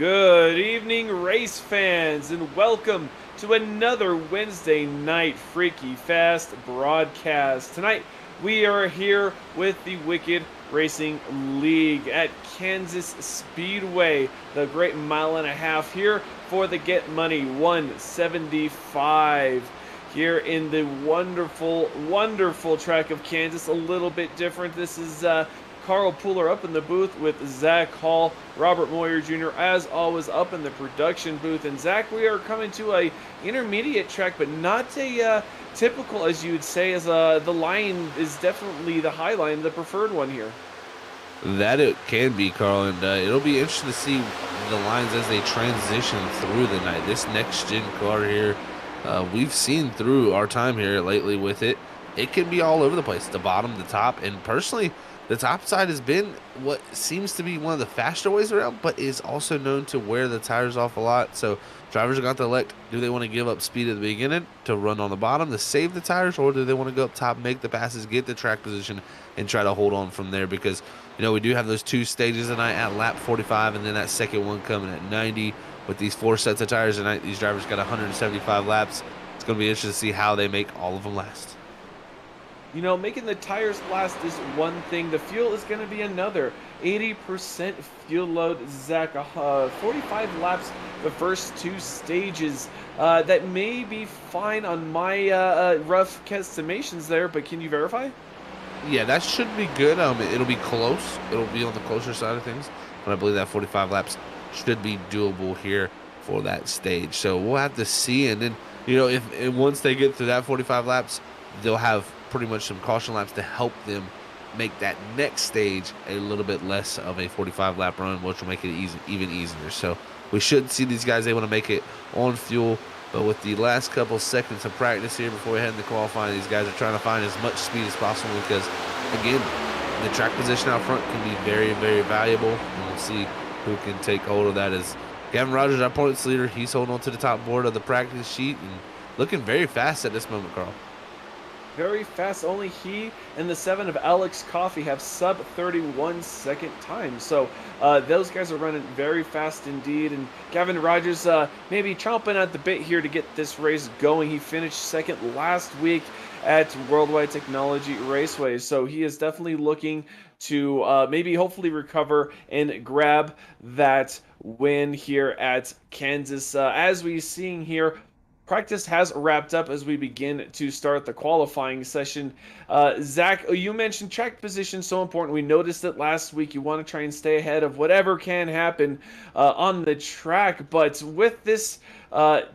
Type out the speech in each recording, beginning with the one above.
Good evening, race fans, and welcome to another Wednesday night Freaky Fast broadcast. Tonight, we are here with the Wicked Racing League at Kansas Speedway, the great mile and a half here for the Get Money 175 here in the wonderful, wonderful track of Kansas. A little bit different. This is Carl Pooler up in the booth with Zach Hall, Robert Moyer Jr. as always up in the production booth. And Zach, we are coming to a intermediate track, but not a typical, as you would say, as the line is definitely the high line, the preferred one here. That it can be, Carl, and it'll be interesting to see the lines as they transition through the night. This next-gen car here, we've seen through our time here lately with it. It can be all over the place, the bottom, the top, and personally, the top side has been what seems to be one of the faster ways around, but is also known to wear the tires off a lot. So drivers are going to elect, do they want to give up speed at the beginning to run on the bottom to save the tires, or do they want to go up top, make the passes, get the track position, and try to hold on from there? Because, you know, we do have those two stages tonight at lap 45, and then that second one coming at 90. With these four sets of tires tonight, these drivers got 175 laps. It's going to be interesting to see how they make all of them last. You know, making the tires last is one thing. The fuel is going to be another. 80% fuel load, Zach. 45 laps the first two stages. That may be fine on my rough estimations there, but can you verify? Yeah, that should be good. It'll be close. It'll be on the closer side of things, but I believe that 45 laps should be doable here for that stage. So we'll have to see, and then if once they get to that 45 laps, they'll have pretty much some caution laps to help them make that next stage a little bit less of a 45 lap run, which will make it even easier. So we should see these guys able to make it on fuel. But with the last couple seconds of practice here before we head into qualifying, these guys are trying to find as much speed as possible because, again, the track position out front can be very, very valuable. And we'll see who can take hold of that. As Gavin Rogers, our points leader, he's holding on to the top board of the practice sheet and looking very fast at this moment, Carl. Very fast. Only he and the 7 of Alex Coffey have sub 31 second time. So those guys are running very fast indeed. And Gavin Rogers maybe chomping at the bit here to get this race going. He finished second last week at Worldwide Technology Raceway. So he is definitely looking to maybe hopefully recover and grab that win here at Kansas. As we're seeing here, practice has wrapped up as we begin to start the qualifying session. Zach, you mentioned track position so important. We noticed it last week. You want to try and stay ahead of whatever can happen on the track. But with this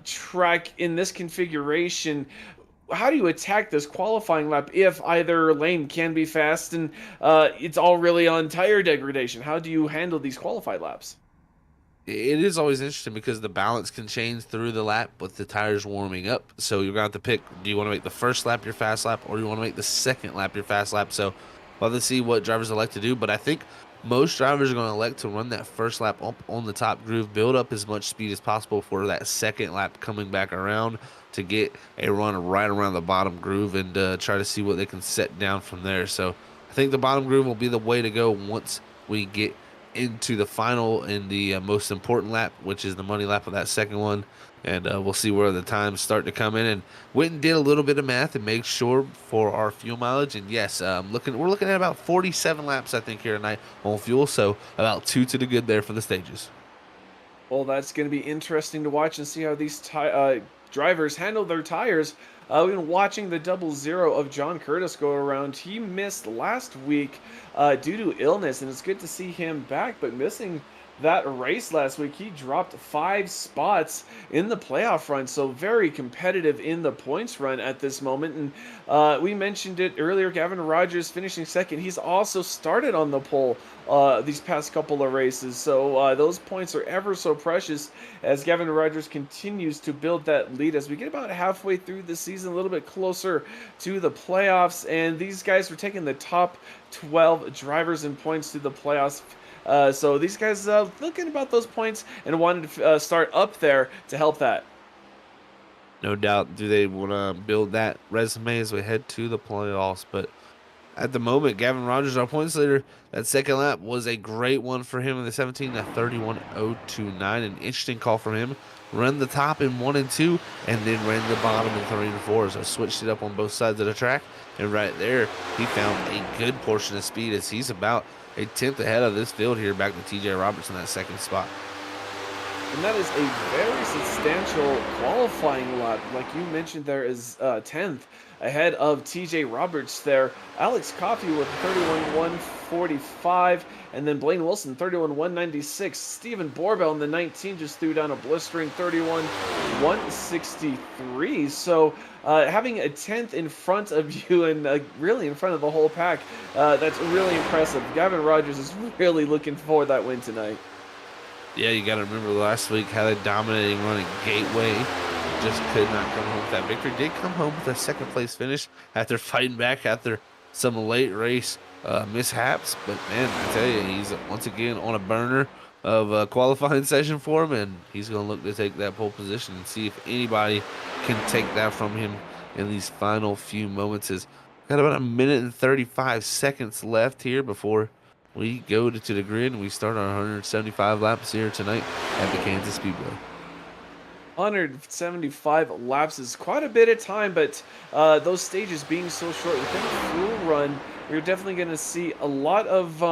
track in this configuration, how do you attack this qualifying lap if either lane can be fast and it's all really on tire degradation? How do you handle these qualified laps? It is always interesting because the balance can change through the lap with the tires warming up. So you're going to have to pick, do you want to make the first lap your fast lap or do you want to make the second lap your fast lap? So we'll have to see what drivers elect to do. But I think most drivers are going to elect to run that first lap up on the top groove, build up as much speed as possible for that second lap coming back around to get a run right around the bottom groove and try to see what they can set down from there. So I think the bottom groove will be the way to go once we get into the final and the most important lap, which is the money lap of that second one. And we'll see where the times start to come in. And Witten did a little bit of math and make sure for our fuel mileage. And yes, we're looking at about 47 laps, I think, here tonight on fuel. So about 2 to the good there for the stages. Well, that's going to be interesting to watch and see how these drivers handle their tires. We've been watching the 00 of John Curtis go around. He missed last week due to illness, and it's good to see him back, but missing that race last week. He dropped 5 spots in the playoff run, so very competitive in the points run at this moment. And we mentioned it earlier, Gavin Rogers finishing second. He's also started on the pole these past couple of races, so those points are ever so precious as Gavin Rogers continues to build that lead as we get about halfway through the season, a little bit closer to the playoffs. And these guys are taking the top 12 drivers in points to the playoffs. So these guys looking about those points and wanted to start up there to help that. No doubt, do they want to build that resume as we head to the playoffs? But at the moment, Gavin Rogers, our points leader, that second lap was a great one for him in the 17, a 31.029. An interesting call from him. Run the top in 1 and 2, and then ran the bottom in 3 and 4. So switched it up on both sides of the track. And right there, he found a good portion of speed as he's about a tenth ahead of this field here, back to TJ Roberts in that second spot. And that is a very substantial qualifying lap. Like you mentioned, there is 10th ahead of TJ Roberts there. Alex Coffey with 31.145, and then Blaine Wilson 31.196. Stephen Borbell in the 19 just threw down a blistering 31.163. So having a 10th in front of you and really in front of the whole pack, that's really impressive. Gavin Rogers is really looking for that win tonight. Yeah, you got to remember last week how the dominating run at Gateway just could not come home with that victory. Did come home with a second place finish after fighting back after some late race mishaps. But man, I tell you, he's once again on a burner of a qualifying session for him, and he's going to look to take that pole position and see if anybody can take that from him in these final few moments. Is got about a minute and 35 seconds left here before we go to the grid and we start our 175 laps here tonight at the Kansas Speedway. 175 laps is quite a bit of time, but those stages being so short within a fuel run, you're definitely going to see a lot of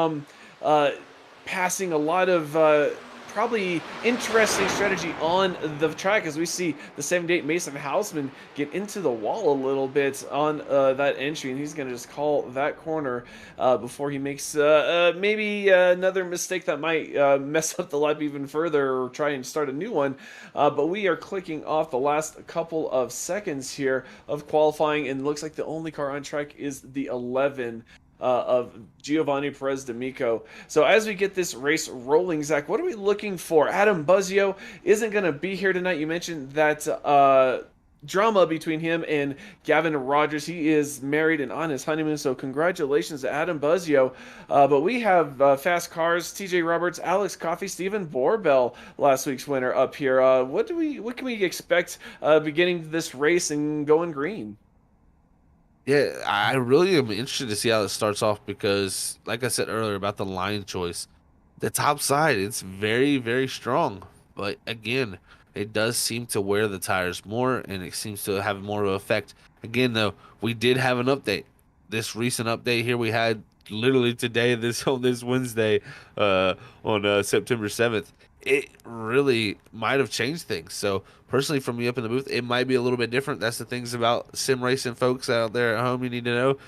passing, a lot of probably interesting strategy on the track as we see the 78 Mason Houseman get into the wall a little bit on that entry, and he's going to just call that corner before he makes maybe another mistake that might mess up the lap even further or try and start a new one. But we are clicking off the last couple of seconds here of qualifying, and looks like the only car on track is the 11 of Giovanni Perez D'Amico. So as we get this race rolling, Zach, what are we looking for? Adam Buzzio isn't going to be here tonight. You mentioned that drama between him and Gavin Rogers. He is married and on his honeymoon, so congratulations to Adam Buzzio. But we have fast cars, TJ Roberts, Alex Coffey, Stephen Borbell, last week's winner up here. What can we expect beginning this race and going green? Yeah, I really am interested to see how it starts off because, like I said earlier about the line choice, the top side, it's very, very strong. But again, it does seem to wear the tires more and it seems to have more of an effect. Again, though, we did have an update. This recent update here we had literally today, on this Wednesday, on September 7th. It really might have changed things. So personally, from me up in the booth, it might be a little bit different. That's the things about sim racing folks out there at home you need to know.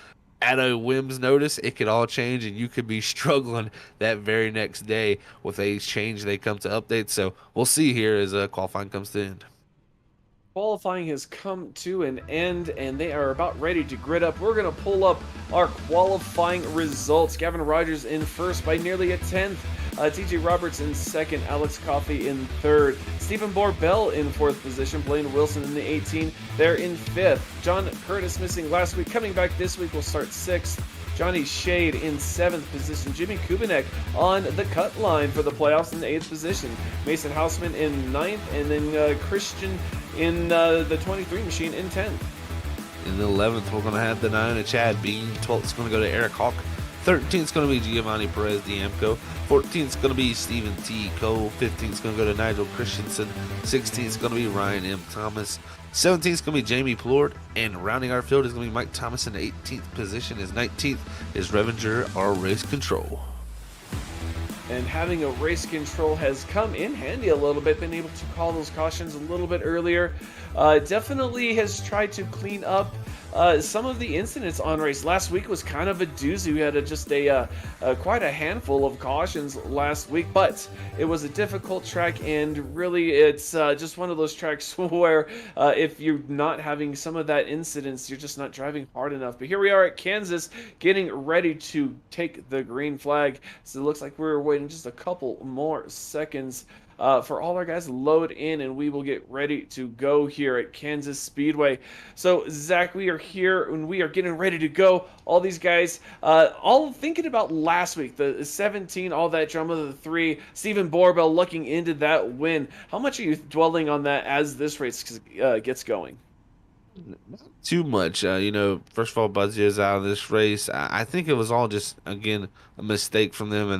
At a whim's notice, it could all change, and you could be struggling that very next day with a change they come to update. So we'll see here as qualifying comes to an end. Qualifying has come to an end, and they are about ready to grid up. We're going to pull up our qualifying results. Gavin Rogers in first by nearly a tenth. TJ Roberts in second. Alex Coffey in third. Stephen Borbell in fourth position. Blaine Wilson in the 18. They're in fifth. John Curtis missing last week. Coming back this week will start sixth. Johnny Shade in 7th position. Jimmy Kubinek on the cut line for the playoffs in the 8th position. Mason Houseman in 9th, and then Christian in the 23 machine in 10th. In the 11th, we're going to have the 9 of Chad Bean. 12th is going to go to Eric Hawk. 13th is going to be Giovanni Perez D'Amico. 14th is going to be Stephen T. Cole. 15th is going to go to Nigel Christensen. 16th is going to be Ryan M. Thomas. 17th is going to be Jamie Plord. And rounding our field is going to be Mike Thomas in the 18th position. His 19th is Revenger, our race control. And having a race control has come in handy a little bit, been able to call those cautions a little bit earlier. Definitely has tried to clean up some of the incidents on race. Last week was kind of a doozy. We had quite a handful of cautions last week, but it was a difficult track, and really it's just one of those tracks where if you're not having some of that incidents, you're just not driving hard enough. But here we are at Kansas getting ready to take the green flag. So it looks like we're waiting just a couple more seconds for all our guys to load in, and we will get ready to go here at Kansas Speedway. So Zach, we are here and we are getting ready to go. All these guys all thinking about last week, the 17, all that drama, the 3, Stephen Borbell looking into that win. How much are you dwelling on that as this race gets going? Not too much. First of all, Buzzy is out of this race. I think it was all just, again, a mistake from them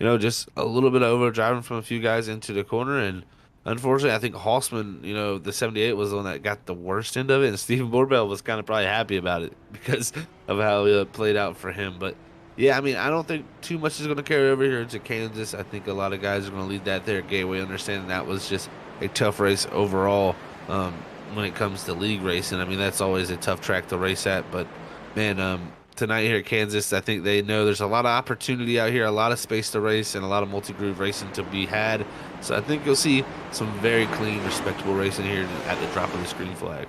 and, just a little bit of overdriving from a few guys into the corner. And unfortunately, I think Hossman, the 78 was the one that got the worst end of it. And Stephen Borbell was kind of probably happy about it because of how it played out for him. But yeah, I mean, I don't think too much is going to carry over here to Kansas. I think a lot of guys are going to leave that there at Gateway, understanding that was just a tough race overall. Um, when it comes to league racing. I mean, that's always a tough track to race at. But man, tonight here at Kansas, I think they know there's a lot of opportunity out here, a lot of space to race, and a lot of multi-groove racing to be had. So I think you'll see some very clean, respectable racing here at the drop of this green flag.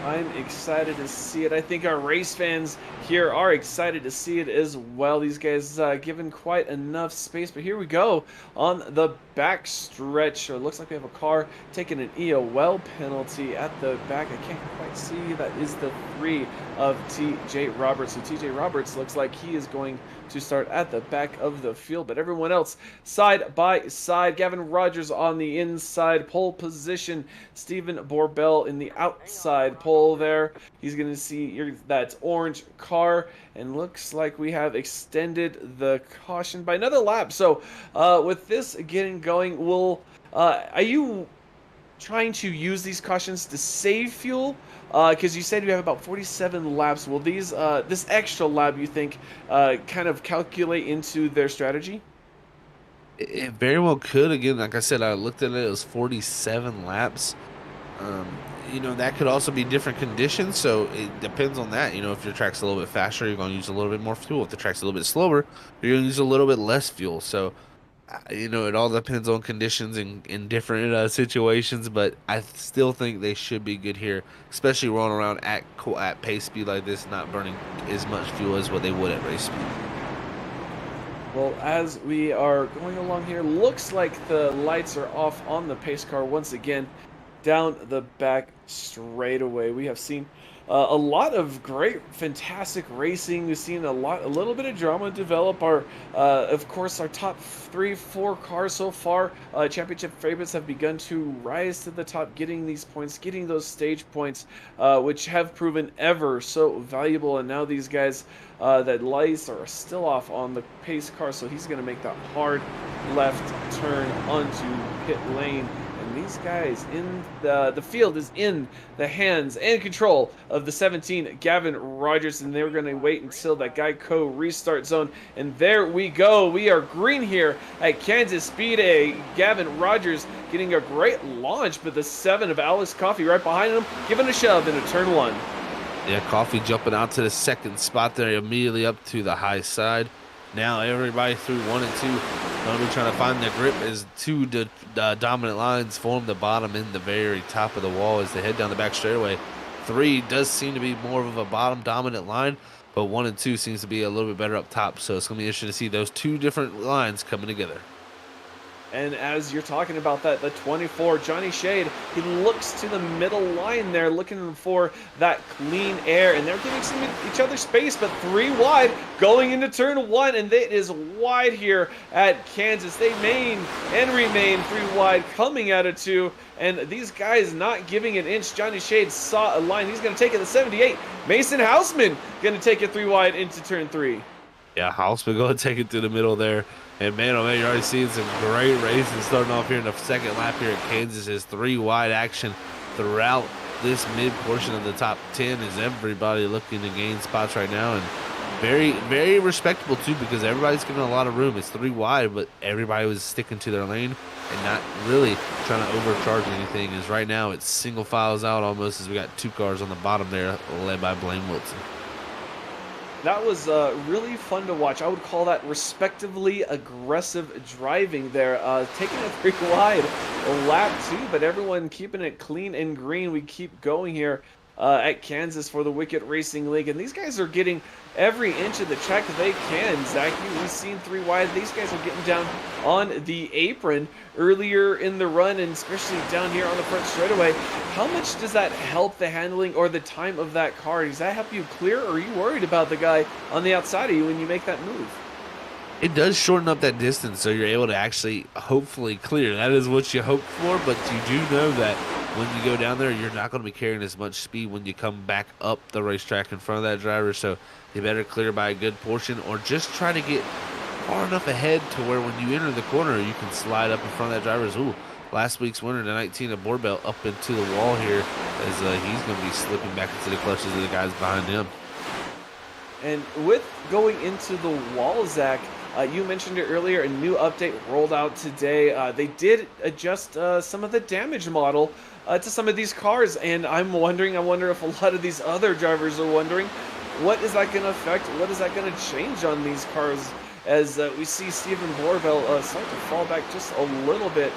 I'm excited to see it. I think our race fans here are excited to see it as well. These guys given quite enough space, but here we go on the back stretch. It looks like we have a car taking an EOL penalty at the back. I can't quite see. That is the 3 of TJ Roberts. So TJ Roberts looks like he is going to start at the back of the field, but everyone else side by side. Gavin Rogers on the inside pole position. Stephen Borbell in the outside pole there. He's going to see that orange car, and looks like we have extended the caution by another lap. So with this getting going, are you trying to use these cautions to save fuel? Because you said you have about 47 laps. Will this extra lap, you think, kind of calculate into their strategy? It very well could. Again, like I said, I looked at it, it was 47 laps. Um, that could also be different conditions, so it depends on that. If your track's a little bit faster, you're going to use a little bit more fuel. If the track's a little bit slower, you're going to use a little bit less fuel. So it all depends on conditions in different situations, but I still think they should be good here, especially rolling around at pace speed like this, not burning as much fuel as what they would at race speed. Well, as we are going along here, looks like the lights are off on the pace car once again. Down the back straightaway, we have seen a lot of great, fantastic racing. We've seen a little bit of drama develop. Of course, our top 3-4 cars so far, championship favorites, have begun to rise to the top, getting these points, getting those stage points, which have proven ever so valuable. And now these guys, that lights are still off on the pace car, so he's going to make that hard left turn onto pit lane. These guys in the field is in the hands and control of the 17 Gavin Rogers, and they're going to wait until that Geico restart zone. And there we go. We are green here at Kansas Speedway. Gavin Rogers getting a great launch, but the 7 of Alex Coffey right behind him, giving a shove into turn 1. Yeah, Coffey jumping out to the second spot there, immediately up to the high side. Now everybody through 1 and 2 going to be trying to find their grip as 2 dominant lines form the bottom and the very top of the wall as they head down the back straightaway. 3 does seem to be more of a bottom dominant line, but 1 and 2 seems to be a little bit better up top. So it's going to be interesting to see those 2 different lines coming together. And as you're talking about that, the 24, Johnny Shade, he looks to the middle line there, looking for that clean air. And they're giving each other space, but 3 wide going into turn 1. And it is wide here at Kansas. They remain 3 wide coming out of 2. And these guys not giving an inch. Johnny Shade saw a line. He's going to take it to 78. Mason Hausman going to take it 3 wide into turn 3. Yeah, Hausman going to take it through the middle there. And man, oh man, you're already seeing some great racing starting off here in the second lap here at Kansas. Is 3 wide action throughout this mid portion of the top 10 as everybody looking to gain spots right now. And very, very respectable too, because everybody's given a lot of room. It's 3 wide, but everybody was sticking to their lane and not really trying to overcharge anything. As right now it's single files out almost, as we got 2 cars on the bottom there led by Blaine Wilson. That was really fun to watch. I would call that respectively aggressive driving there. Taking it 3 wide, a lap 2, but everyone keeping it clean and green. We keep going here at Kansas for the Wicked Racing League. And these guys are getting every inch of the track that they can. Zachy, we've seen 3 wide. These guys are getting down on the apron earlier in the run, and especially down here on the front straightaway. How much does that help the handling or the time of that car? Does that help you clear, or are you worried about the guy on the outside of you when you make that move? It does shorten up that distance, so you're able to actually hopefully clear. That is what you hope for, but you do know that when you go down there, you're not going to be carrying as much speed when you come back up the racetrack in front of that driver. So you better clear by a good portion, or just try to get far enough ahead to where when you enter the corner, you can slide up in front of that driver's. Ooh, last week's winner, the 19 of Borbelt, up into the wall here, as he's going to be slipping back into the clutches of the guys behind him. And with going into the wall, Zach, you mentioned it earlier, a new update rolled out today. They did adjust some of the damage model to some of these cars, and I wonder if a lot of these other drivers are wondering, what is that going to affect? What is that going to change on these cars? As we see Stephen Borbell start to fall back just a little bit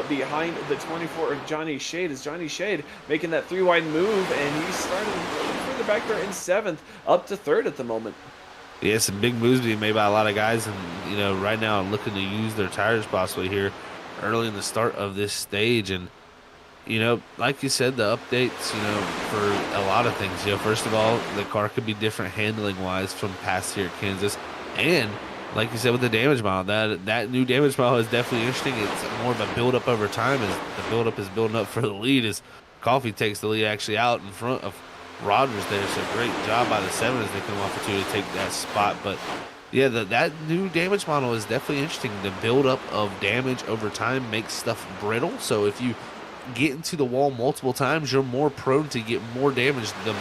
behind the 24 of Johnny Shade, as Johnny Shade making that 3-wide move, and he's starting further back there in 7th, up to 3rd at the moment. Yeah, some big moves being made by a lot of guys, and right now looking to use their tires possibly here early in the start of this stage. And like you said, the updates, for a lot of things. First of all, the car could be different handling wise from past here at Kansas, and like you said with the damage model, that new damage model is definitely interesting. It's more of a build up over time, as the build up is building up for the lead, as Coffee takes the lead actually out in front of Rogers there. So great job by the 7 as they come off the 2 to take that spot. But yeah, that new damage model is definitely interesting. The build up of damage over time makes stuff brittle. So if you get into the wall multiple times, you're more prone to get more damage the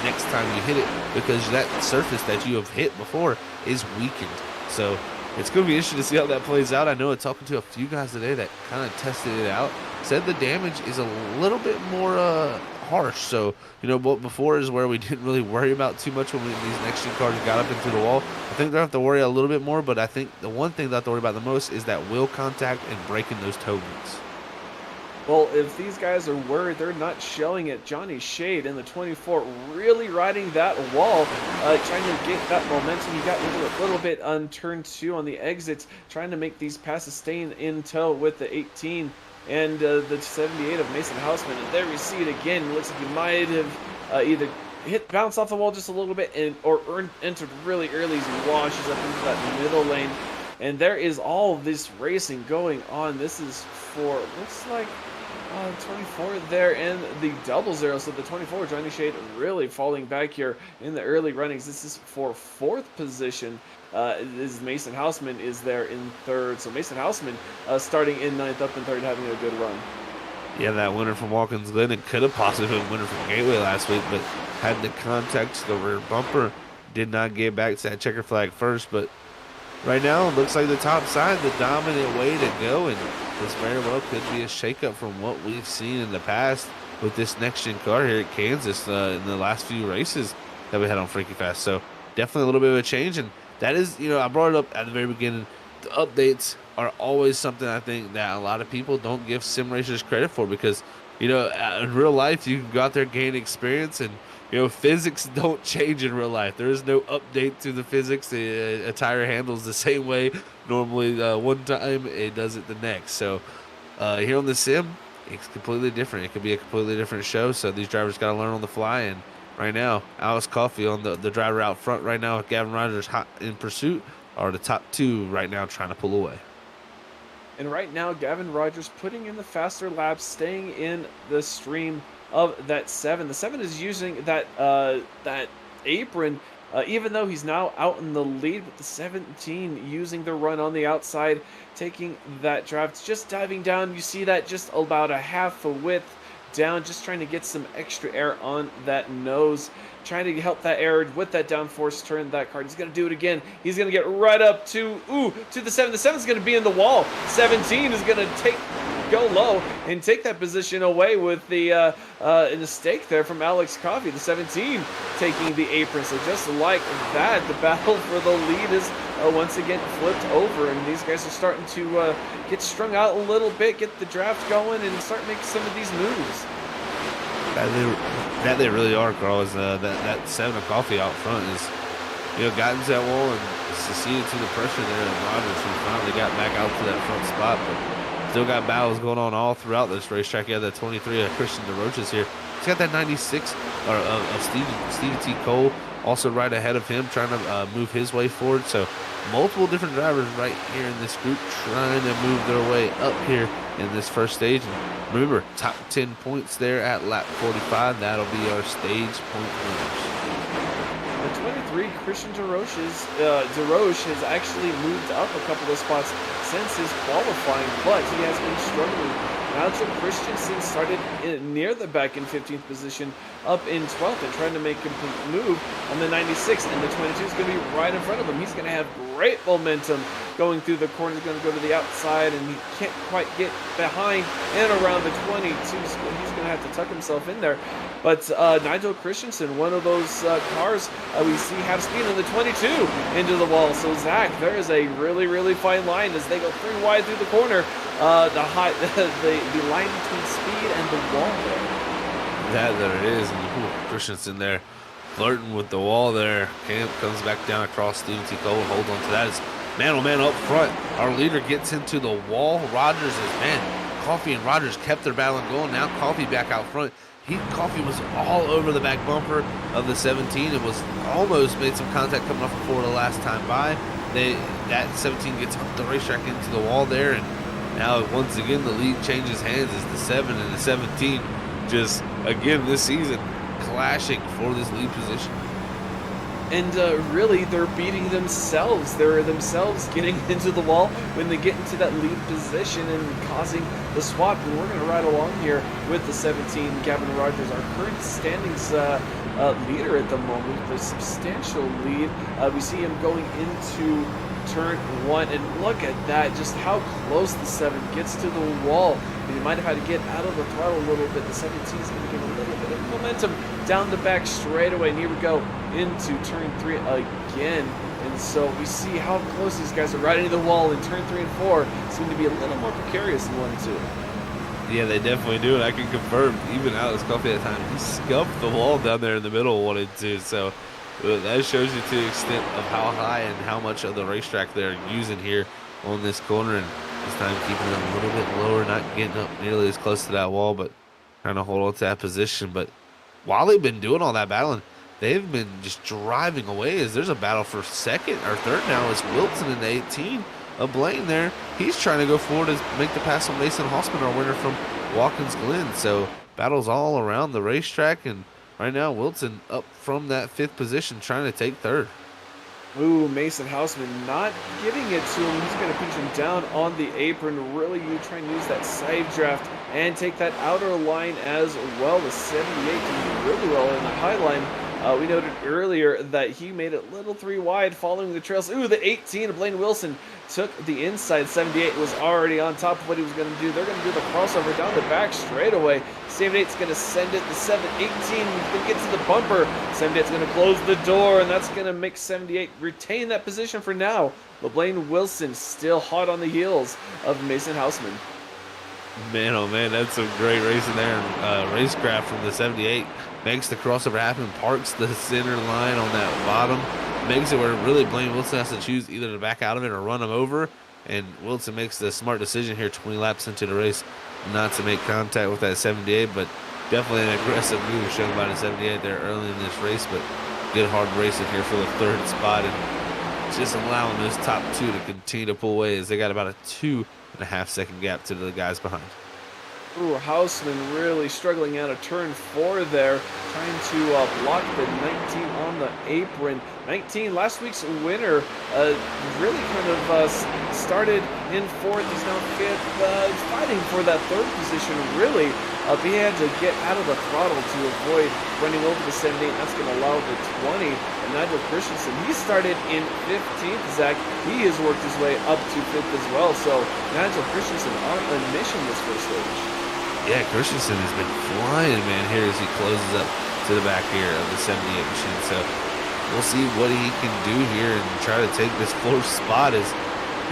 next time you hit it, because that surface that you have hit before is weakened. So it's going to be interesting to see how that plays out. I know talking to a few guys today that kind of tested it out, said the damage is a little bit more harsh. So, what before is where we didn't really worry about too much when these next-gen cars got up into the wall. I think they'll have to worry a little bit more, but I think the one thing they have to worry about the most is that wheel contact and breaking those toe rings. Well, if these guys are worried they're not shelling at Johnny Shade in the 24, really riding that wall, trying to get that momentum. He got into a little bit on turn 2 on the exits, trying to make these passes, staying in tow with the 18 and the 78 of Mason Houseman. And there we see it again. It looks like he might have either bounced off the wall just a little bit or entered really early as he washes up into that middle lane. And there is all this racing going on. This is for, looks like, 24 there in the double zero. So the 24, Johnny Shade, really falling back here in the early runnings. This is for 4th position. Mason Houseman is there in 3rd. So Mason Houseman starting in 9th, up in 3rd, having a good run. Yeah, that winner from Watkins Glen, it could have possibly been winner from Gateway last week, but had the contact to the rear bumper, did not get back to that checker flag first. But right now, it looks like the top side, the dominant way to go, and this very well could be a shakeup from what we've seen in the past with this next-gen car here at Kansas in the last few races that we had on Freaky Fast. So definitely a little bit of a change, and that is, I brought it up at the very beginning. The updates are always something I think that a lot of people don't give sim racers credit for, because, in real life, you can go out there, gain experience, and physics don't change in real life. There is no update to the physics. A tire handles the same way normally one time, it does it the next. So here on the sim, it's completely different. It could be a completely different show. So these drivers got to learn on the fly. And right now, Alex Coffey on the driver out front right now with Gavin Rogers hot in pursuit are the top 2 right now trying to pull away. And right now, Gavin Rogers putting in the faster laps, staying in the stream of that 7. The 7 is using that apron, even though he's now out in the lead, with the 17 using the run on the outside, taking that draft, just diving down. You see that just about a half a width down, just trying to get some extra air on that nose, trying to help that air with that downforce turn that car. He's going to do it again. He's going to get right up to the 7. The 7 is going to be in the wall. 17 is going to go low and take that position away with the mistake there from Alex Coffey. The 17 taking the apron. So just like that, the battle for the lead is once again flipped over, and these guys are starting to get strung out a little bit, get the draft going, and start making some of these moves. That they really are, Carl. Is that 7 of Coffee out front is, got into that wall and succeeded to the pressure there, and Rogers, who finally got back out to that front spot. But Still got battles going on all throughout this racetrack. You have that 23 of Christian DeRoches here. He's got that 96 of Stevie T. Cole also right ahead of him, trying to move his way forward. So multiple different drivers right here in this group trying to move their way up here in this first stage. And remember, top 10 points there at lap 45. That'll be our stage point winners. The 23, Christian DeRoche has actually moved up a couple of spots since his qualifying, but he has been struggling. Nigel Christensen started near the back in 15th position, up in 12th, and trying to make a move on the 96, and the 22 is going to be right in front of him. He's going to have great momentum going through the corner. He's going to go to the outside, and he can't quite get behind and around the 22, so he's going to have to tuck himself in there. But Nigel Christensen, one of those cars we see have speed in the 22 into the wall. So Zach, there is a really, really fine line as they go 3 wide through the corner. The line between speed and the wall there. There it is. And Christensen there flirting with the wall there. Camp comes back down across Stephen T. Cole and holds on to that. It's man up front. Our leader gets into the wall. Rogers is, man, Coffee and Rogers kept their battle going. Now Coffee back out front. Coffee was all over the back bumper of the 17. It was almost made some contact coming off before the last time by. That 17 gets up the racetrack into the wall there, and now once again the lead changes hands as the 7 and the 17 just again this season clashing for this lead position. And really, they're beating themselves. They're themselves getting into the wall when they get into that lead position and causing the swap. And we're going to ride along here with the 17, Gavin Rogers, our current standings leader at the moment, with a substantial lead. We see him going into turn 1, and look at that, just how close the 7 gets to the wall. And he might have had to get out of the throttle a little bit. The 17 is going to give a little bit of momentum down the back straightaway, and here we go into turn 3 again. And so we see how close these guys are riding to the wall in turn 3 and 4. Seem to be a little more precarious than 1 and 2. Yeah, they definitely do, and I can confirm, even Alex Coffey at the time, he scuffed the wall down there in the middle of 1 and 2. So that shows you to the extent of how high and how much of the racetrack they're using here on this corner. And this time keeping it a little bit lower, not getting up nearly as close to that wall, but trying to hold on to that position. But while they've been doing all that battling, they've been just driving away as there's a battle for second or third now as Wilson in the 18 of Blaine there. He's trying to go forward to make the pass on Mason Hossman, our winner from Watkins Glen. So battles all around the racetrack, and right now Wilson up from that 5th position trying to take 3rd. Ooh, Mason Houseman not giving it to him. He's going to pinch him down on the apron. Really, you try and use that side draft and take that outer line as well. The 78 doing really well in the high line. We noted earlier that he made it little 3 wide following the trails. Ooh, the 18 of Blaine Wilson took the inside. 78 was already on top of what he was going to do. They're going to do the crossover down the back straight away. 78's going to send it. The 7-18 is going to get to the bumper. 78's going to close the door, and that's going to make 78 retain that position for now. But Blaine Wilson still hot on the heels of Mason Houseman. Man, oh man, that's some great racing there. Racecraft from the 78 makes the crossover happen, parks the center line on that bottom, makes it where really Blaine Wilson has to choose either to back out of it or run him over. And Wilson makes the smart decision here 20 laps into the race not to make contact with that 78, but definitely an aggressive move shown by the 78 there early in this race. But good hard racing here for the 3rd spot, and just allowing those top 2 to continue to pull away as they got about a 2.5-second gap to the guys behind. Ooh, Houseman really struggling out of turn 4 there, trying to block the 19 on the apron. 19, last week's winner, really kind of started in 4th. He's now 5th, fighting for that 3rd position, really. He had to get out of the throttle to avoid running over the 78. That's going to allow the 20. And Nigel Christensen, he started in 15th, Zach. He has worked his way up to 5th as well. So Nigel Christensen on a mission this first stage. Yeah, Christensen has been flying, man, here as he closes up to the back here of the 78 machine. So we'll see what he can do here and try to take this 4th spot as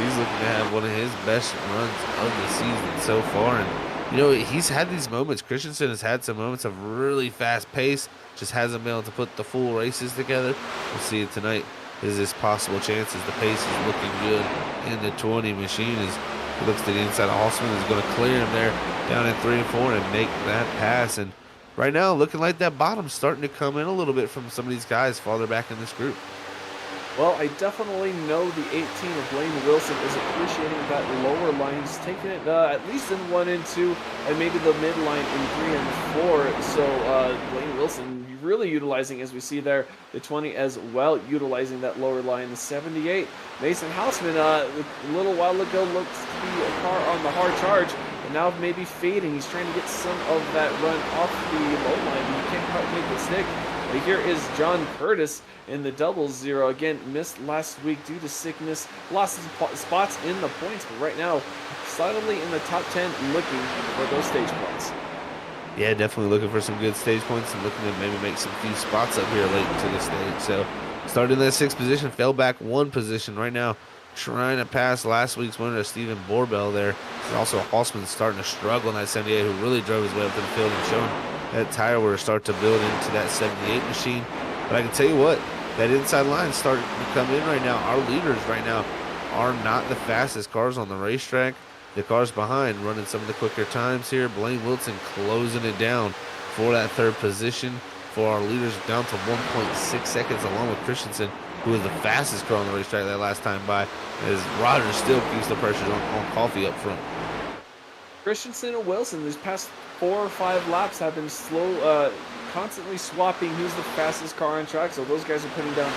he's looking to have one of his best runs of the season so far. And, you know, he's had these moments. Christensen has had some moments of really fast pace, just hasn't been able to put the full races together. We'll see it tonight. Is this possible chances? The pace is looking good, and the 20 machine is He looks to the inside of Halsman, is going to clear him there down in 3 and 4 and make that pass. And right now, looking like that bottom's starting to come in a little bit from some of these guys farther back in this group. Well, I definitely know the 18 of Blaine Wilson is appreciating that lower line. He's taking it at least in 1 and 2, and maybe the midline in 3 and 4. So Blaine Wilson really utilizing, as we see there, the 20 as well, utilizing that lower line. The 78, Mason Hausman, a little while ago looked to be a car on the hard charge, and now maybe fading. He's trying to get some of that run off the low line, but he can't quite make it stick. But here is John Curtis in the 00. Again, missed last week due to sickness, lost his spots in the points, but right now, solidly in the top 10, looking for those stage points. Yeah, definitely looking for some good stage points and looking to maybe make some few spots up here late into the stage. So started in that 6th position, fell back 1 position right now, trying to pass last week's winner, Stephen Borbell there. Also, Halsman starting to struggle in that 78, who really drove his way up to the field and showing that tire were start to build into that 78 machine. But I can tell you what, that inside line starting to come in right now. Our leaders right now are not the fastest cars on the racetrack. The cars behind running some of the quicker times here. Blaine Wilson closing it down for that 3rd position. For our leaders down to 1.6 seconds along with Christensen, who was the fastest car on the racetrack that last time by, as Rogers still keeps the pressure on Coffee up front. Christensen and Wilson, these past 4 or 5 laps have been slow, constantly swapping who's the fastest car on track, so those guys are putting down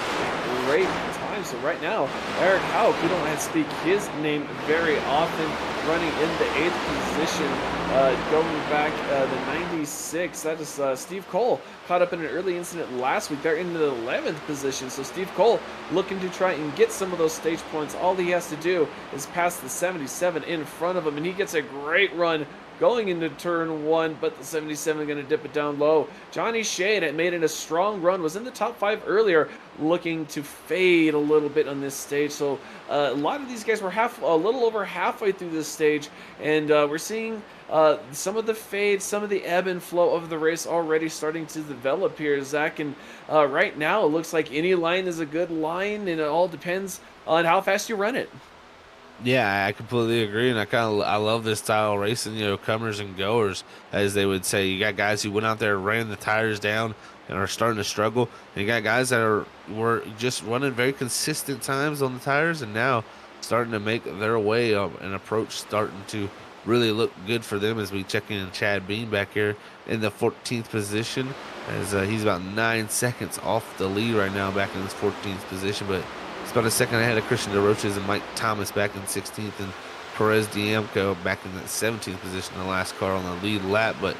great time. So right now, Eric Hauk, we don't have to speak his name very often, running in the 8th position, going back the 96. That is Steve Cole, caught up in an early incident last week. They're in the 11th position, so Steve Cole looking to try and get some of those stage points. All he has to do is pass the 77 in front of him, and he gets a great run going into turn 1, but the 77 going to dip it down low. Johnny Shade had made it a strong run, was in the top 5 earlier, looking to fade a little bit on this stage. So a lot of these guys were a little over halfway through this stage, and we're seeing some of the fade, some of the ebb and flow of the race already starting to develop here, Zach. And right now, it looks like any line is a good line, and it all depends on how fast you run it. Yeah, I completely agree, and I love this style of racing. You know, comers and goers, as they would say. You got guys who went out there, ran the tires down, and are starting to struggle. And you got guys that were just running very consistent times on the tires, and now starting to make their way up and approach starting to really look good for them. As we check in Chad Bean back here in the 14th position, as he's about 9 seconds off the lead right now, back in his 14th position, but it's about a second ahead of Christian DeRoches and Mike Thomas back in 16th, and Perez Diemco back in that 17th position, the last car on the lead lap. But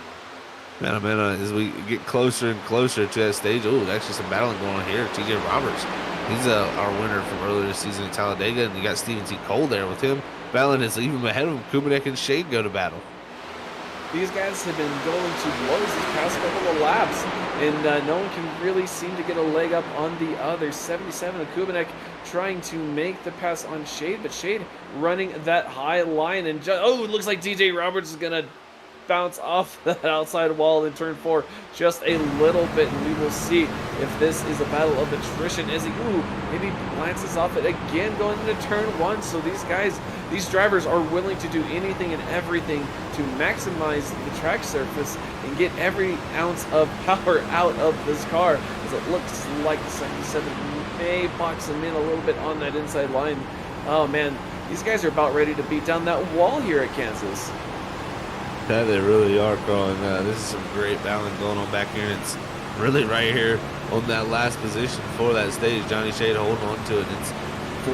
man, oh man, as we get closer and closer to that stage, actually some battling going on here. TJ Roberts, he's our winner from earlier this season in Talladega, and you got Stephen T. Cole there with him battling. Is even ahead of him. Kubinek and Shade go to battle. These guys have been going to blows these past couple of laps, and no one can really seem to get a leg up on the other. 77 of Kubinek trying to make the pass on Shade, but Shade running that high line, and it looks like DJ Roberts is going to bounce off that outside wall in turn 4 just a little bit, and we will see if this is a battle of attrition as he maybe glances off it again going into turn 1. So these drivers are willing to do anything and everything to maximize the track surface and get every ounce of power out of this car, as it looks like the 77 may box him in a little bit on that inside line. Oh man, these guys are about ready to beat down that wall here at Kansas. Yeah, they really are, Carl. And this is some great battling going on back here. And it's really right here on that last position for that stage. Johnny Shade holding on to it. And it's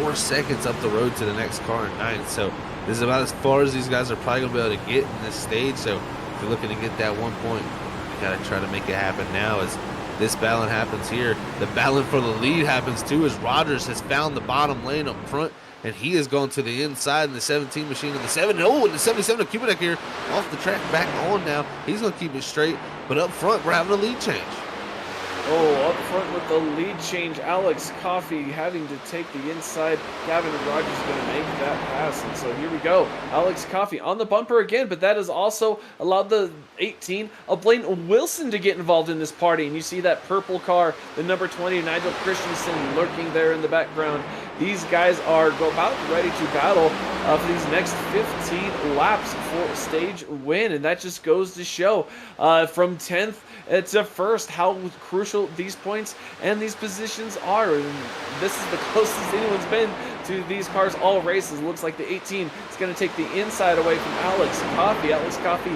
4 seconds up the road to the next car in 9th. So this is about as far as these guys are probably going to be able to get in this stage. So if you're looking to get that 1 point, you got to try to make it happen now. As this battling happens here, the battling for the lead happens too, as Rogers has found the bottom lane up front. And he is going to the inside in the 17 machine in the 7. And the 77 of Kubinek here off the track, back on now. He's going to keep it straight. But up front, we're having a lead change. Oh, up front with the lead change, Alex Coffey having to take the inside. Gavin Rogers going to make that pass. And so here we go. Alex Coffey on the bumper again, but that has also allowed the 18 of Blaine Wilson to get involved in this party. And you see that purple car, the number 20, Nigel Christensen, lurking there in the background. These guys are about ready to battle for these next 15 laps for a stage win. And that just goes to show from 10th to 1st how crucial these points and these positions are. And this is the closest anyone's been to these cars all races. Looks like the 18 is going to take the inside away from Alex Coffey. Alex Coffey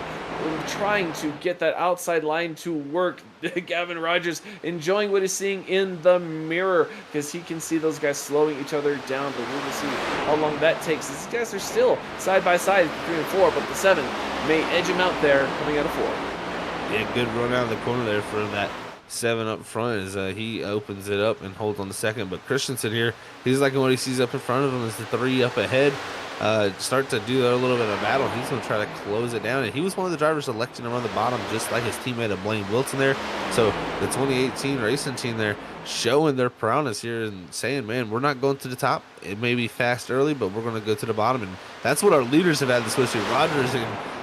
trying to get that outside line to work. Gavin Rogers enjoying what he's seeing in the mirror because he can see those guys slowing each other down, but we'll see how long that takes. These guys are still side by side, 3 and 4, but the 7 may edge him out there coming out of 4. Yeah, good run out of the corner there for that 7 up front as he opens it up and holds on the second. But Christensen here, he's liking what he sees up in front of him as the 3 up ahead. Start to do a little bit of battle. He's going to try to close it down. And he was one of the drivers electing to run the bottom, just like his teammate of Blaine Wilson there. So the 2018 racing team there showing their prowess here and saying, man, we're not going to the top. It may be fast early, but we're going to go to the bottom. And that's what our leaders have had to switch to. Rogers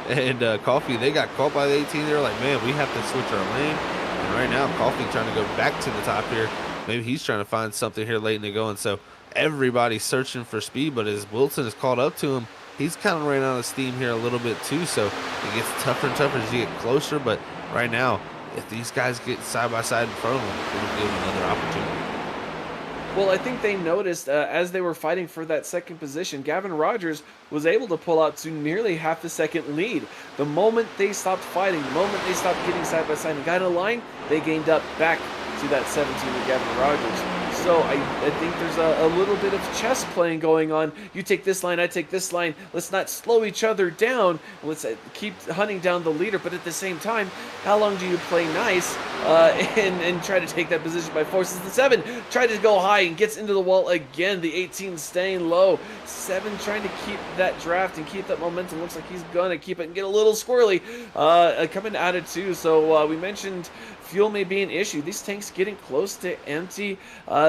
and Coffey, they got caught by the 18. They're like, man, we have to switch our lane. And right now, Coffey trying to go back to the top here. Maybe he's trying to find something here late in the going. So everybody's searching for speed, but as Wilson is caught up to him, he's kind of running out of steam here a little bit too. So it gets tougher and tougher as you get closer. But right now, if these guys get side by side in front of them, it'll give them another opportunity. Well, I think they noticed as they were fighting for that second position, Gavin Rogers was able to pull out to nearly half the second lead. The moment they stopped fighting, the moment they stopped getting side by side and got in a line, they gained up back to that 17 with Gavin Rogers. So I think there's a little bit of chess playing going on. You take this line, I take this line. Let's not slow each other down. Let's keep hunting down the leader. But at the same time, how long do you play nice and try to take that position by force? As the 7 tried to go high and gets into the wall again. The 18 staying low. 7 trying to keep that draft and keep that momentum. Looks like he's going to keep it and get a little squirrely coming out of 2. So we mentioned fuel may be an issue. These tanks getting close to empty.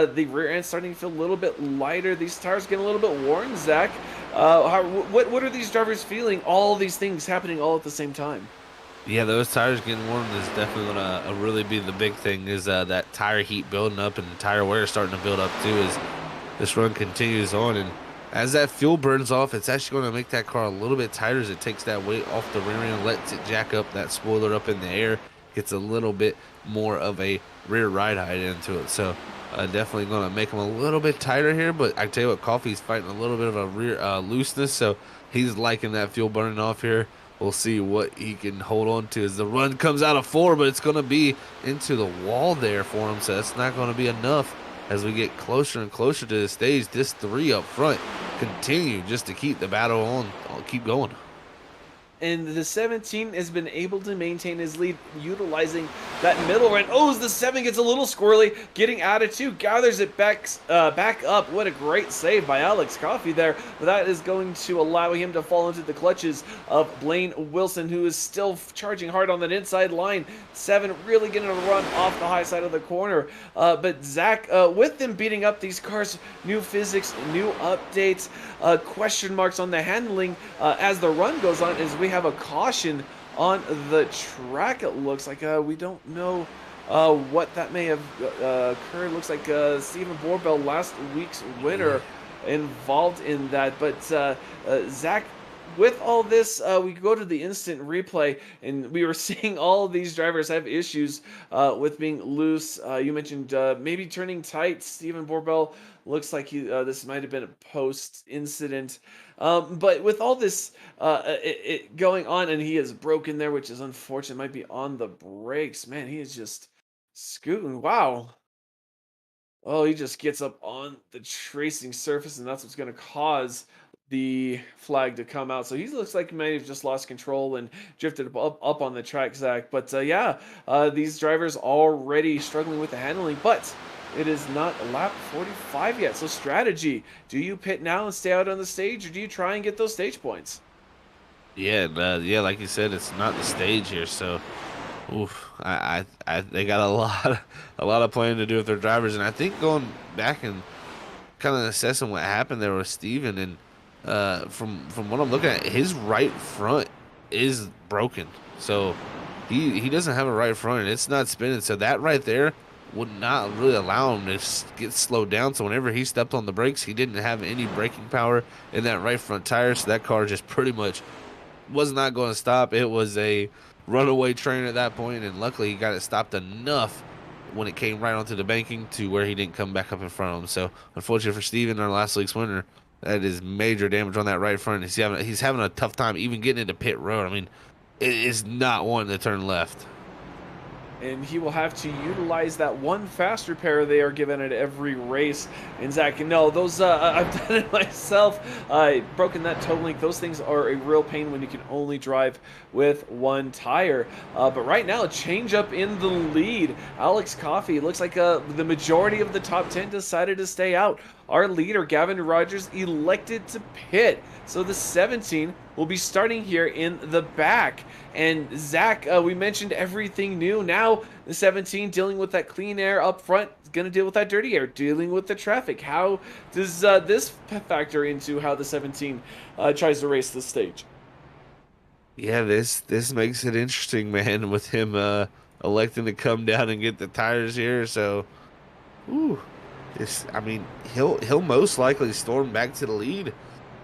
The rear end starting to feel a little bit lighter. These tires getting a little bit worn, Zach. What are these drivers feeling? All these things happening all at the same time. Yeah, those tires getting warm is definitely going to really be the big thing, is that tire heat building up and tire wear starting to build up too as this run continues on. And as that fuel burns off, it's actually going to make that car a little bit tighter as it takes that weight off the rear end, lets it jack up that spoiler up in the air, gets a little bit more of a rear ride height into it. So definitely going to make him a little bit tighter here, but I tell you what, Coffey's fighting a little bit of a rear looseness, so he's liking that fuel burning off here. We'll see what he can hold on to as the run comes out of 4, but it's going to be into the wall there for him, so that's not going to be enough as we get closer and closer to the stage. This 3 up front continue just to keep the battle on, keep going. And the 17 has been able to maintain his lead utilizing that middle run. Oh, as the 7 gets a little squirrely, getting out of 2, gathers it back up. What a great save by Alex Coffey there. That is going to allow him to fall into the clutches of Blaine Wilson, who is still charging hard on that inside line. 7 really getting a run off the high side of the corner. But Zach, with them beating up these cars, new physics, new updates, question marks on the handling as the run goes on, as we have a caution on the track. It looks like we don't know what that may have occurred. Looks like Stephen Borbell, last week's winner, involved in that. But Zach, with all this, we go to the instant replay, and we were seeing all of these drivers have issues with being loose. You mentioned maybe turning tight. Stephen Borbell looks like this might have been a post-incident. But with all this going on, and he is broken there, which is unfortunate. Might be on the brakes. Man, he is just scooting. Wow. Oh, he just gets up on the tracing surface, and that's what's going to cause the flag to come out. So he looks like he may have just lost control and drifted up on the track, Zach. But yeah, these drivers already struggling with the handling, but it is not lap 45 yet. So strategy, do you pit now and stay out on the stage, or do you try and get those stage points? Yeah, yeah, like you said, it's not the stage here, so oof. They got a lot of planning to do with their drivers, and I think going back and kind of assessing what happened there with Steven, and from what I'm looking at, his right front is broken, so he doesn't have a right front, and it's not spinning. So that right there would not really allow him to get slowed down. So whenever he stepped on the brakes, he didn't have any braking power in that right front tire. So that car just pretty much was not going to stop. It was a runaway train at that point, and luckily he got it stopped enough when it came right onto the banking to where he didn't come back up in front of him. So unfortunately for Steven, our last week's winner, that is major damage on that right front. He's having a tough time even getting into pit road. I mean, it is not wanting to turn left. And he will have to utilize that one fast repair they are given at every race. And Zach, no, those I've done it myself. Broken that toe link. Those things are a real pain when you can only drive with one tire. But right now, a change up in the lead. Alex Coffey, looks like the majority of the top 10 decided to stay out. Our leader, Gavin Rogers, elected to pit. So the 17 will be starting here in the back. And Zach, we mentioned everything new. Now the 17 dealing with that clean air up front, is going to deal with that dirty air, dealing with the traffic. How does this factor into how the 17 tries to race this stage? Yeah, this makes it interesting, man, with him electing to come down and get the tires here. So, ooh, I mean, he'll most likely storm back to the lead,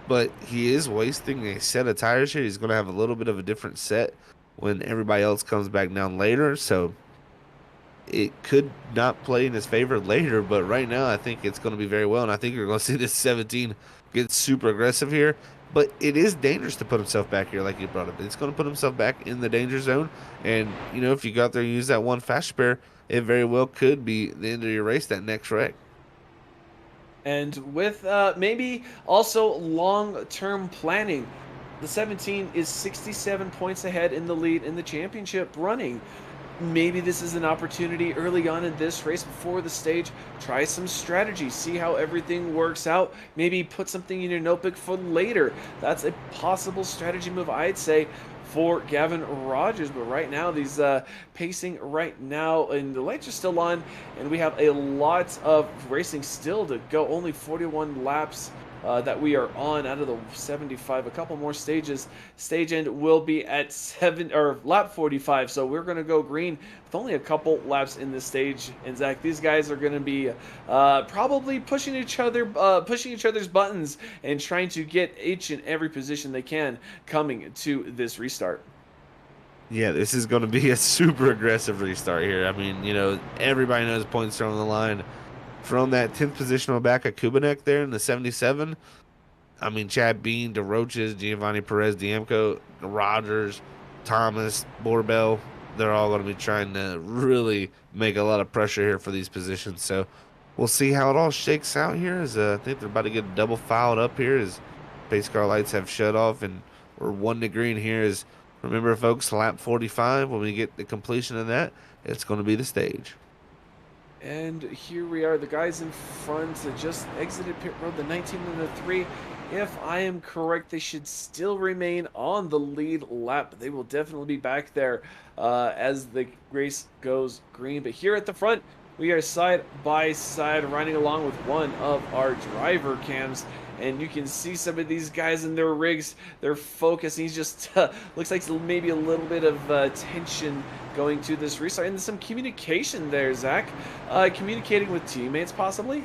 but he is wasting a set of tires here. He's going to have a little bit of a different set when everybody else comes back down later. So it could not play in his favor later, but right now I think it's going to be very well. And I think you're going to see this 17 get super aggressive here. But it is dangerous to put himself back here like you brought up. It's going to put himself back in the danger zone. And, you know, if you go out there and use that one fast spare, it very well could be the end of your race, that next wreck. And with maybe also long-term planning, the 17 is 67 points ahead in the lead in the championship running. Maybe this is an opportunity early on in this race before the stage. Try some strategy, see how everything works out. Maybe put something in your notebook for later. That's a possible strategy move, I'd say, for Gavin Rogers. But right now, these pacing right now, and the lights are still on, and we have a lot of racing still to go. Only 41 laps that we are on out of the 75. A couple more stages. Stage end will be at lap 45. So we're going to go green with only a couple laps in this stage. And Zach, these guys are going to be probably pushing each other's buttons and trying to get each and every position they can coming to this restart. Yeah, this is going to be a super aggressive restart here. I mean, you know, everybody knows points are on the line. From that 10th position on the back of Kubanek there in the 77, I mean, Chad Bean, DeRoches, Giovanni Perez, Diemco, Rogers, Thomas, Borbell, they're all going to be trying to really make a lot of pressure here for these positions. So we'll see how it all shakes out here. As I think they're about to get double fouled up here as pace car lights have shut off, and we're 1 to green here. As remember, folks, lap 45, when we get the completion of that, it's going to be the stage. And here we are, the guys in front just exited pit road, the 19 and the 3. If I am correct, they should still remain on the lead lap. They will definitely be back there as the race goes green. But here at the front, we are side by side riding along with one of our driver cams. And you can see some of these guys in their rigs, their focus. He's just looks like maybe a little bit of tension going to this restart. And some communication there, Zach. Communicating with teammates, possibly?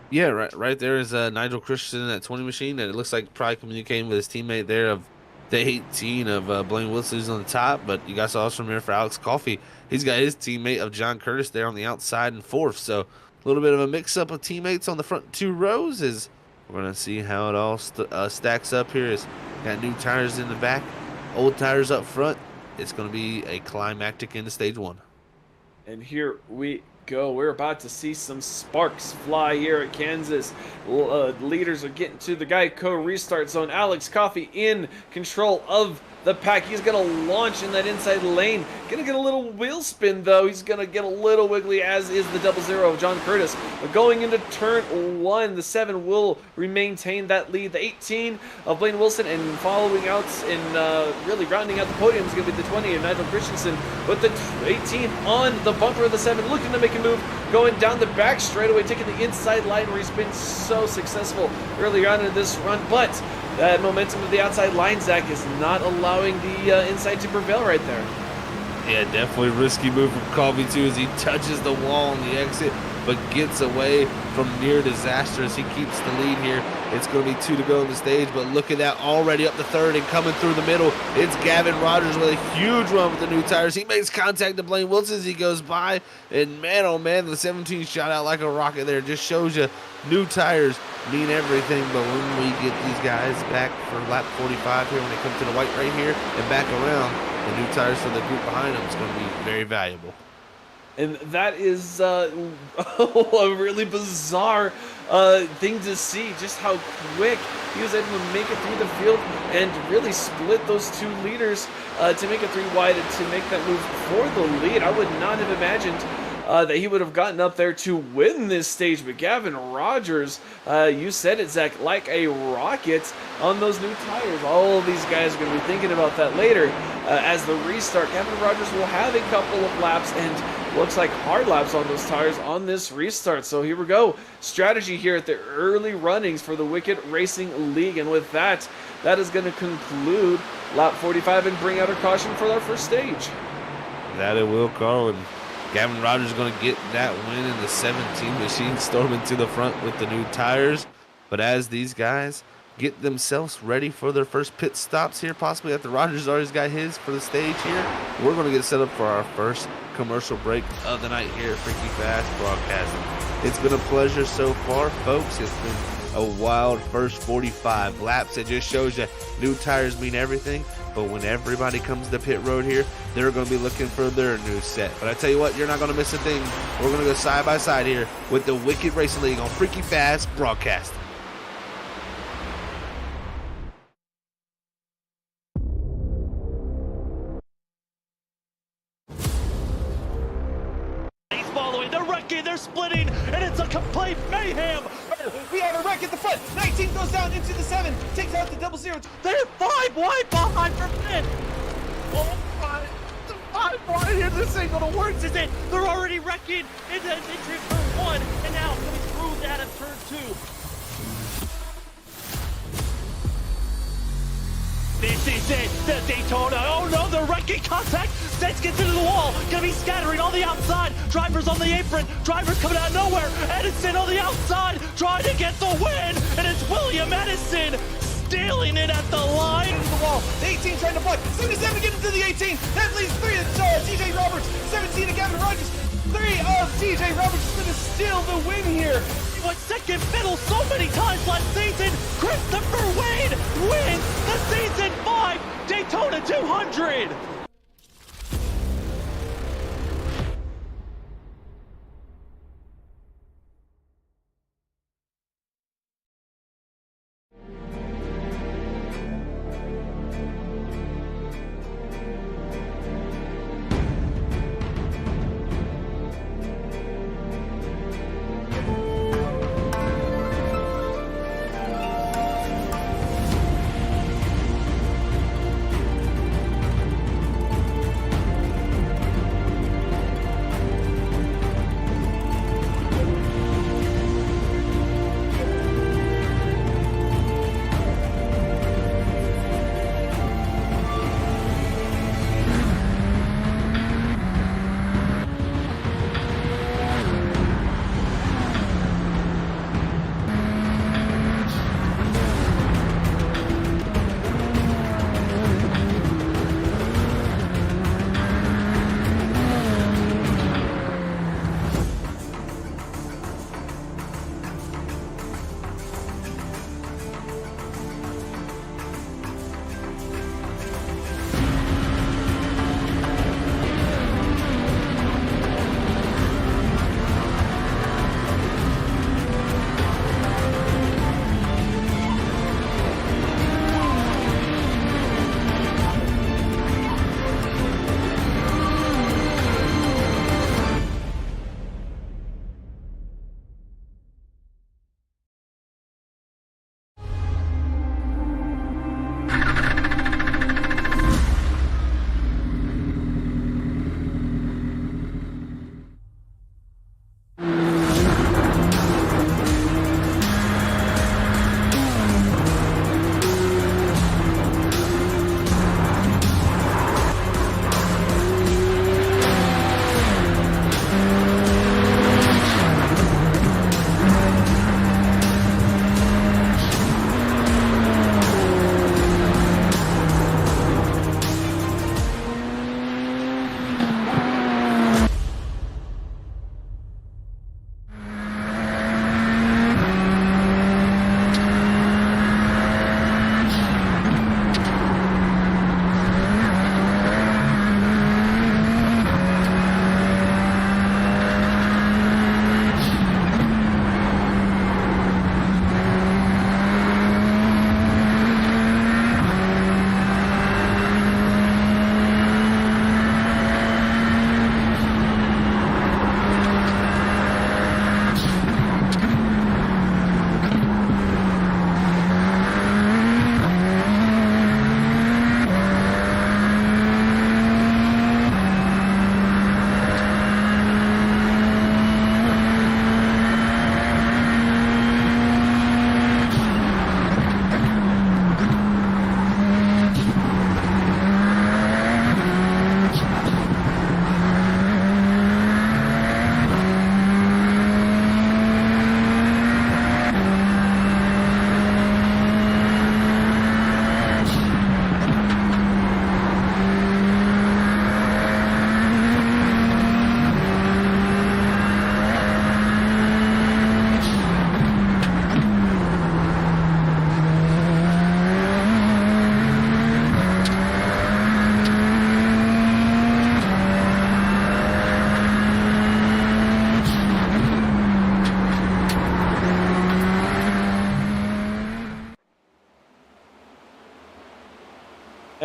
Yeah, right there is Nigel Christensen in that 20 machine, and it looks like probably communicating with his teammate there of the 18 of Blaine Wilson's on the top. But you guys also remember for Alex Coffey, he's got his teammate of John Curtis there on the outside and fourth. So a little bit of a mix-up of teammates on the front 2 rows. Is we're going to see how it all stacks up here. Is got new tires in the back, old tires up front. It's going to be a climactic into stage 1. And here we go. We're about to see some sparks fly here at Kansas. Leaders are getting to the Geico restart zone. Alex Coffey in control of the pack. He's going to launch in that inside lane. Going to get a little wheel spin, though. He's going to get a little wiggly, as is the 00 of John Curtis. But going into turn 1, the 7 will maintain that lead. The 18 of Blaine Wilson, and following out and really rounding out the podium is going to be the 20 of Nigel Christensen. But the 18 on the bumper of the 7, looking to make a move, going down the back straightaway, taking the inside line where he's been so successful earlier on in this run. But that momentum of the outside line, Zach, is not allowing the inside to prevail right there. Yeah, definitely risky move from Colby too, as he touches the wall on the exit, but gets away from near disaster as he keeps the lead here. It's going to be 2 to go on the stage, but look at that, already up to 3rd and coming through the middle. It's Gavin Rogers with a huge run with the new tires. He makes contact to Blaine Wilson as he goes by, and man, oh man, the 17 shot out like a rocket there. Just shows you new tires mean everything. But when we get these guys back for lap 45 here, when they come to the white right here and back around, the new tires for the group behind them is going to be very valuable. And that is a really bizarre thing to see, just how quick he was able to make it through the field and really split those 2 leaders to make it 3 wide and to make that move for the lead. I would not have imagined that he would have gotten up there to win this stage. But Gavin Rogers, you said it, Zach, like a rocket on those new tires. All of these guys are going to be thinking about that later as the restart. Gavin Rogers will have a couple of laps, and looks like hard laps on those tires on this restart. So here we go. Strategy here at the early runnings for the Wicked Racing League. And with that, that is going to conclude lap 45 and bring out a caution for our first stage. That it will, Carl. And Gavin Rogers is going to get that win in the 17 machine, storming to the front with the new tires. But as these guys get themselves ready for their first pit stops here, possibly after Rogers already got his for the stage here, we're going to get set up for our first commercial break of the night here at Freaky Fast Broadcasting. It's been a pleasure so far, folks. It's been a wild first 45 laps. It just shows you new tires mean everything. But when everybody comes to pit road here, they're going to be looking for their new set. But I tell you what, you're not going to miss a thing. We're going to go side by side here with the Wicked Racing League on Freaky Fast Broadcasting. They're splitting, and it's a complete mayhem. We have a wreck at the front. 19 goes down into the 7, takes out the 00. They're 5 wide behind for pit. Oh my, the 5 wide here. This ain't gonna work, is it? They're already wrecking into turn 1, and now coming through that of turn 2. This is it, the Daytona. Oh no, they're wrecking contact. Sets gets into the wall. Gonna be scattering on the outside. Drivers on the apron. Drivers coming out of nowhere. Edison on the outside trying to get the win. And it's William Edison stealing it at the line. Into the wall. The 18 trying to block. 77 get into the 18. That leaves 3 of TJ Roberts. 17 to Gavin Rogers. 3 of TJ Roberts is going to steal the win here. He went second fiddle so many times last season. Christopher Wade wins the season 5 Daytona 200.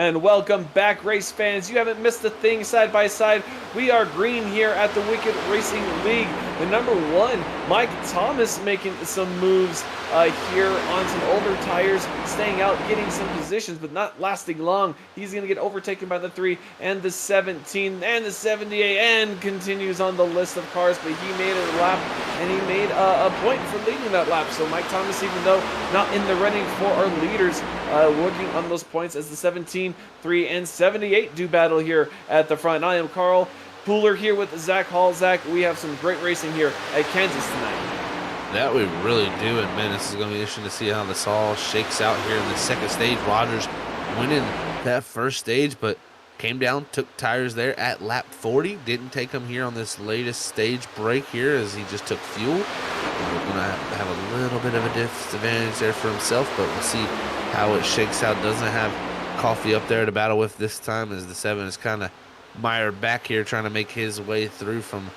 And welcome back, race fans. You haven't missed a thing. Side by side, we are green here at the Wicked Racing League. The number 1, Mike Thomas, making some moves here on some older tires, staying out, getting some positions, but not lasting long. He's going to get overtaken by the 3 and the 17 and the 78, and continues on the list of cars, but he made a lap, and he made a point for leading that lap. So Mike Thomas, even though not in the running for our leaders, working on those points as the 17, 3, and 78 do battle here at the front. I am Carl Pooler here with Zach Hall. Zach, we have some great racing here at Kansas tonight. That we really do, and man, this is going to be interesting to see how this all shakes out here in the second stage. Rogers winning that first stage, but came down, took tires there at lap 40. Didn't take them here on this latest stage break here as he just took fuel. We're going to have a little bit of a disadvantage there for himself, but we'll see how it shakes out. Doesn't have Coffee up there to battle with this time as the 7 is kind of mired back here trying to make his way through from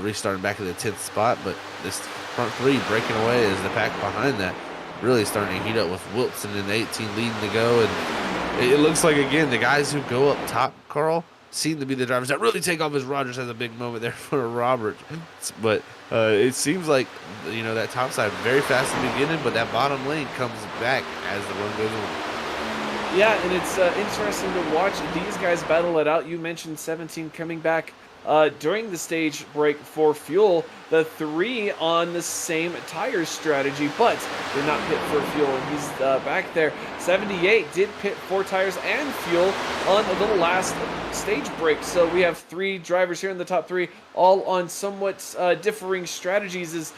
restarting back at the 10th spot, but this front 3 breaking away as the pack behind that really starting to heat up with Wilson in the 18 leading to go. And it looks like, again, the guys who go up top, Carl, seem to be the drivers that really take off as Rogers has a big moment there for Robert. But it seems like, you know, that top side very fast in the beginning, but that bottom lane comes back as the run goes on. Yeah, and it's interesting to watch these guys battle it out. You mentioned 17 coming back during the stage break for fuel. The 3 on the same tire strategy, but did not pit for fuel, and he's back there. 78 did pit 4 tires and fuel on the last stage break. So we have 3 drivers here in the top 3, all on somewhat differing strategies. Is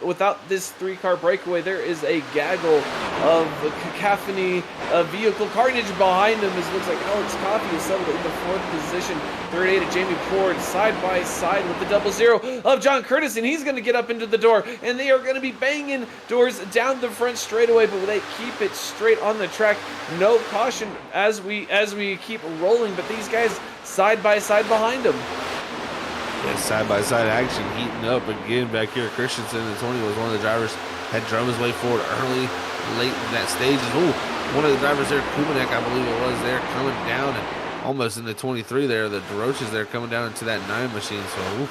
without this 3-car breakaway, there is a gaggle of cacophony of vehicle carnage behind him. It looks like Alex Coffey is settled in the 4th position. 38 of Jamie Ford side by side with the 00 of John Curtis, and he's going to get up into the door, and they are going to be banging doors down the front straightaway, but they keep it straight on the track. No caution as we keep rolling, but these guys side by side behind them. Yeah, side by side action heating up again back here. Christensen and Tony was one of the drivers, had drove his way forward early, late in that stage. And one of the drivers there, Kubanek, I believe it was, there coming down and almost in the 23 there. The DeRoches there coming down into that 9 machine. So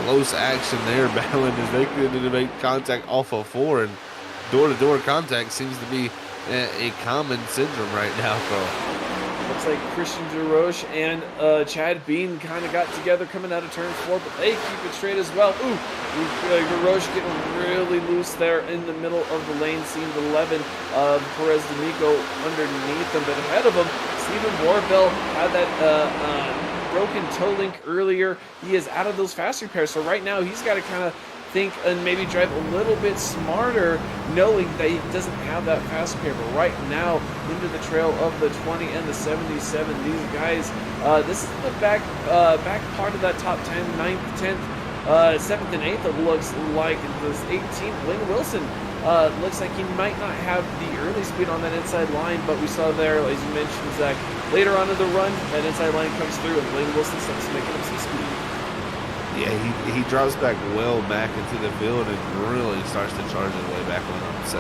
close action there, battling as they couldn't make contact off of 4, and door-to-door contact seems to be a common syndrome right now, Carl. Looks like Christian DeRoche and Chad Bean kind of got together coming out of turn 4, but they keep it straight as well. DeRoche getting really loose there in the middle of the lane, seeing 11 of Perez D'Amico underneath them, but ahead of him, Stephen Warbell had that broken toe link earlier. He is out of those fast repairs, so right now he's got to kind of think and maybe drive a little bit smarter, knowing that he doesn't have that fast repair. But right now, into the trail of the 20 and the 77, these guys, this is the back part of that top 10, 9th, 10th, 7th, and 8th. It looks like this 18th, Blaine Wilson. Looks like he might not have the early speed on that inside line, but we saw there, as you mentioned, Zach, later on in the run, that inside line comes through, and Blaine Wilson starts making up some speed. Yeah, he drops back well back into the field and really starts to charge his way back on him. So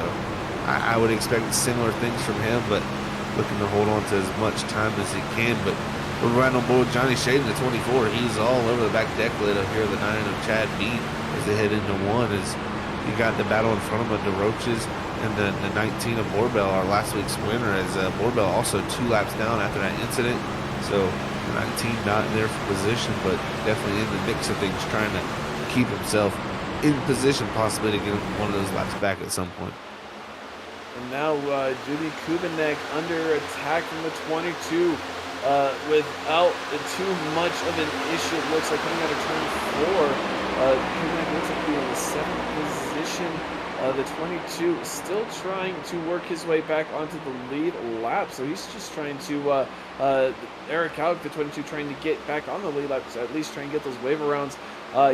I would expect similar things from him, but looking to hold on to as much time as he can. But we're right on board Johnny Shaden, the 24. He's all over the back deck lid up here, the 9 of Chad Bean as they head into 1. As you got the battle in front of him, the Roaches and the 19 of Borbell, our last week's winner, as Borbell also 2 laps down after that incident. So 19 not in there for position, but definitely in the mix of things, trying to keep himself in position possibly to get one of those laps back at some point. And now Jimmy Kubanek under attack from the 22 without too much of an issue. It looks like coming out of turn 4, Kubanek looks like being in the 7th position. The 22 still trying to work his way back onto the lead lap, so he's just trying to Eric Haug, the 22, trying to get back on the lead lap, so at least try and get those wave arounds.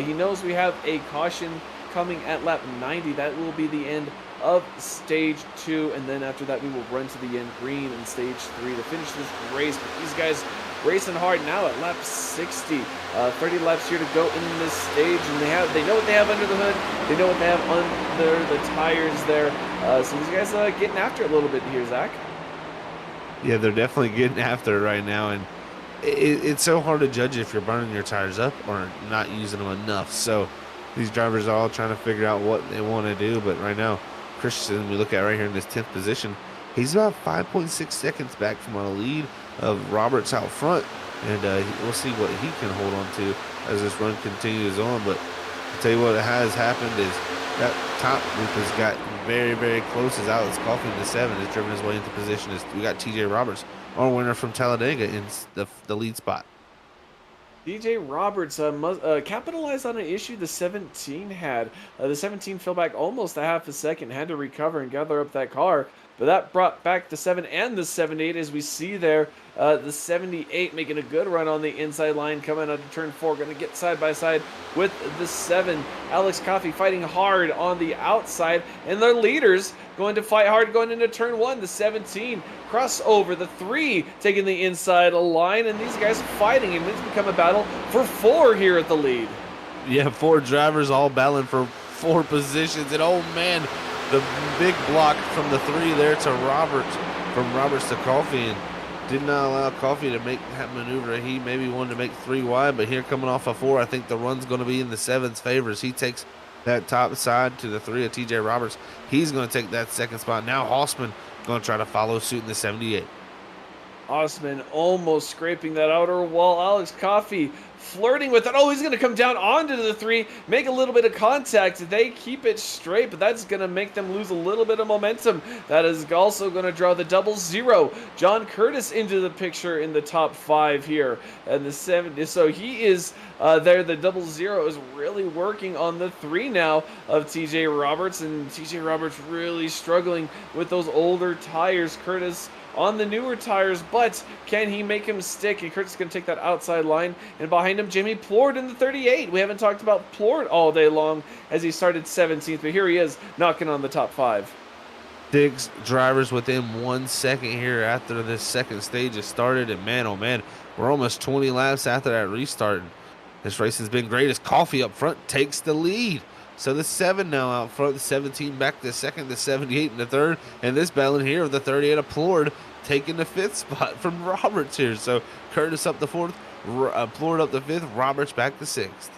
He knows we have a caution coming at lap 90. That will be the end of stage 2, and then after that we will run to the end green in stage 3 to finish this race. But these guys racing hard now at lap 60. 30 laps here to go in this stage, and they know what they have under the hood. They know what they have under the tires there. So these guys getting after it a little bit here, Zach. Yeah, they're definitely getting after it right now, and it's so hard to judge if you're burning your tires up or not using them enough. So these drivers are all trying to figure out what they want to do. But right now, Christensen, we look at right here in this 10th position, he's about 5.6 seconds back from a lead of Roberts out front, and we'll see what he can hold on to as this run continues on. But I'll tell you what has happened is that top group has got very, very close as Alex Coffey in the 7 has driven his way into position. As we got TJ Roberts, our winner from Talladega, in the lead spot. DJ Roberts capitalized on an issue the 17 had. The 17 fell back almost a half a second, had to recover and gather up that car. But that brought back the 7 and the 78, as we see there. The 78 making a good run on the inside line, coming out of turn 4, going to get side by side with the 7. Alex Coffey fighting hard on the outside, and their leaders going to fight hard going into turn 1. The 17 cross over the 3, taking the inside line, and these guys fighting, and it's become a battle for 4 here at the lead. Yeah, 4 drivers all battling for 4 positions, and oh man, the big block from the 3 there to Roberts, from Roberts to Coffey, and did not allow Coffey to make that maneuver. He maybe wanted to make 3 wide, but here coming off a 4, I think the run's going to be in the 7's favor as he takes that top side to the 3 of TJ Roberts. He's going to take that 2nd spot. Now Hausman going to try to follow suit in the 78. Osman almost scraping that outer wall. Alex Coffey flirting with it. Oh, he's going to come down onto the 3, make a little bit of contact. They keep it straight, but that's going to make them lose a little bit of momentum. That is also going to draw the 00. John Curtis into the picture in the top 5 here. And the 7, so he is there. The 00 is really working on the 3 now of TJ Roberts, and TJ Roberts really struggling with those older tires. Curtis on the newer tires, but can he make him stick? And Curtis is going to take that outside line, and behind him, Jimmy Plord in the 38. We haven't talked about Plord all day long as he started 17th, but here he is knocking on the top 5. 6 drivers within 1 second here after this 2nd stage has started, and man, oh man, we're almost 20 laps after that restart. This race has been great as Coffey up front takes the lead. So the 7 now out front, the 17 back to 2nd, the 78 in the 3rd, and this battle here of the 38 of Plord taking the 5th spot from Roberts here. So Curtis up the 4th, Plord up the 5th, Roberts back to 6th.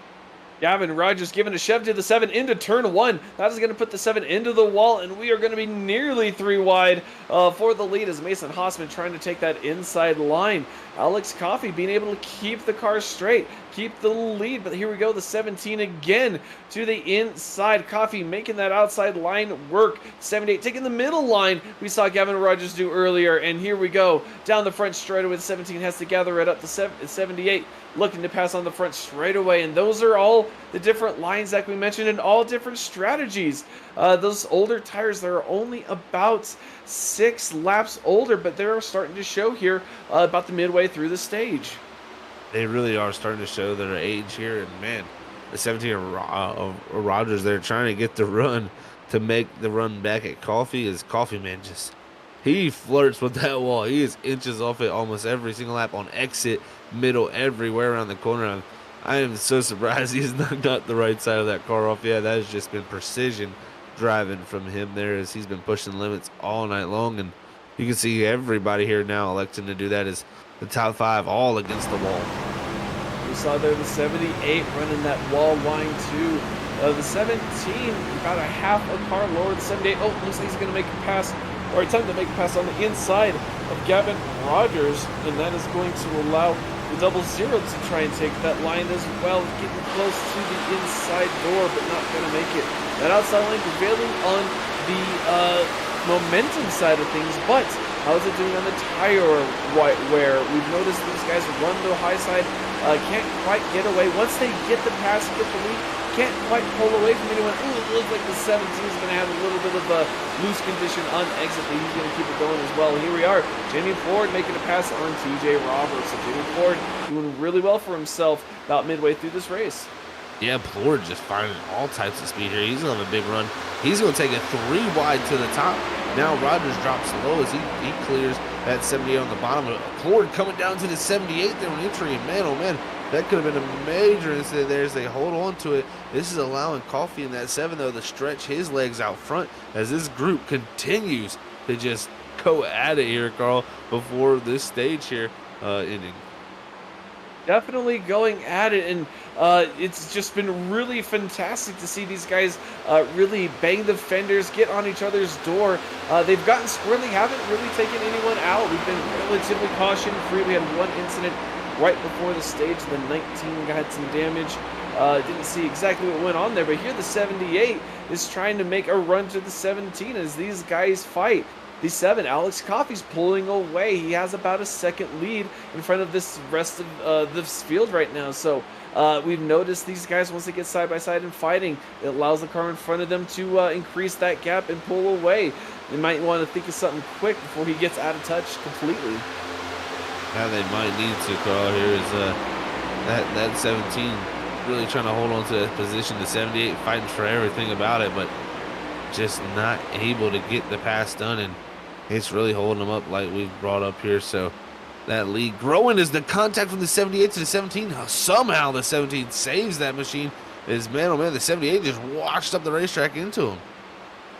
Gavin Rogers giving a shove to the 7 into turn 1. That is going to put the 7 into the wall, and we are going to be nearly 3 wide for the lead as Mason Hausman trying to take that inside line. Alex Coffey being able to keep the car straight, keep the lead, but here we go, the 17 again to the inside. Coffey making that outside line work. 78 taking the middle line we saw Gavin Rogers do earlier, and here we go down the front straightaway. The 17 has to gather it up. The 78 looking to pass on the front straightaway, and those are all the different lines that we mentioned and all different strategies. Those older tires, they're only about 6 laps older, but they're starting to show here about the midway through the stage. They really are starting to show their age here, and man, the 17 of Rogers, they're trying to get the run to make the run back at Coffey. As Coffey, man, just he flirts with that wall. He is inches off it almost every single lap on exit, middle, everywhere around the corner. I am so surprised he has not got the right side of that car off. Yeah, that has just been precision driving from him there as he's been pushing limits all night long, and you can see everybody here now electing to do that as the top 5 all against the wall. We saw there the 78 running that wall line too. The 17 about a half a car lower. The 78, oh, looks like he's going to make a pass, or attempt to make a pass on the inside of Gavin Rogers, and that is going to allow the 00 to try and take that line as well, getting close to the inside door, but not going to make it. That outside line prevailing on the momentum side of things, but how is it doing on the tire wear? We've noticed these guys run the high side, can't quite get away. Once they get the pass, get the lead, can't quite pull away from anyone. Ooh, it looks like the 17 is going to have a little bit of a loose condition on exit, but he's going to keep it going as well. Here we are, Jamie Ford making a pass on TJ Roberts. So Jamie Ford doing really well for himself about midway through this race. Yeah, Plord just finding all types of speed here. He's going to have a big run. He's going to take it 3 wide to the top. Now Rogers drops low as he clears that 78 on the bottom. Plord coming down to the 78 there on entry, and man, oh man, that could have been a major incident there as they hold on to it. This is allowing Coffey in that 7, though, to stretch his legs out front as this group continues to just go at it here, Carl, before this stage here ending. Definitely going at it, and it's just been really fantastic to see these guys really bang the fenders, get on each other's door. They've gotten squirrely, haven't really taken anyone out. We've been relatively caution-free. We had one incident right before the stage. The 19 got some damage. Didn't see exactly what went on there, but here the 78 is trying to make a run to the 17 as these guys fight. The 7, Alex Coffey's pulling away. He has about a second lead in front of this rest of this field right now. So we've noticed these guys, once they get side by side and fighting, it allows the car in front of them to increase that gap and pull away. They might want to think of something quick before he gets out of touch completely. Yeah, they might need to, Carl. Here is that 17 really trying to hold on to that position. The 78 fighting for everything about it, but just not able to get the pass done, and it's really holding them up like we've brought up here. So that lead growing as the contact from the 78 to the 17. Somehow the 17 saves that machine. Is man, oh man, the 78 just washed up the racetrack into him.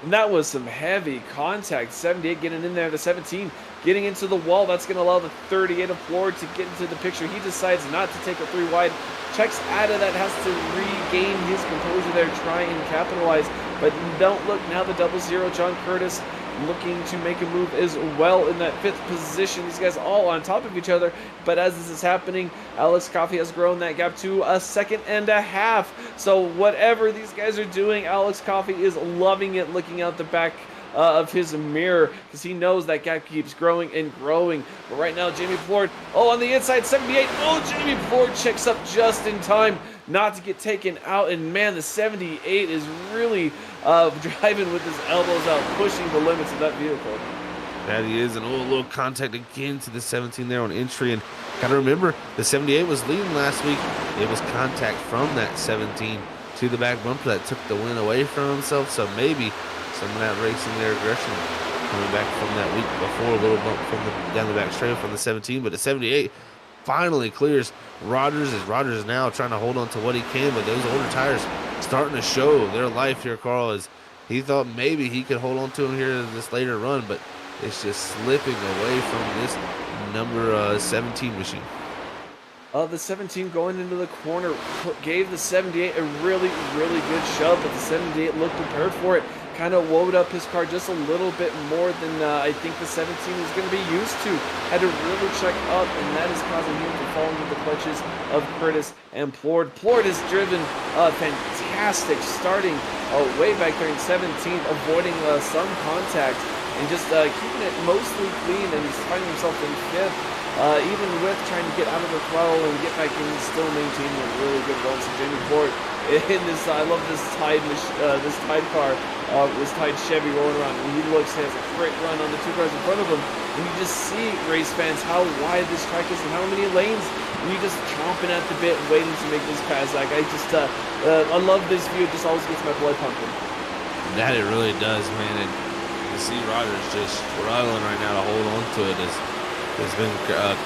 And that was some heavy contact. 78 getting in there, the 17 getting into the wall. That's going to allow the 38 of Flord to get into the picture. He decides not to take a 3 wide. Checks out of that, has to regain his composure there, try and capitalize. But don't look, now the 00, John Curtis looking to make a move as well in that 5th position. These guys all on top of each other, but as this is happening, Alex Coffey has grown that gap to a 1.5 seconds. So whatever these guys are doing, Alex Coffey is loving it, looking out the back of his mirror, because he knows that gap keeps growing and growing. But right now, Jamie Ford, on the inside, 78. Jamie Ford checks up just in time not to get taken out. And man, the 78 is really driving with his elbows out, pushing the limits of that vehicle. That he is, and a little contact again to the 17 there on entry. And gotta remember, the 78 was leading last week. It was contact from that 17 to the back bumper that took the win away from himself. So maybe some of that racing there aggression coming back from that week before, a little bump from down the back straight from the 17. But the 78 finally clears Rogers, as Rogers is now trying to hold on to what he can, but those older tires starting to show their life here, Carl, as he thought maybe he could hold on to him here in this later run, but it's just slipping away from this number 17 machine. The 17 going into the corner gave the 78 a really, really good shove, but the 78 looked prepared for it. Kind of woed up his car just a little bit more than I think the 17 is going to be used to. Had to really check up, and that is causing him to fall into the clutches of Curtis and Plord. Plord has driven fantastic, starting way back there in 17th, avoiding some contact and just keeping it mostly clean, and he's finding himself in 5th. Even with trying to get out of the throttle and get back in, still maintaining a really good run. So Jamie Ford in this, I love this Tide car, this Tide Chevy rolling around, and he has a great run on the 2 cars in front of him. And you just see, race fans, how wide this track is and how many lanes. And you just chomping at the bit, waiting to make this pass. Like I love this view. It just always gets my blood pumping. That it really does, man. And to see Rogers just struggling right now to hold on to it is. There's been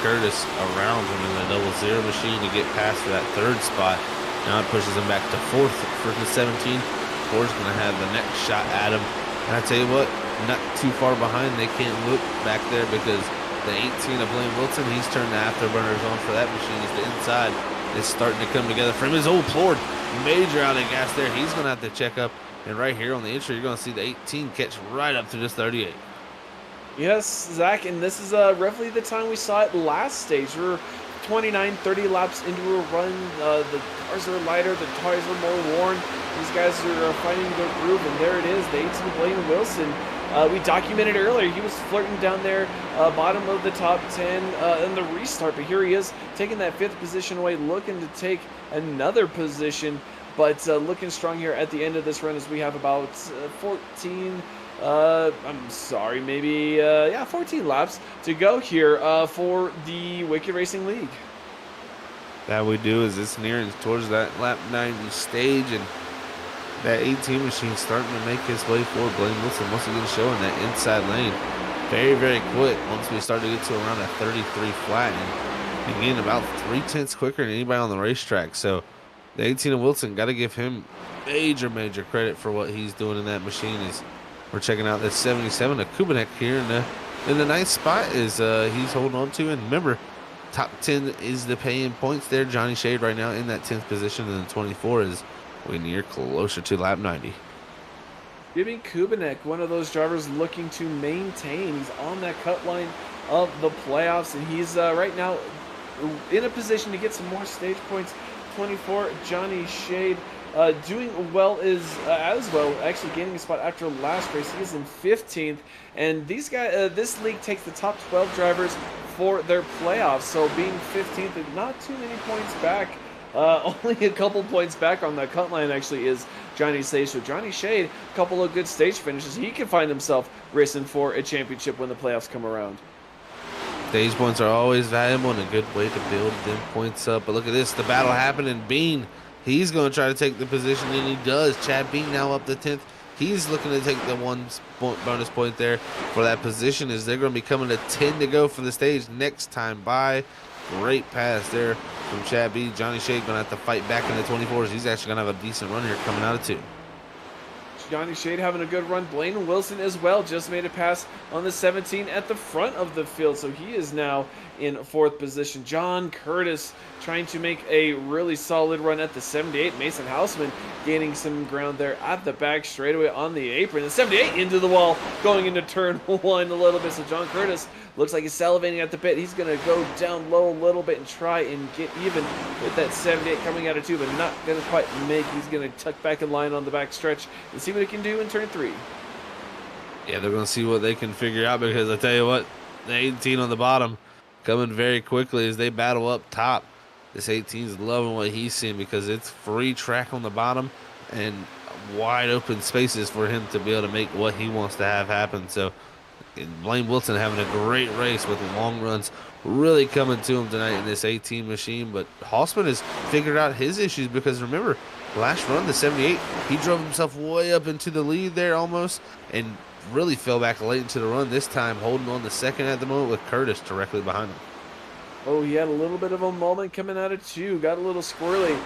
Curtis around him in the 00 machine to get past for that 3rd spot. Now it pushes him back to 4th for the 17. Ford's going to have the next shot at him. And I tell you what, not too far behind. They can't look back there because the 18 of Blaine Wilson, he's turned the afterburners on for that machine. As the inside is starting to come together for him. His old Ford, major out of gas there. He's going to have to check up. And right here on the entry, you're going to see the 18 catch right up to this 38. Yes, Zach, and this is roughly the time we saw it last stage. We're 29, 30 laps into a run. The cars are lighter, the tires are more worn. These guys are finding their groove, and there it is, the 18 Blaine Wilson. We documented earlier, he was flirting down there, bottom of the top 10 in the restart, but here he is taking that 5th position away, looking to take another position, but looking strong here at the end of this run as we have about 14... I'm sorry, maybe, 14 laps to go here for the Wicked Racing League. That we do as it's nearing towards that lap 90 stage, and that 18 machine starting to make his way forward. Blaine Wilson once again showing that inside lane very, very quick once we start to get to around a 33 flat, and again about 3/10 quicker than anybody on the racetrack. So the 18 of Wilson, got to give him major credit for what he's doing in that machine. Is we're checking out this 77 of Kubanek here in the in a nice spot is he's holding on to. And remember, top 10 is the pay-in points there. Johnny Shade right now in that 10th position, and then 24 is we near closer to lap 90. Jimmy Kubinek, one of those drivers looking to maintain. He's on that cut line of the playoffs, and he's right now in a position to get some more stage points. 24, Johnny Shade doing well as well, actually gaining a spot after last race. He is in 15th, and these guys, this league takes the top 12 drivers for their playoffs. So being 15th is not too many points back. Only a couple points back on that cut line actually is Johnny Shade. So Johnny Shade, a couple of good stage finishes. He can find himself racing for a championship when the playoffs come around. Stage points are always valuable and a good way to build them points up. But look at this, the battle happening. Bean, he's going to try to take the position, and he does. Chad Bean now up to 10th. He's looking to take the one bonus point there for that position, as they're going to be coming to 10 to go for the stage next time by. Great pass there from Chad B. Johnny Shade going to have to fight back in the 24s. He's actually going to have a decent run here coming out of 2. Johnny Shade having a good run. Blaine Wilson as well just made a pass on the 17 at the front of the field, so he is now in 4th position. John Curtis trying to make a really solid run at the 78. Mason Houseman gaining some ground there at the back straightaway on the apron. The 78 into the wall, going into turn 1 a little bit. So John Curtis looks like he's salivating at the pit. He's going to go down low a little bit and try and get even with that 78 coming out of 2, but not going to quite make. He's going to tuck back in line on the back stretch and see what he can do in turn 3. Yeah, they're going to see what they can figure out, because I tell you what, the 18 on the bottom coming very quickly as they battle up top. This 18's loving what he's seeing, because it's free track on the bottom and wide open spaces for him to be able to make what he wants to have happen. So Blaine Wilson having a great race with long runs really coming to him tonight in this 18 machine. But Hausman has figured out his issues, because remember, last run, the 78, he drove himself way up into the lead there almost and really fell back late into the run. This time holding on the second at the moment with Curtis directly behind him. Oh, he had a little bit of a moment coming out of 2. Got a little squirrely.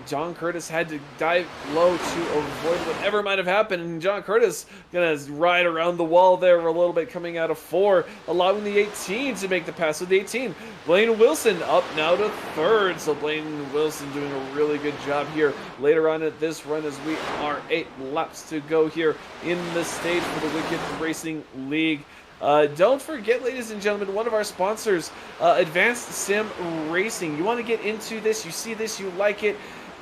John Curtis had to dive low to avoid whatever might have happened. And John Curtis going to ride around the wall there a little bit coming out of 4, allowing the 18 to make the pass with the 18. Blaine Wilson up now to 3rd. So Blaine Wilson doing a really good job here later on at this run, as we are 8 laps to go here in the stage for the Wicked Racing League. Don't forget, ladies and gentlemen, one of our sponsors, Advanced Sim Racing. You want to get into this, you see this, you like it,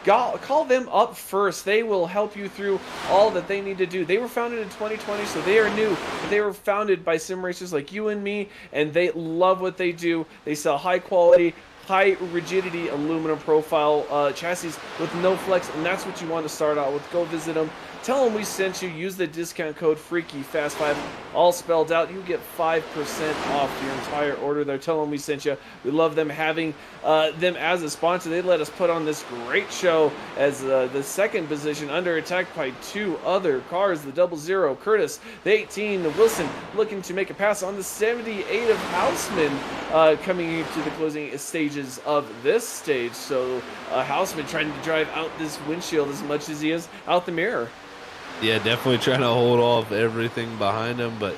call them up first. They will help you through all that they need to do. They were founded in 2020, so they are new. They were founded by sim racers like you and me, and they love what they do. They sell high quality, high rigidity aluminum profile chassis with no flex, and that's what you want to start out with. Go visit them. Tell them we sent you. Use the discount code FREAKYFAST5, all spelled out. You get 5% off your entire order there. Tell them we sent you. We love them having them as a sponsor. They let us put on this great show as the 2nd position under attack by 2 other cars. The 00 Curtis, the 18 Wilson looking to make a pass on the 78 of Houseman coming into the closing stages of this stage. So Houseman trying to drive out this windshield as much as he is out the mirror. Yeah, definitely trying to hold off everything behind him, but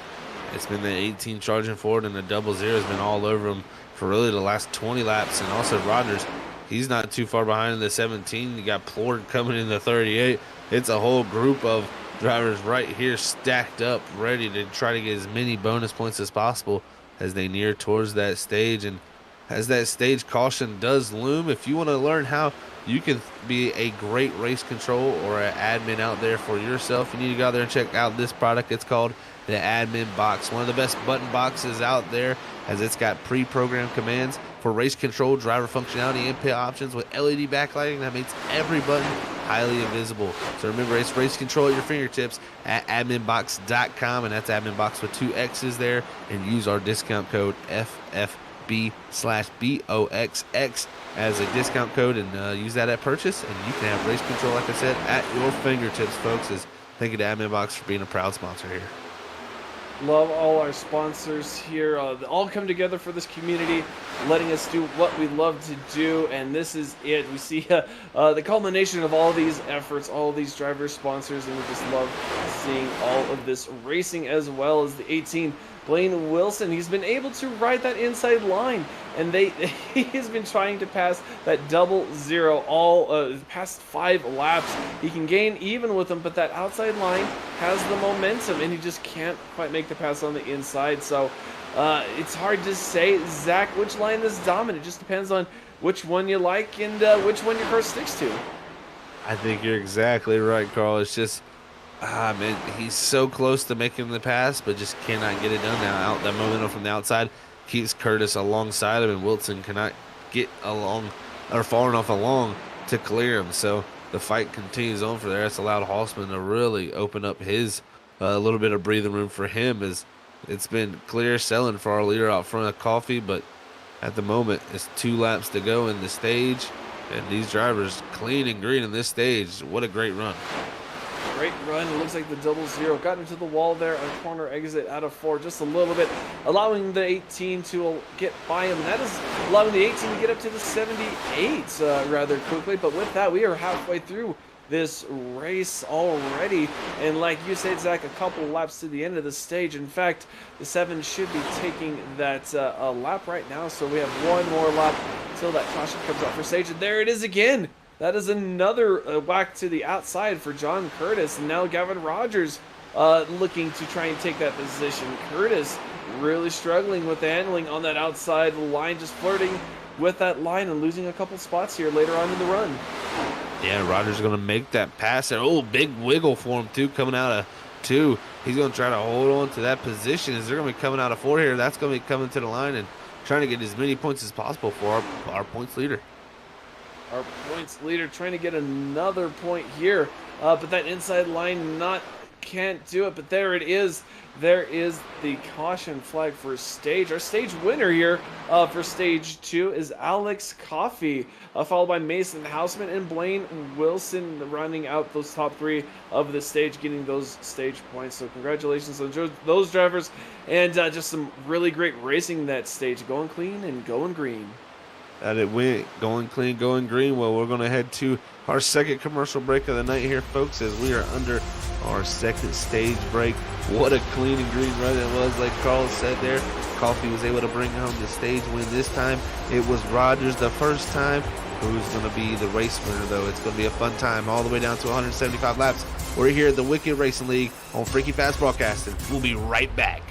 it's been the 18 charging forward, and the 00 has been all over him for really the last 20 laps. And also Rogers, he's not too far behind in the 17. You got Plord coming in the 38. It's a whole group of drivers right here stacked up, ready to try to get as many bonus points as possible as they near towards that stage. And as that stage caution does loom, if you want to learn how you can be a great race control or an admin out there for yourself, you need to go out there and check out this product. It's called the Admin Box, one of the best button boxes out there, as it's got pre-programmed commands for race control, driver functionality, and pit options with LED backlighting that makes every button highly invisible. So remember, it's race control at your fingertips at adminbox.com, and that's adminbox with 2 X's there, and use our discount code FFB/BOXX as a discount code, and use that at purchase, and you can have race control, like I said, at your fingertips, folks. Thank you to Admin Box for being a proud sponsor here. Love all our sponsors here. They all come together for this community, letting us do what we love to do, and this is it. We see the culmination of all these efforts, all these driver sponsors, and we just love seeing all of this racing, as well as the 18 Blaine Wilson. He's been able to ride that inside line, and he has been trying to pass that 0-0 all past 5 laps. He can gain even with him, but that outside line has the momentum, and he just can't quite make the pass on the inside. So it's hard to say, Zach, which line is dominant. It just depends on which one you like and which one your car sticks to. I think you're exactly right, Carl. It's just, man, he's so close to making the pass, but just cannot get it done now. Out that momentum from the outside keeps Curtis alongside him, and Wilson cannot get along or far enough along to clear him. So the fight continues on for there. That's allowed Hausman to really open up his a little bit of breathing room for him, as it's been clear selling for our leader out front of Coffee, but at the moment it's 2 laps to go in the stage, and these drivers clean and green in this stage. What a great run. Great run. It looks like the 0-0 got into the wall there on corner exit out of 4 just a little bit, allowing the 18 to get by him. And that is allowing the 18 to get up to the 78 rather quickly. But with that, we are halfway through this race already. And like you said, Zach, a couple laps to the end of the stage. In fact, the 7 should be taking that a lap right now. So we have 1 more lap until that caution comes out for stage. And there it is again. That is another whack to the outside for John Curtis. And now Gavin Rogers looking to try and take that position. Curtis really struggling with the handling on that outside line, just flirting with that line and losing a couple spots here later on in the run. Yeah, Rogers going to make that pass there. Oh, big wiggle for him, too, coming out of 2. He's going to try to hold on to that position as they're going to be coming out of 4 here. That's going to be coming to the line and trying to get as many points as possible for our points leader. Our points leader trying to get another point here, but that inside line can't do it. But there it is. There is the caution flag for stage. Our stage winner here for stage 2 is Alex Coffey, followed by Mason Houseman and Blaine Wilson, running out those top 3 of the stage, getting those stage points. So congratulations on those drivers, and just some really great racing that stage, going clean and going green. That it went going clean, going green. Well, we're going to head to our second commercial break of the night here, folks, as we are under our second stage break. What a clean and green run it was, like Carl said there. Coffee was able to bring home the stage win this time. It was Rogers the first time. Who's going to be the race winner, though? It's going to be a fun time all the way down to 175 laps. We're here at the Wicked Racing League on Freaky Fast Broadcasting. We'll be right back.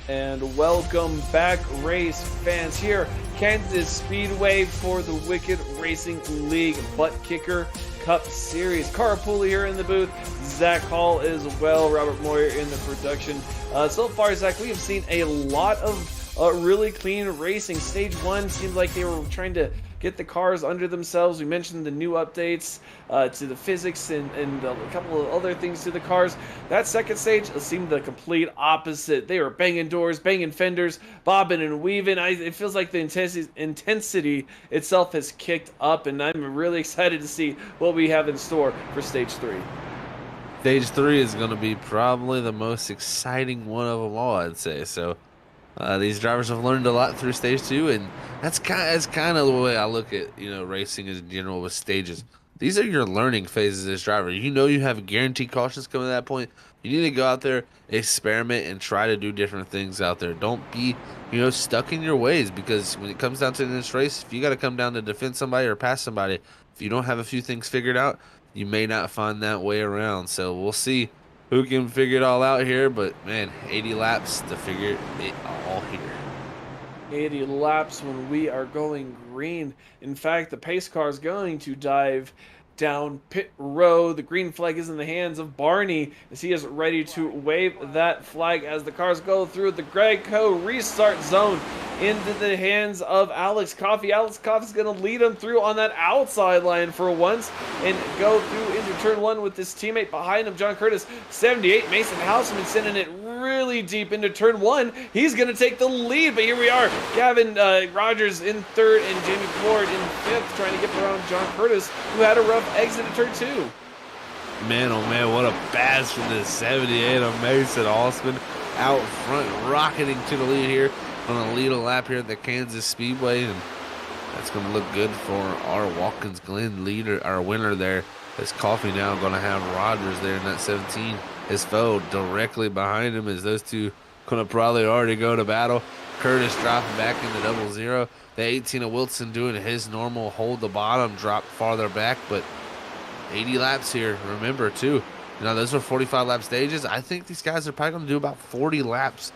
And welcome back, race fans, here Kansas Speedway for the Wicked Racing League Buttkicker Cup Series. Carpool here in the booth, Zach Hall as well, Robert Moyer in the production. So far, Zach, we have seen a lot of really clean racing. Stage 1 seemed like they were trying to get the cars under themselves. We mentioned the new updates to the physics and a couple of other things to the cars. That second stage seemed the complete opposite. They were banging doors, banging fenders, bobbing and weaving. It feels like the intensity itself has kicked up, and I'm really excited to see what we have in store for Stage 3. Stage 3 is going to be probably the most exciting one of them all, I'd say. So these drivers have learned a lot through Stage 2, and that's kind of the way I look at racing in general with stages. These are your learning phases as a driver. You have guaranteed cautions coming at that point. You need to go out there, experiment, and try to do different things out there. Don't be stuck in your ways, because when it comes down to this race, if you got to come down to defend somebody or pass somebody, if you don't have a few things figured out, you may not find that way around. So we'll see who can figure it all out here, but man, 80 laps to figure it all here. 80 laps when we are going green. In fact, the pace car is going to dive down pit road. The green flag is in the hands of Barney as he is ready to wave that flag as the cars go through the Greco restart zone into the hands of Alex Coffey. Alex Coffey is going to lead him through on that outside line for once and go through into turn 1 with his teammate behind him, John Curtis. 78, Mason Houseman sending it really deep into turn 1. He's going to take the lead, but here we are. Gavin Rogers in 3rd and Jamie Ford in 5th, trying to get around John Curtis, who had a rough exit at turn 2. Man, oh man, what a pass from the 78 of Mason Houseman out front, rocketing to the lead here. Going to lead a lap here at the Kansas Speedway, and that's going to look good for our Watkins Glen leader, our winner there. As Coffey now going to have Rogers there in that 17. His foe directly behind him, as those two going to probably already go to battle. Curtis dropping back into 00. The 18 of Wilson doing his normal hold the bottom, drop farther back, but 80 laps here. Remember, too, those are 45 lap stages. I think these guys are probably going to do about 40 laps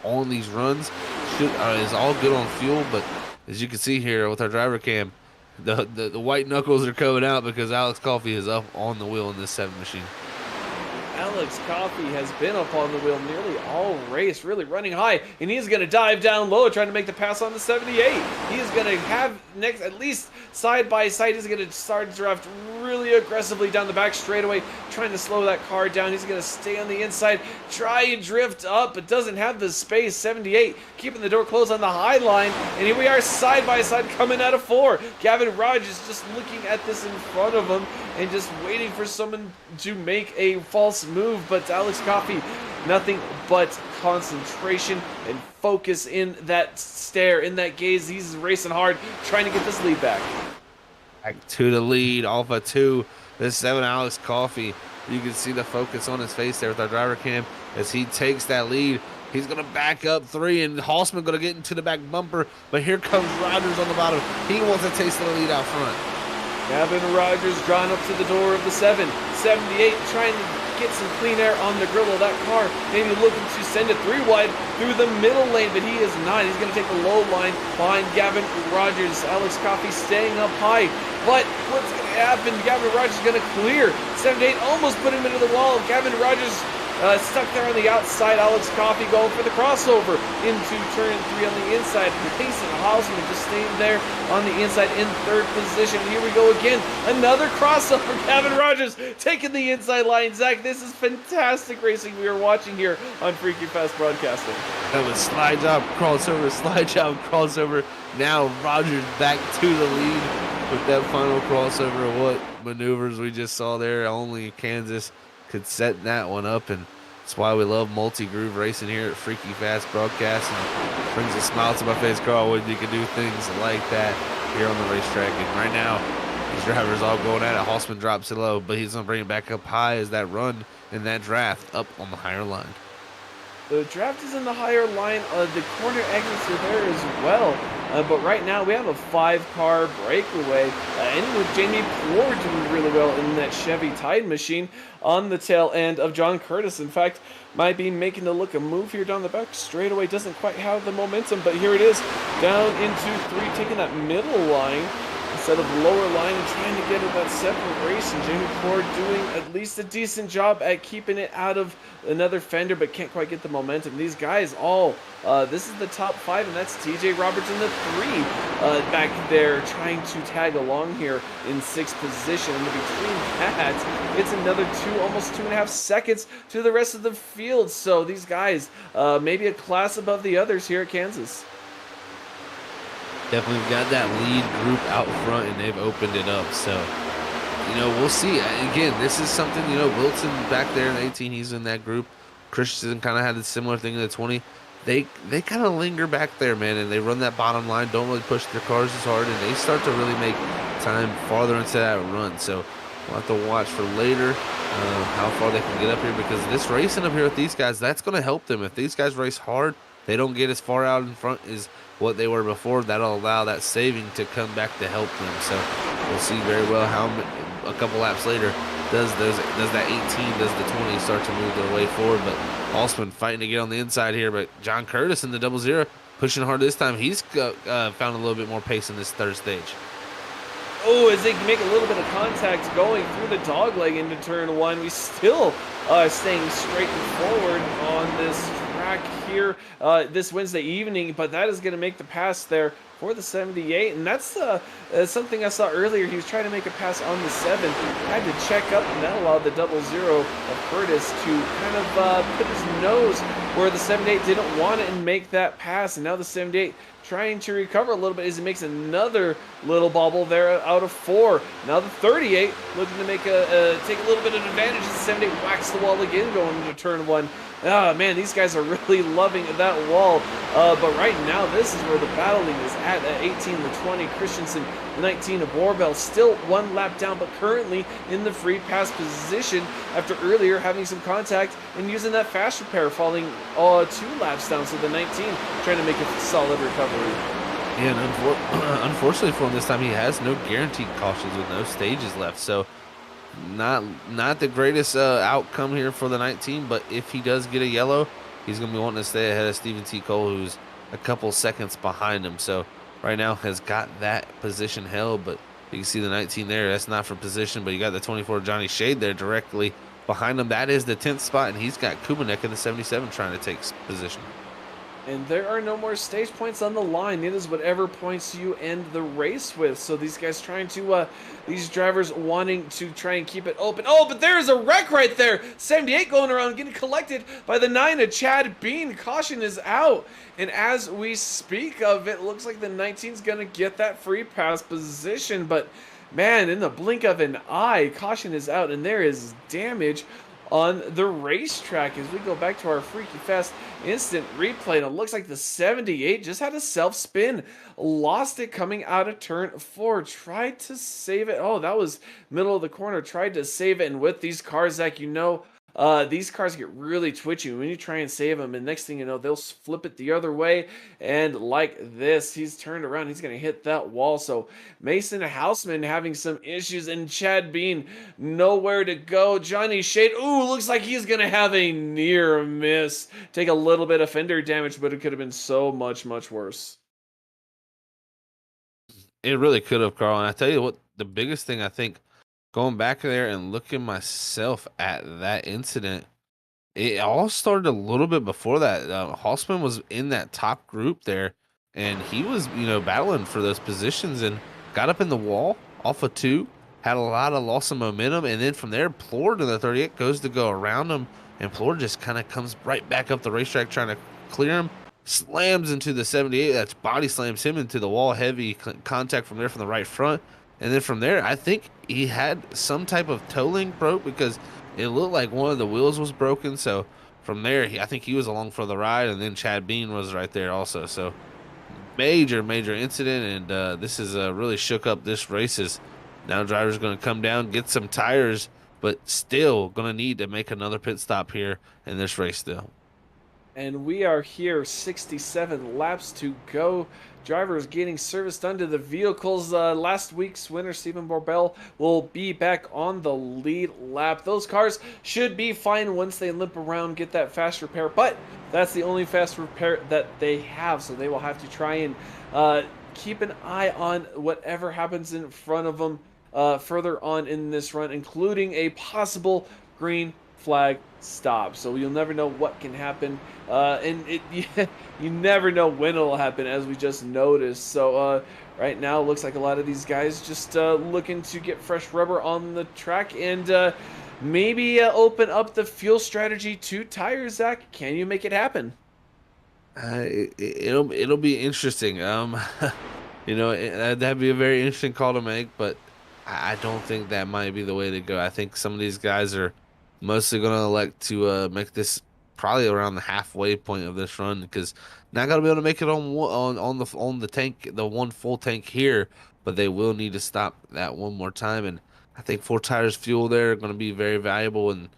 on these runs. Is all good on fuel, but as you can see here with our driver cam, the white knuckles are coming out because Alex Coffey is up on the wheel in this 7 machine. Alex Coffey has been up on the wheel nearly all race, really running high, and he's going to dive down low, trying to make the pass on the 78. He's going to have next, at least side by side, he's going to start draft really aggressively down the back straightaway, trying to slow that car down. He's going to stay on the inside, try and drift up, but doesn't have the space. 78 keeping the door closed on the high line, and here we are side by side coming out of 4. Gavin Rogers just looking at this in front of him and just waiting for someone to make a false move, but Alex Coffey, nothing but concentration and focus in that stare, in that gaze. He's racing hard, trying to get this lead back. Back to the lead, Alpha 2, this 7 Alex Coffey. You can see the focus on his face there with our driver cam as he takes that lead. He's going to back up 3, and Hausman going to get into the back bumper, but here comes Rogers on the bottom. He wants a taste of the lead out front. Gavin Rogers drawn up to the door of the 7. 78 trying to get some clean air on the grill of that car. Maybe looking to send it 3 wide through the middle lane, but he is not. He's going to take the low line behind Gavin Rogers. Alex Coffey staying up high. But what's going to happen? Gavin Rogers is going to clear. 78 almost put him into the wall. Gavin Rogers stuck there on the outside. Alex Coffey going for the crossover into turn 3 on the inside. Mason Hausman just staying there on the inside in 3rd position. Here we go again. Another crossover. Gavin Rogers taking the inside line. Zach, this is fantastic racing we are watching here on Freaky Fast Broadcasting. That was slide job, crossover. Now Rogers back to the lead with that final crossover. What maneuvers we just saw there. Only Kansas could set that one up, and that's why we love multi-groove racing here at Freaky Fast Broadcasting. Brings a smile to my face, Carl, when you can do things like that here on the racetrack. And right now, these drivers all going at it. Hausman drops it low, but he's going to bring it back up high as that run and that draft up on the higher line. The draft is in the higher line. The corner exits are there as well. But right now we have a 5-car breakaway. Ending with Jamie Plour doing really well in that Chevy Tide Machine on the tail end of John Curtis. In fact, might be making a move here down the back straightaway. Doesn't quite have the momentum, but here it is. Down into 3, taking that middle line instead of lower line and trying to get at that separation. Jamie Plour doing at least a decent job at keeping it out of another fender, but can't quite get the momentum. These guys all, this is the top 5, and that's TJ Roberts in the 3 back there trying to tag along here in 6th position. And between that, it's another almost 2.5 seconds to the rest of the field. So these guys, maybe a class above the others here at Kansas. Definitely got that lead group out front, and they've opened it up. So, we'll see. Again, this is something, Wilson back there in the 18, he's in that group. Christensen kind of had a similar thing in the 20. They kind of linger back there, man, and they run that bottom line, don't really push their cars as hard, and they start to really make time farther into that run. So we'll have to watch for later how far they can get up here, because this racing up here with these guys, that's going to help them. If these guys race hard, they don't get as far out in front as what they were before. That'll allow that saving to come back to help them. So we'll see very well how a couple laps later does that 18, does the 20 start to move their way forward. But Halsman fighting to get on the inside here, but John Curtis in the 00 pushing hard this time. He's found a little bit more pace in this third stage. Oh, as they make a little bit of contact going through the dogleg into turn 1, we still staying straight and forward on this track here this Wednesday evening, but that is going to make the pass there for the 78, and that's something I saw earlier. He was trying to make a pass on the 7, had to check up, and that allowed the 00 of Curtis to kind of put his nose where the 78 didn't want it and make that pass. And now the 78 trying to recover a little bit as he makes another little bobble there out of 4. Now the 38 looking to make take a little bit of advantage as the 78 whacks the wall again going into turn 1. Oh man, these guys are really loving that wall. But right now, this is where the battling is at 18 the 20. Christensen, 19 of Borbell, still 1 lap down, but currently in the free pass position after earlier having some contact and using that fast repair, falling 2 laps down. So the 19 trying to make a solid recovery. Yeah, and unfortunately for him this time, he has no guaranteed cautions with no stages left. So not the greatest outcome here for the 19, but if he does get a yellow, he's going to be wanting to stay ahead of Stephen T. Cole, who's a couple seconds behind him. So right now has got that position held, but you can see the 19 there. That's not for position, but you got the 24 Johnny Shade there directly behind him. That is the 10th spot, and he's got Kubanek in the 77 trying to take position. And there are no more stage points on the line. It is whatever points you end the race with. So these guys trying to, these drivers wanting to try and keep it open. Oh, but there's a wreck right there. 78 going around, getting collected by the 9 of Chad Bean. Caution is out. And as we speak of it, looks like the 19's going to get that free pass position. But man, in the blink of an eye, caution is out, and there is damage on the racetrack as we go back to our Freaky Fast instant replay. And it looks like the 78 just had a self-spin, lost it coming out of turn 4, tried to save it. Oh, that was middle of the corner, tried to save it. And with these cars, Zach, these cars get really twitchy when you try and save them, and next thing you know, they'll flip it the other way. And like this, he's turned around, he's going to hit that wall. So Mason Houseman having some issues, and Chad Bean nowhere to go. Johnny Shade, ooh, looks like he's going to have a near miss. Take a little bit of fender damage, but it could have been so much worse. It really could have, Carl. And I tell you what, the biggest thing I think, going back there and looking myself at that incident, it all started a little bit before that. Halsman was in that top group there, and he was, battling for those positions and got up in the wall off of 2, had a lot of loss of momentum, and then from there, Plour to the 38 goes to go around him, and Plour just kind of comes right back up the racetrack trying to clear him, slams into the 78, that's body slams him into the wall, heavy contact from there from the right front. And then from there, I think he had some type of toe link broke because it looked like one of the wheels was broken. So from there, I think he was along for the ride, and then Chad Bean was right there also. So major incident, and this is really shook up this races. Now drivers going to come down, get some tires, but still going to need to make another pit stop here in this race still. And we are here, 67 laps to go. Drivers getting service done to the vehicles. Last week's winner, Stephen Borbell, will be back on the lead lap. Those cars should be fine once they limp around, get that fast repair, but that's the only fast repair that they have, so they will have to try and keep an eye on whatever happens in front of them further on in this run, including a possible green flag stop. So you'll never know what can happen, you never know when it'll happen, as we just noticed. So right now it looks like a lot of these guys just looking to get fresh rubber on the track and maybe open up the fuel strategy to tires. Zach, can you make it happen? It'll be interesting. That'd be a very interesting call to make, but I don't think that might be the way to go. I think some of these guys are mostly going to elect to make this probably around the halfway point of this run, because not going to be able to make it on the tank, the one full tank here, but they will need to stop that one more time. And I think 4 tires fuel there are going to be very valuable, and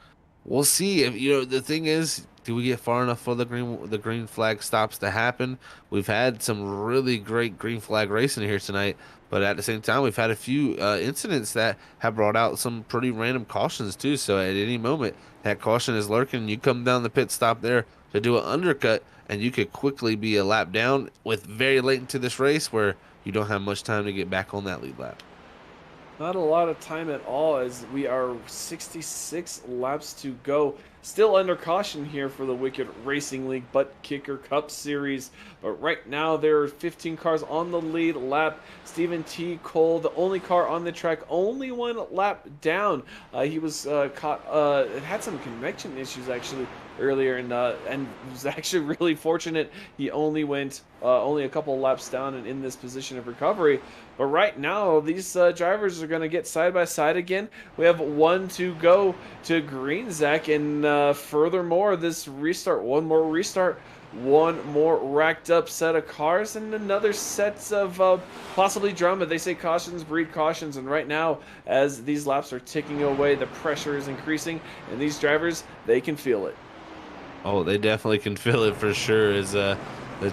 we'll see. If the thing is, do we get far enough for the green flag stops to happen? We've had some really great green flag racing here tonight, but at the same time, we've had a few incidents that have brought out some pretty random cautions too. So at any moment, that caution is lurking. You come down the pit stop there to do an undercut, and you could quickly be a lap down with very late into this race where you don't have much time to get back on that lead lap. Not a lot of time at all, as we are 66 laps to go. Still under caution here for the Wicked Racing League Buttkicker Cup Series. But right now there are 15 cars on the lead lap. Stephen T. Cole, the only car on the track, only 1 lap down. He was caught, had some connection issues actually earlier, and was actually really fortunate. He only went only a couple laps down and in this position of recovery. But right now, these drivers are going to get side by side again. We have 1 to go to green, Zach, and furthermore, this restart, one more restart, 1 more racked up set of cars, and another set of possibly drama. They say cautions breed cautions, and right now, as these laps are ticking away, the pressure is increasing, and these drivers, they can feel it. Oh, they definitely can feel it for sure. As the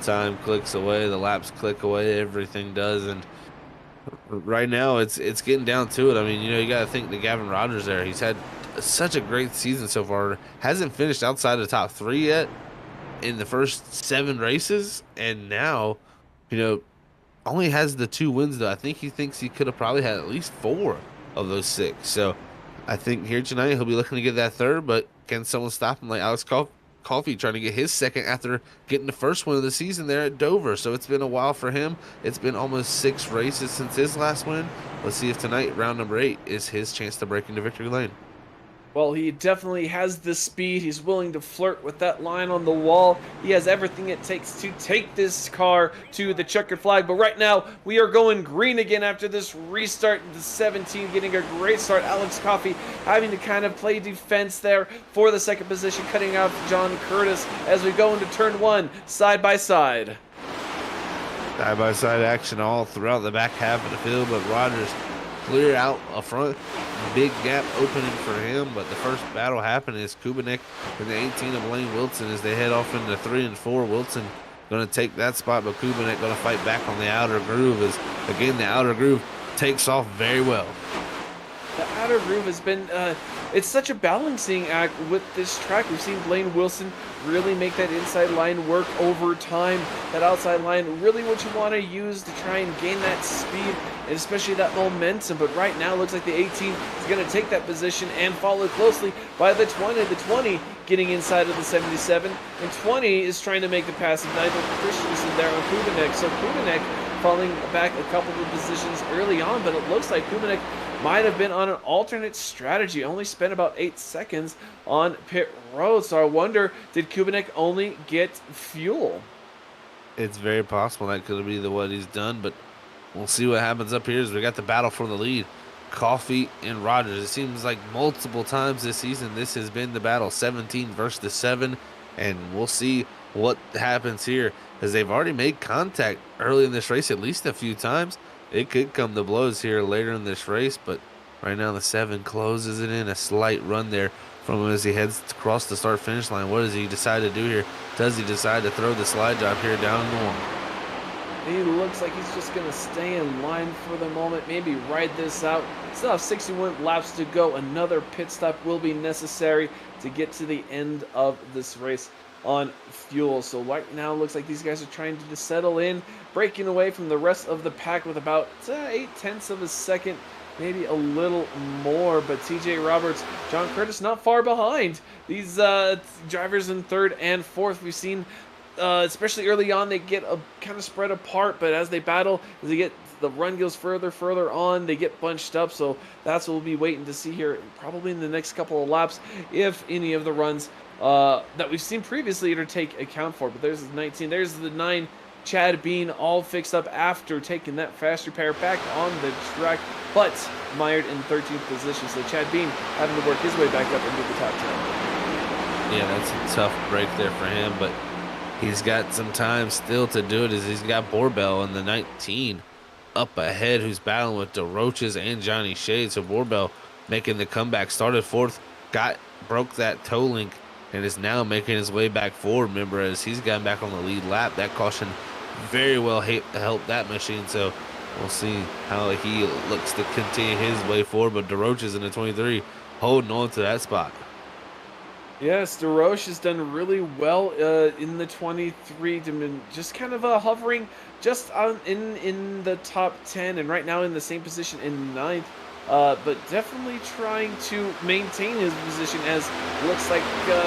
time clicks away, the laps click away, everything does, and right now it's getting down to it. I mean, you got to think that Gavin Rogers there, he's had such a great season so far. Hasn't finished outside the top 3 yet in the first 7 races, and now, only has the 2 wins though. I think he thinks he could have probably had at least 4 of those 6. So I think here tonight he'll be looking to get that 3rd, but can someone stop him like Alex Coffey trying to get his 2nd after getting the first one of the season there at Dover? So it's been a while for him. It's been almost 6 races since his last win. Let's see if tonight, round number 8, is his chance to break into victory lane. Well, he definitely has the speed. He's willing to flirt with that line on the wall. He has everything it takes to take this car to the checkered flag. But right now, we are going green again after this restart. The 17 getting a great start. Alex Coffey having to kind of play defense there for the 2nd position, cutting out John Curtis as we go into turn 1, side by side. Side-by-side action all throughout the back half of the field, but Rogers clear out a front. Big gap opening for him, but the first battle happened is Kubinek and the 18 of Lane Wilson as they head off into 3 and 4. Wilson going to take that spot, but Kubinek going to fight back on the outer groove as, again, the outer groove takes off very well. The outer groove has been, it's such a balancing act with this track. We've seen Blaine Wilson really make that inside line work over time. That outside line, really what you want to use to try and gain that speed, and especially that momentum. But right now, it looks like the 18 is going to take that position and follow closely by the 20. The 20 getting inside of the 77, and 20 is trying to make the pass of Nigel Christensen there on Kubinek. So Kubinek falling back a couple of positions early on, but it looks like Kubinek might have been on an alternate strategy. Only spent about 8 seconds on pit road. So I wonder, did Kubinek only get fuel? It's very possible that could be what he's done, but we'll see what happens up here as we got the battle for the lead. Coffey and Rogers. It seems like multiple times this season this has been the battle, 17 versus 7, and we'll see what happens here as they've already made contact early in this race at least a few times. It could come to blows here later in this race, but right now the 7 closes it in. A slight run there from him as he heads across the start-finish line. What does he decide to do here? Does he decide to throw the slide job here down the wall? He looks like he's just going to stay in line for the moment, maybe ride this out. Still have 61 laps to go. Another pit stop will be necessary to get to the end of this race on fuel. So right now looks like these guys are trying to just settle in, breaking away from the rest of the pack with about 0.8 of a second, maybe a little more. But TJ Roberts, John Curtis not far behind. These drivers in third and fourth, we've seen especially early on, they get kind of spread apart, but as they battle, as they get the run goes further on, they get bunched up. So that's what we'll be waiting to see here, probably in the next couple of laps, if any of the runs that we've seen previously to take account for. But there's the 19, there's the 9, Chad Bean, all fixed up after taking that fast repair back on the track, but mired in 13th position. So Chad Bean having to work his way back up into the top 10. Yeah, that's a tough break there for him, but he's got some time still to do it, as he's got Borbell in the 19 up ahead, who's battling with DeRoches and Johnny Shade. So Borbell making the comeback, started fourth, broke that toe link, and is now making his way back forward. Remember, as he's gotten back on the lead lap, that caution very well helped that machine. So we'll see how he looks to continue his way forward. But DeRoches in the 23 holding on to that spot. Yes, DeRoche has done really well in the 23, just kind of hovering just in the top 10, and right now in the same position in 9th, but definitely trying to maintain his position, as looks like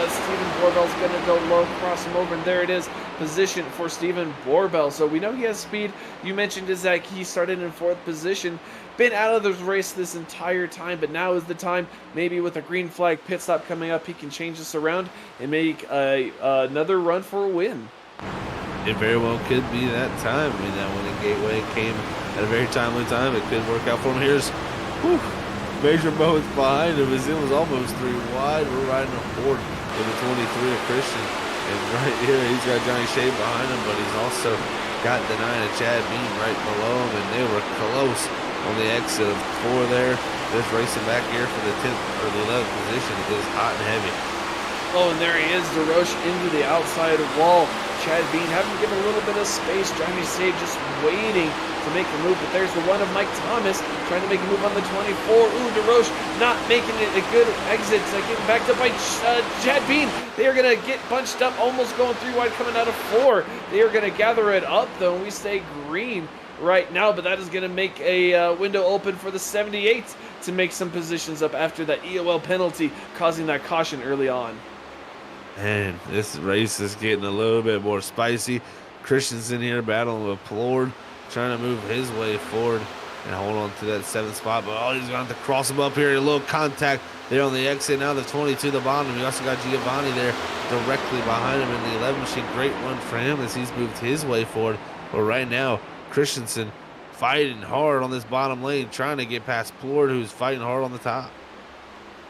Stephen Borbell's going to go low, cross him over, and there it is, position for Stephen Borbell. So we know he has speed. You mentioned is that he started in 4th position, been out of the race this entire time, but now is the time, maybe with a green flag pit stop coming up, he can change this around and make another run for a win. It very well could be that time. I mean, that winning gateway came at a very timely time. It could work out for him. Here's major moments behind him, as it was almost 3 wide. We're riding a board with the 23 of Christian, and right here he's got Johnny Shea behind him, but he's also got the 9 of Chad Bean right below him, and they were close on the exit of 4 there. Just racing back here for the 10th or the 11th position. It is hot and heavy. Oh, and there he is, DeRoche into the outside wall. Chad Bean having to give a little bit of space. Johnny Sage just waiting to make a move, but there's the one of Mike Thomas trying to make a move on the 24. Ooh, DeRoche not making it a good exit. Getting backed up by Chad Bean. They are going to get bunched up, almost going 3 wide coming out of 4. They are going to gather it up, though, and we stay green right now, but that is going to make a window open for the 78 to make some positions up after that EOL penalty, causing that caution early on. Man, this race is getting a little bit more spicy. Christensen here battling with Plord, trying to move his way forward and hold on to that 7th spot. But he's going to have to cross him up here. A little contact there on the exit. Now the 22 the bottom. You also got Giovanni there directly behind him in the 11 machine. Great run for him as he's moved his way forward. But right now, Christensen fighting hard on this bottom lane, trying to get past Plord, who's fighting hard on the top.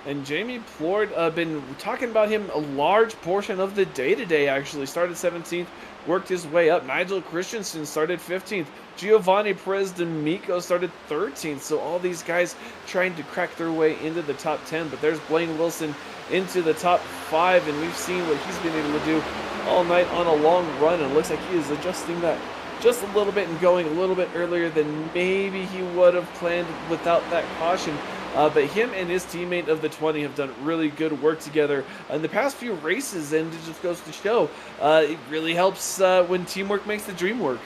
And Jamie Plord, been talking about him a large portion of the day today, actually. Started 17th, worked his way up. Nigel Christensen started 15th. Giovanni Perez D'Amico started 13th. So all these guys trying to crack their way into the top 10. But there's Blaine Wilson into the top 5, and we've seen what he's been able to do all night on a long run. And it looks like he is adjusting that just a little bit and going a little bit earlier than maybe he would have planned without that caution. But him and his teammate of the 20 have done really good work together in the past few races, and it just goes to show it really helps when teamwork makes the dream work.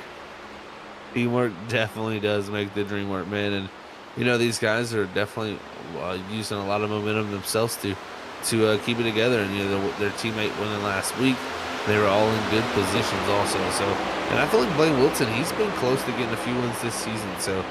Teamwork definitely does make the dream work, man. And you know, these guys are definitely using a lot of momentum themselves to keep it together. And you know, their teammate winning last week, they were all in good positions also. So, and I feel like Blaine Wilson, he's been close to getting a few wins this season. So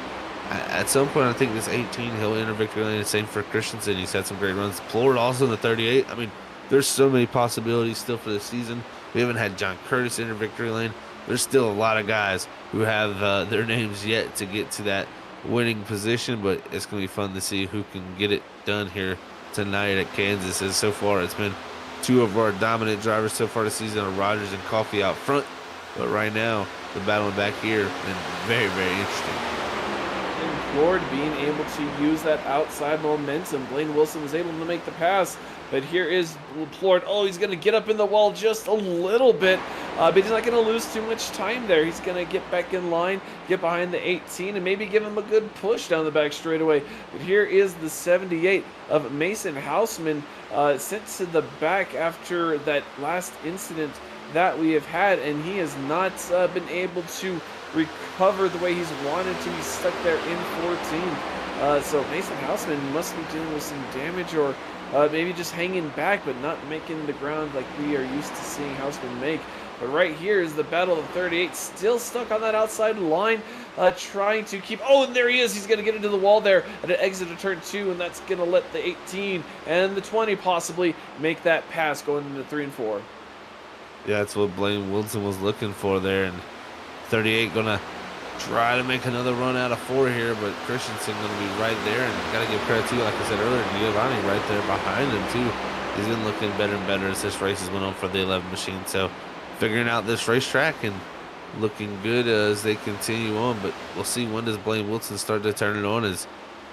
at some point, I think this 18, he'll enter victory lane. Same for Christensen. He's had some great runs. Plord also in the 38. I mean, there's so many possibilities still for this season. We haven't had John Curtis enter victory lane. There's still a lot of guys who have their names yet to get to that winning position, but it's going to be fun to see who can get it done here tonight at Kansas. As so far, it's been 2 of our dominant drivers so far this season, Rogers and Coffee out front. But right now, the battle back here has been very, very interesting. Lord being able to use that outside momentum. Blaine Wilson was able to make the pass, but here is Plord. Oh, he's going to get up in the wall just a little bit, but he's not going to lose too much time there. He's going to get back in line, get behind the 18, and maybe give him a good push down the back straightaway. But here is the 78 of Mason Houseman, sent to the back after that last incident that we have had, and he has not been able to recover the way he's wanted to. He's stuck there in 14. So Mason Houseman must be dealing with some damage, or maybe just hanging back but not making the ground like we are used to seeing Houseman make. But right here is the battle of 38, still stuck on that outside line, trying to keep... Oh, and there he is. He's going to get into the wall there at an exit of turn 2, and that's going to let the 18 and the 20 possibly make that pass going into 3 and 4. Yeah, that's what Blaine Wilson was looking for there, and 38 going to try to make another run out of 4 here, but Christensen going to be right there, and got to give credit to, like I said earlier, Giovanni right there behind him too. He's been looking better and better as this race has went on for the 11 machine, so figuring out this racetrack and looking good as they continue on, but we'll see when does Blaine Wilson start to turn it on, as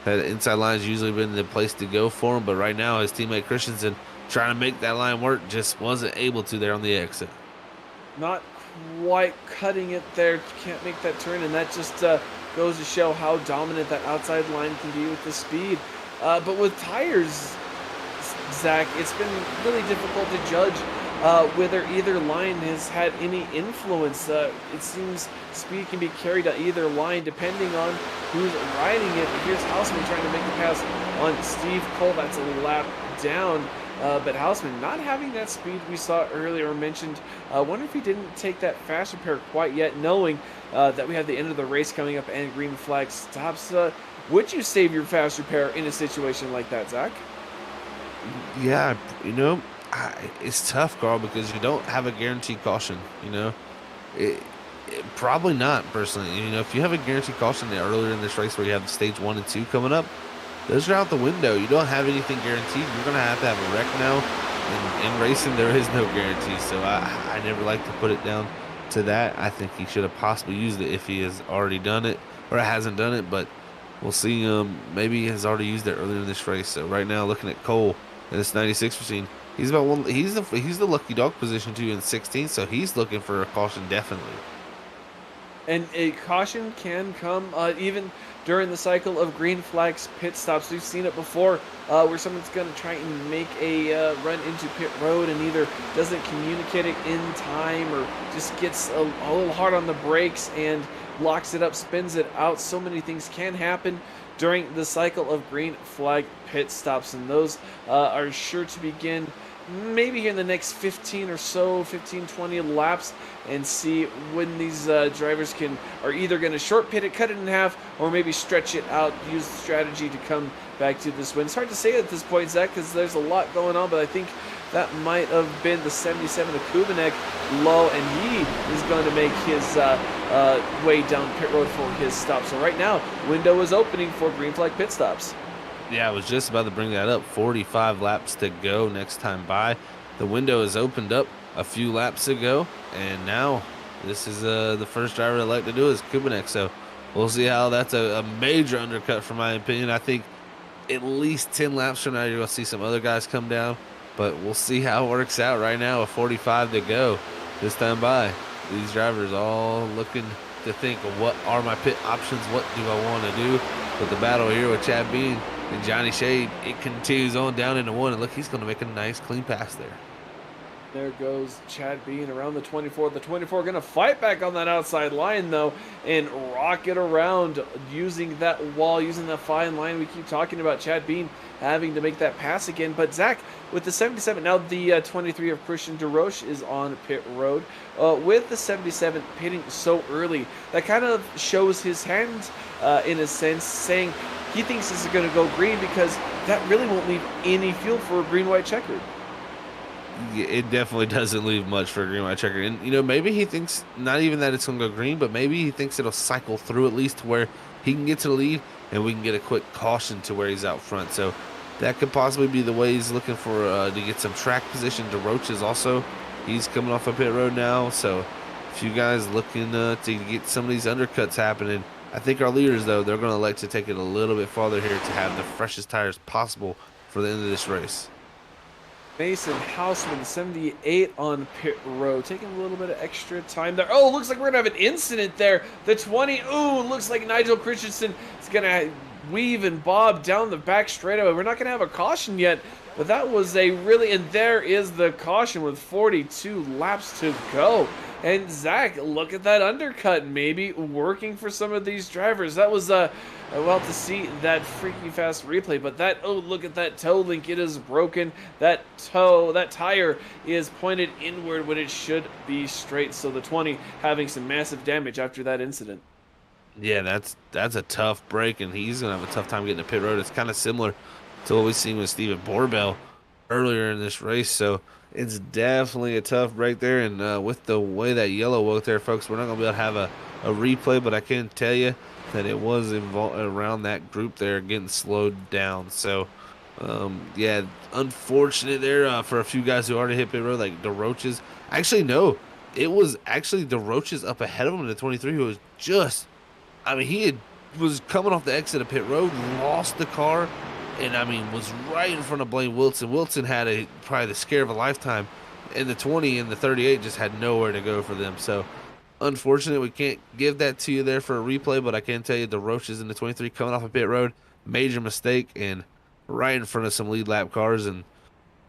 that inside line's usually been the place to go for him, but right now his teammate Christensen trying to make that line work, just wasn't able to there on the exit. Not quite cutting it there, can't make that turn, and that just goes to show how dominant that outside line can be with the speed. But with tires, Zach, it's been really difficult to judge whether either line has had any influence. It seems speed can be carried to either line depending on who's riding it. Here's Houseman trying to make the pass on Steve Cole. That's a lap down. But Houseman not having that speed we saw earlier mentioned. I wonder if he didn't take that fast repair quite yet, knowing that we have the end of the race coming up and green flag stops. Would you save your fast repair in a situation like that, Zach? Yeah, you know, it's tough, Carl, because you don't have a guaranteed caution, you know. Probably not, personally. You know, if you have a guaranteed caution earlier in this race where you have stage 1 and 2 coming up, those are out the window. You don't have anything guaranteed. You're going to have a wreck now. And in racing, there is no guarantee. So I never like to put it down to that. I think he should have possibly used it if he has already done it or hasn't done it. But we'll see. Maybe he has already used it earlier in this race. So right now, looking at Cole in this 96 machine, he's about one. He's the lucky dog position too in 16. So he's looking for a caution definitely. And a caution can come even during the cycle of green flags pit stops. We've seen it before where someone's going to try and make a run into pit road and either doesn't communicate it in time or just gets a little hard on the brakes and locks it up, spins it out. So many things can happen during the cycle of green flag pit stops, and those are sure to begin maybe here in the next 15 or so, 15, 20 laps, and see when these drivers are either going to short pit it, cut it in half, or maybe stretch it out, use the strategy to come back to this win. It's hard to say at this point, Zach, because there's a lot going on, but I think that might have been the 77 of Kubanek low, and he is going to make his way down pit road for his stop. So right now, window is opening for green flag pit stops. Yeah, I was just about to bring that up. 45 laps to go next time by. The window is opened up a few laps ago, and now this is the first driver I'd like to do is Kubanek. So we'll see how that's a major undercut for my opinion. I think at least 10 laps from now you're going to see some other guys come down, but we'll see how it works out. Right now, with 45 to go this time by, these drivers all looking to think of what are my pit options, what do I want to do. But the battle here with Chad Bean and Johnny Shade, it continues on down into 1, and look, he's going to make a nice clean pass there. There goes Chad Bean around the 24. The 24 going to fight back on that outside line, though, and rock it around using that wall, using that fine line we keep talking about. Chad Bean having to make that pass again. But, Zach, with the 77, now the 23 of Christian DeRoche is on pit road. With the 77 pitting so early, that kind of shows his hand in a sense, saying he thinks this is going to go green because that really won't leave any fuel for a green-white checkered. It definitely doesn't leave much for a green-white checker. And, you know, maybe he thinks not even that it's going to go green, but maybe he thinks it'll cycle through at least to where he can get to the lead and we can get a quick caution to where he's out front. So that could possibly be the way he's looking for to get some track position. DeRoche is also, he's coming off a pit road now. So if you guys looking to get some of these undercuts happening, I think our leaders, though, they're going to elect to take it a little bit farther here to have the freshest tires possible for the end of this race. Mason Houseman, 78 on pit road, taking a little bit of extra time there. Oh, looks like we're going to have an incident there. The 20, ooh, looks like Nigel Christensen is going to weave and bob down the back straightaway. We're not going to have a caution yet, but that was a really, and there is the caution with 42 laps to go. And Zach, look at that undercut, maybe working for some of these drivers. That was well, to see that freaky fast replay, but that, oh, look at that toe link, it is broken. That tire is pointed inward when it should be straight. So the 20 having some massive damage after that incident. Yeah, that's a tough break, and he's gonna have a tough time getting to pit road. It's kind of similar to what we've seen with Steven Borbell earlier in this race. So it's definitely a tough break there, and with the way that yellow woke there, folks, we're not gonna be able to have a replay, but I can tell you that it was involved around that group there getting slowed down. So yeah, unfortunate there for a few guys who already hit pit road, like the Roaches. Actually, no, it was actually the Roaches up ahead of him in the 23 who was just, I mean, was coming off the exit of pit road, lost the car, and I mean was right in front of Blaine Wilson. Wilson had probably the scare of a lifetime, and the 20 and the 38 just had nowhere to go for them. So unfortunate, we can't give that to you there for a replay, but I can tell you the Roaches in the 23 coming off of pit road, major mistake, and right in front of some lead lap cars, and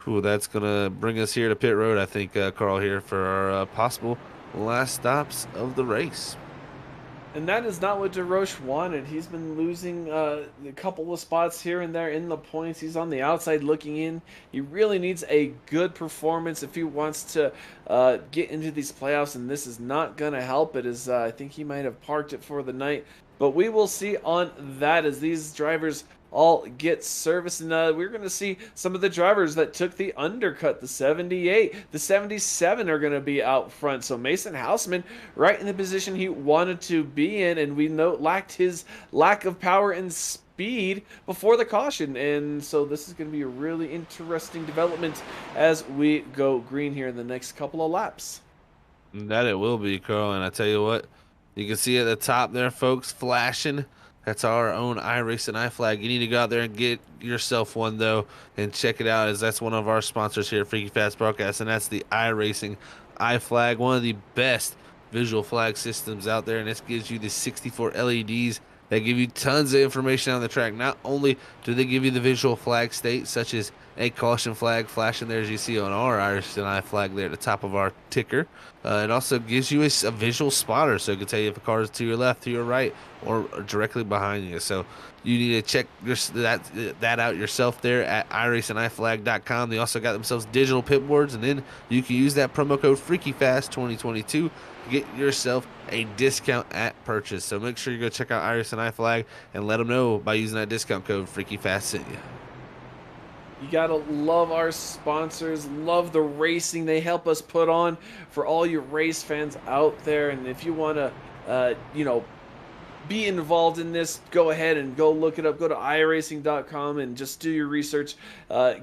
ooh, that's gonna bring us here to pit road, I think, Carl, here for our possible last stops of the race. And that is not what DeRoche wanted. He's been losing a couple of spots here and there in the points. He's on the outside looking in. He really needs a good performance if he wants to get into these playoffs, and this is not going to help it, as I think he might have parked it for the night. But we will see on that as these drivers all get service, and we're going to see some of the drivers that took the undercut. The 78, the 77 are going to be out front. So Mason Houseman right in the position he wanted to be in, and we lacked his lack of power and speed before the caution. And so this is going to be a really interesting development as we go green here in the next couple of laps. That it will be, Carl, and I tell you what, you can see at the top there, folks, flashing. That's our own iRacing iFlag. You need to go out there and get yourself one, though, and check it out, as that's one of our sponsors here at Freaky Fast Broadcast, and that's the iRacing iFlag, one of the best visual flag systems out there, and this gives you the 64 LEDs that give you tons of information on the track. Not only do they give you the visual flag state, such as a caution flag flashing there, as you see on our iRacing iFlag there at the top of our ticker. It also gives you a visual spotter, so it can tell you if a car is to your left, to your right, or directly behind you. So you need to check that out yourself there at iRacingIFlag.com. They also got themselves digital pit boards, and then you can use that promo code FreakyFast2022 to get yourself a discount at purchase. So make sure you go check out iRacing iFlag and let them know by using that discount code FreakyFast sent you. You gotta love our sponsors, love the racing they help us put on for all you race fans out there. And if you want to, be involved in this, go ahead and go look it up. Go to iRacing.com and just do your research.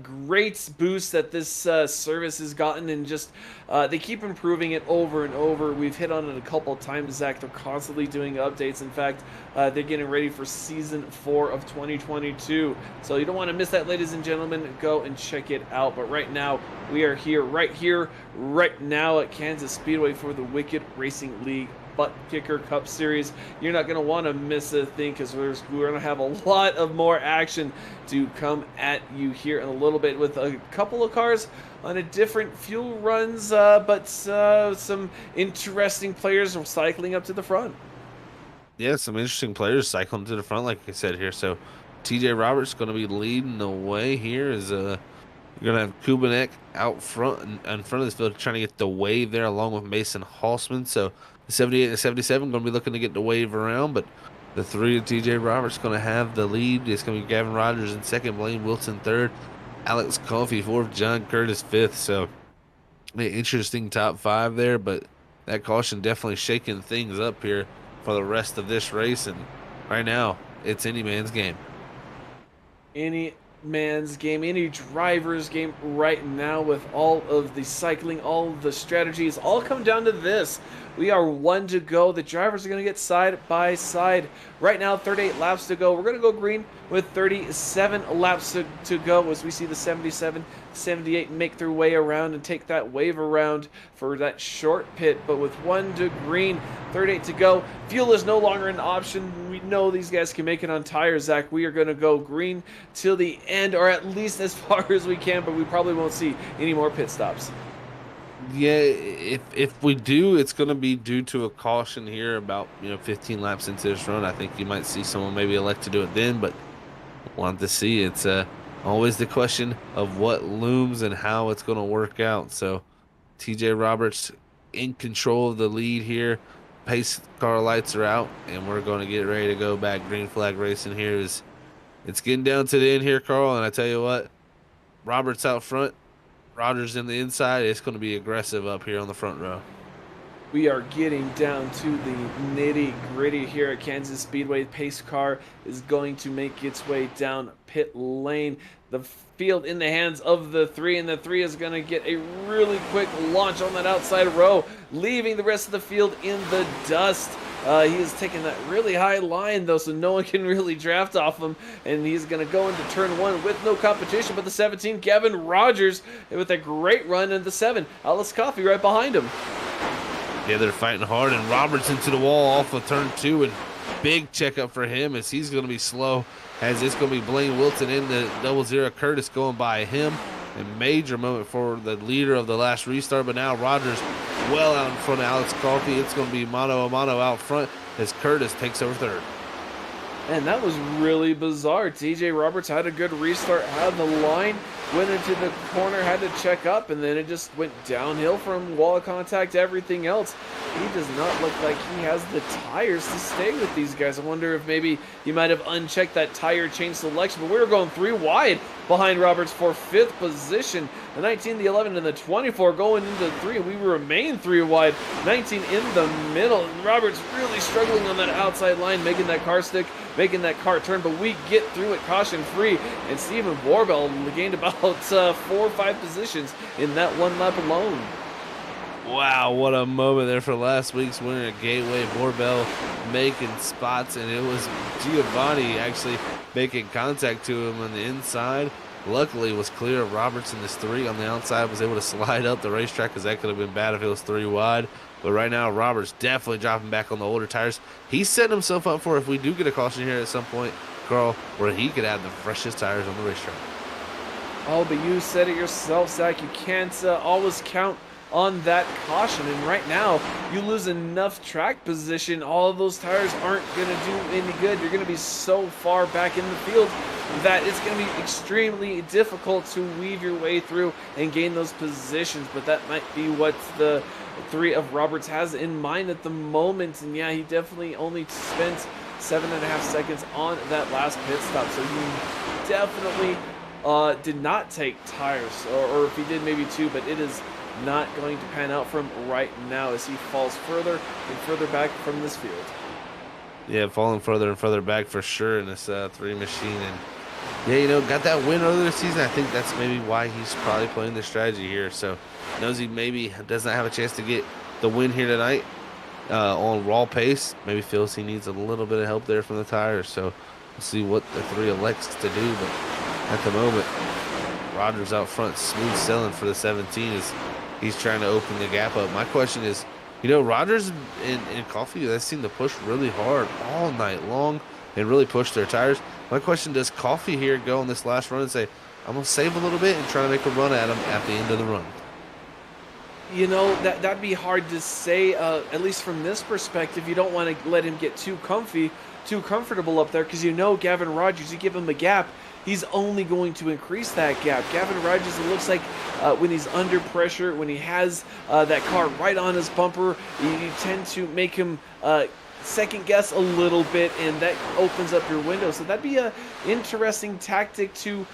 Great boost that this service has gotten, and just they keep improving it over and over. We've hit on it a couple of times, Zach. They're constantly doing updates. In fact, they're getting ready for Season 4 of 2022. So you don't want to miss that, ladies and gentlemen. Go and check it out. But right now, we are right now at Kansas Speedway for the Wicked Racing League Buttkicker Cup Series. You're not going to want to miss a thing, because we're going to have a lot of more action to come at you here in a little bit, with a couple of cars on a different fuel runs, but some interesting players cycling up to the front. Yeah, some interesting players cycling to the front, like I said here. So TJ Roberts going to be leading the way here. You're going to have Kubanek out front, in front of this field, trying to get the wave there, along with Mason Halsman. So the 78 and the 77 going to be looking to get the wave around, but the 3 of TJ Roberts going to have the lead. It's going to be Gavin Rogers in second, Blaine Wilson third, Alex Coffey fourth, John Curtis fifth. So an interesting top 5 there, but that caution definitely shaking things up here for the rest of this race. And right now, it's any man's game. Any man's game, any driver's game right now with all of the cycling, all of the strategies, all come down to this. We are 1 to go. The drivers are going to get side by side. Right now, 38 laps to go. We're going to go green with 37 laps to go as we see the 77, 78 make their way around and take that wave around for that short pit. But with 1 to green, 38 to go, fuel is no longer an option. We know these guys can make it on tires, Zach. We are going to go green till the end, or at least as far as we can, but we probably won't see any more pit stops. Yeah, if we do, it's going to be due to a caution here about 15 laps into this run. I think you might see someone maybe elect to do it then, but we'll have to see. It's always the question of what looms and how it's going to work out. So TJ Roberts in control of the lead here. Pace car lights are out, and we're going to get ready to go back. Green flag racing here it's getting down to the end here, Carl, and I tell you what, Roberts out front, Rogers in the inside. It's going to be aggressive up here on the front row. We are getting down to the nitty-gritty here at Kansas Speedway. Pace car is going to make its way down pit lane. The field in the hands of the 3, and the 3 is going to get a really quick launch on that outside row, leaving the rest of the field in the dust. He is taking that really high line, though, so no one can really draft off him, and he's going to go into turn 1 with no competition. But the 17, Gavin Rogers, with a great run, and the 7, Alex Coffey right behind him. Yeah, they're fighting hard, and Roberts into the wall off of turn 2, and big checkup for him as he's going to be slow, as it's going to be Blaine Wilton in the 00 Curtis going by him. A major moment for the leader of the last restart, but now Rogers well out in front of Alex Coffey. It's going to be mano a mano out front as Curtis takes over third. And that was really bizarre. TJ Roberts had a good restart, had the line, went into the corner, had to check up, and then it just went downhill from wall of contact to everything else. He does not look like he has the tires to stay with these guys. I wonder if maybe he might have unchecked that tire change selection, but we were going 3 wide behind Roberts for 5th position. The 19, the 11, and the 24 going into 3, and we remain 3 wide. 19 in the middle, and Roberts really struggling on that outside line, making that car stick, making that car turn, but we get through it caution-free, and Stephen Borbell gained about 4 or 5 positions in that 1 lap alone. Wow, what a moment there for last week's winner at Gateway. Borbell making spots, and it was Giovanni actually making contact to him on the inside. Luckily, it was clear of Roberts in this 3 on the outside, was able to slide up the racetrack, because that could have been bad if it was 3 wide. But right now, Roberts definitely dropping back on the older tires. He's setting himself up for, if we do get a caution here at some point, Carl, where he could have the freshest tires on the racetrack. Oh, but you said it yourself, Zach. You can't always count on that caution, and right now you lose enough track position, all of those tires aren't going to do any good. You're going to be so far back in the field that it's going to be extremely difficult to weave your way through and gain those positions, but that might be what the 3 of Roberts has in mind at the moment. And yeah, he definitely only spent 7.5 seconds on that last pit stop, so he definitely did not take tires, or if he did, maybe 2, but it is not going to pan out from right now as he falls further and further back from this field. Yeah, falling further and further back for sure in this 3 machine. And yeah, got that win earlier this season. I think that's maybe why he's probably playing this strategy here. So knows he maybe doesn't have a chance to get the win here tonight on raw pace. Maybe feels he needs a little bit of help there from the tires. So we'll see what the 3 elects to do. But at the moment, Rogers out front, smooth sailing for the 17 as he's trying to open the gap up. My question is, Rogers and Coffey, they seem to push really hard all night long and really push their tires. My question, does Coffey here go on this last run and say, I'm going to save a little bit and try to make a run at him at the end of the run? That'd be hard to say, at least from this perspective. You don't want to let him get too comfortable up there, because Gavin Rogers, you give him a gap, he's only going to increase that gap. Gavin Rogers, it looks like when he's under pressure, when he has that car right on his bumper, you tend to make him second guess a little bit, and that opens up your window. So that'd be a interesting tactic to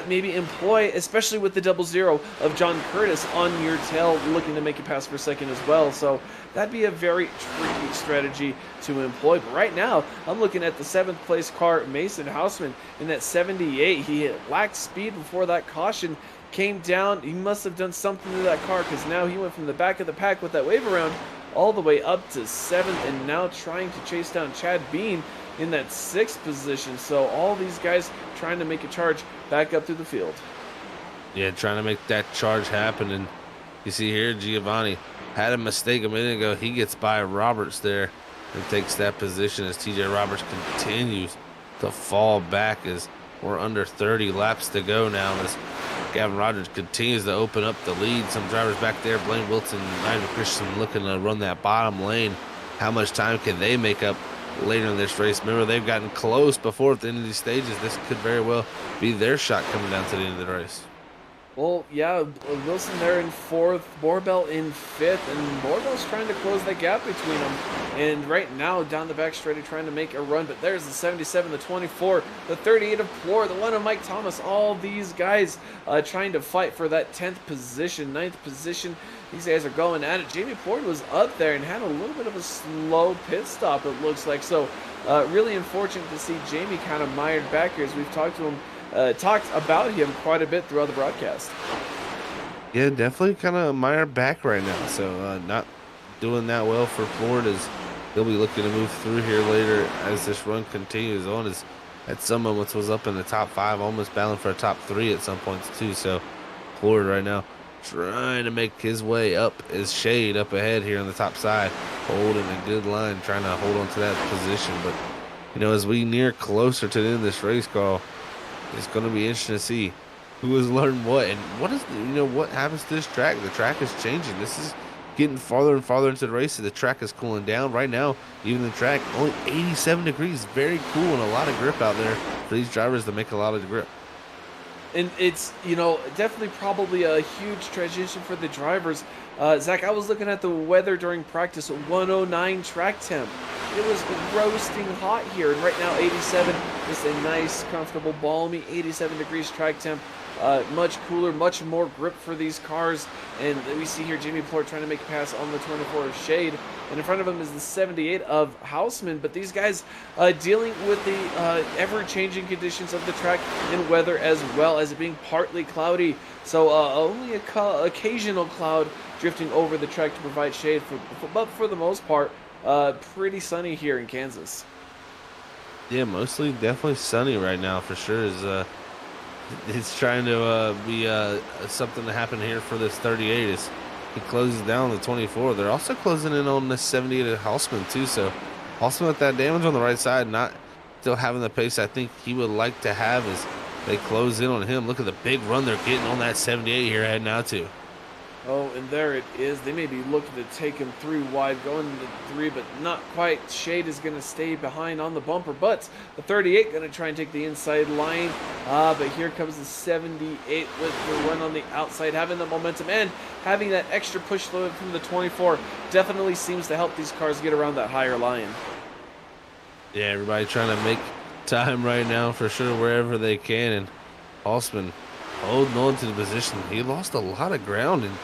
maybe employ, especially with the 0-0 of John Curtis on your tail, looking to make a pass for second as well. So that'd be a very tricky strategy to employ. But right now, I'm looking at the 7th place car, Mason Houseman, in that 78. He lacked speed before that caution came down. He must have done something to that car, because now he went from the back of the pack with that wave around all the way up to 7th, and now trying to chase down Chad Bean in that 6th position. So all these guys trying to make a charge back up through the field. Yeah, trying to make that charge happen. And you see here, Giovanni had a mistake a minute ago. He gets by Roberts there and takes that position as TJ Roberts continues to fall back as we're under 30 laps to go now, as Gavin Rogers continues to open up the lead. Some drivers back there, Blaine Wilson, Nigel Christensen, looking to run that bottom lane. How much time can they make up later in this race? Remember, they've gotten close before at the end of these stages. This could very well be their shot coming down to the end of the race. Well, yeah, Wilson there in 4th, Borbell in 5th, and Borbell's trying to close that gap between them. And right now, down the back straight, trying to make a run, but there's the 77, the 24, the 38 of Plor, the 1 of Mike Thomas, all these guys trying to fight for that 10th position, 9th position. These guys are going at it. Jamie Plord was up there and had a little bit of a slow pit stop, it looks like. So really unfortunate to see Jamie kind of mired back here, as we've talked to him. Talked about him quite a bit throughout the broadcast. Yeah, definitely kind of mired back right now. So not doing that well for Florida, as he'll be looking to move through here later as this run continues on. As at some moments was up in the top 5, almost battling for a top 3 at some points too. So Florida right now trying to make his way up as Shade up ahead here on the top side, holding a good line, trying to hold on to that position. But you know, as we near closer to the end of this race, Carl, it's going to be interesting to see who has learned what, and what happens to this track. The track is changing. This is getting farther and farther into the race, so the track is cooling down. Right now, even the track, only 87 degrees. Very cool, and a lot of grip out there for these drivers to make a lot of grip. And it's, definitely probably a huge transition for the drivers. Zach, I was looking at the weather during practice, 109 track temp. It was roasting hot here, and right now 87, just a nice, comfortable, balmy 87 degrees track temp. Much cooler, much more grip for these cars. And we see here Jamie Plort trying to make a pass on the 24 of Shade. And in front of him is the 78 of Houseman. But these guys dealing with the ever-changing conditions of the track and weather, as well as it being partly cloudy. So only occasional cloud drifting over the track to provide shade, but for the most part, pretty sunny here in Kansas. Yeah, mostly definitely sunny right now for sure. It's trying to be something to happen here for this 38 as he closes down the 24. They're also closing in on the 78 of Houseman too. So Houseman with that damage on the right side, not still having the pace I think he would like to have as they close in on him. Look at the big run they're getting on that 78 here heading out to. Oh, and there it is. They may be looking to take him 3 wide, going to 3, but not quite. Shade is going to stay behind on the bumper, but the 38 going to try and take the inside line. But here comes the 78 with the run on the outside, having the momentum and having that extra push load from the 24 definitely seems to help these cars get around that higher line. Yeah, everybody trying to make time right now for sure wherever they can, and Houseman holding on to the position. He lost a lot of ground, and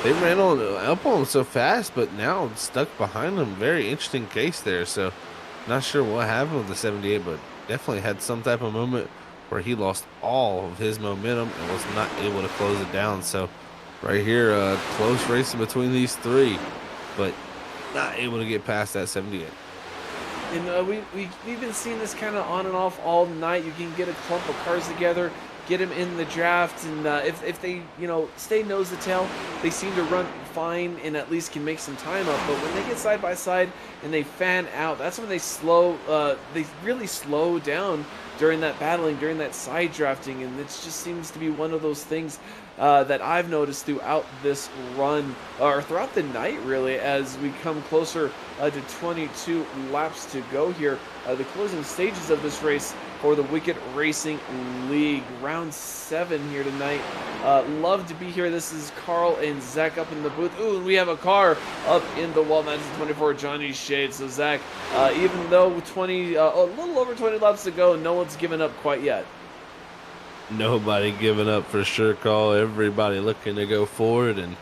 they ran up on him so fast, but now stuck behind him. Very interesting case there. So not sure what happened with the 78, but definitely had some type of moment where he lost all of his momentum and was not able to close it down. So right here, close racing between these 3, but not able to get past that 78. And we've been seeing this kind of on and off all night. You can get a clump of cars together, get them in the draft, and if they stay nose to tail, they seem to run fine and at least can make some time up. But when they get side by side and they fan out, that's when they really slow down during that battling, during that side drafting, and it just seems to be one of those things that I've noticed throughout this run, or throughout the night really, as we come closer to 22 laps to go here. The closing stages of this race for the Wicked Racing League. Round 7 here tonight. Love to be here. This is Carl and Zach up in the booth. Ooh, and we have a car up in the wall. That's 24 Johnny Shade. So Zach, even though a little over 20 laps to go, no one's given up quite yet. Nobody giving up for sure, Carl. Everybody looking to go forward and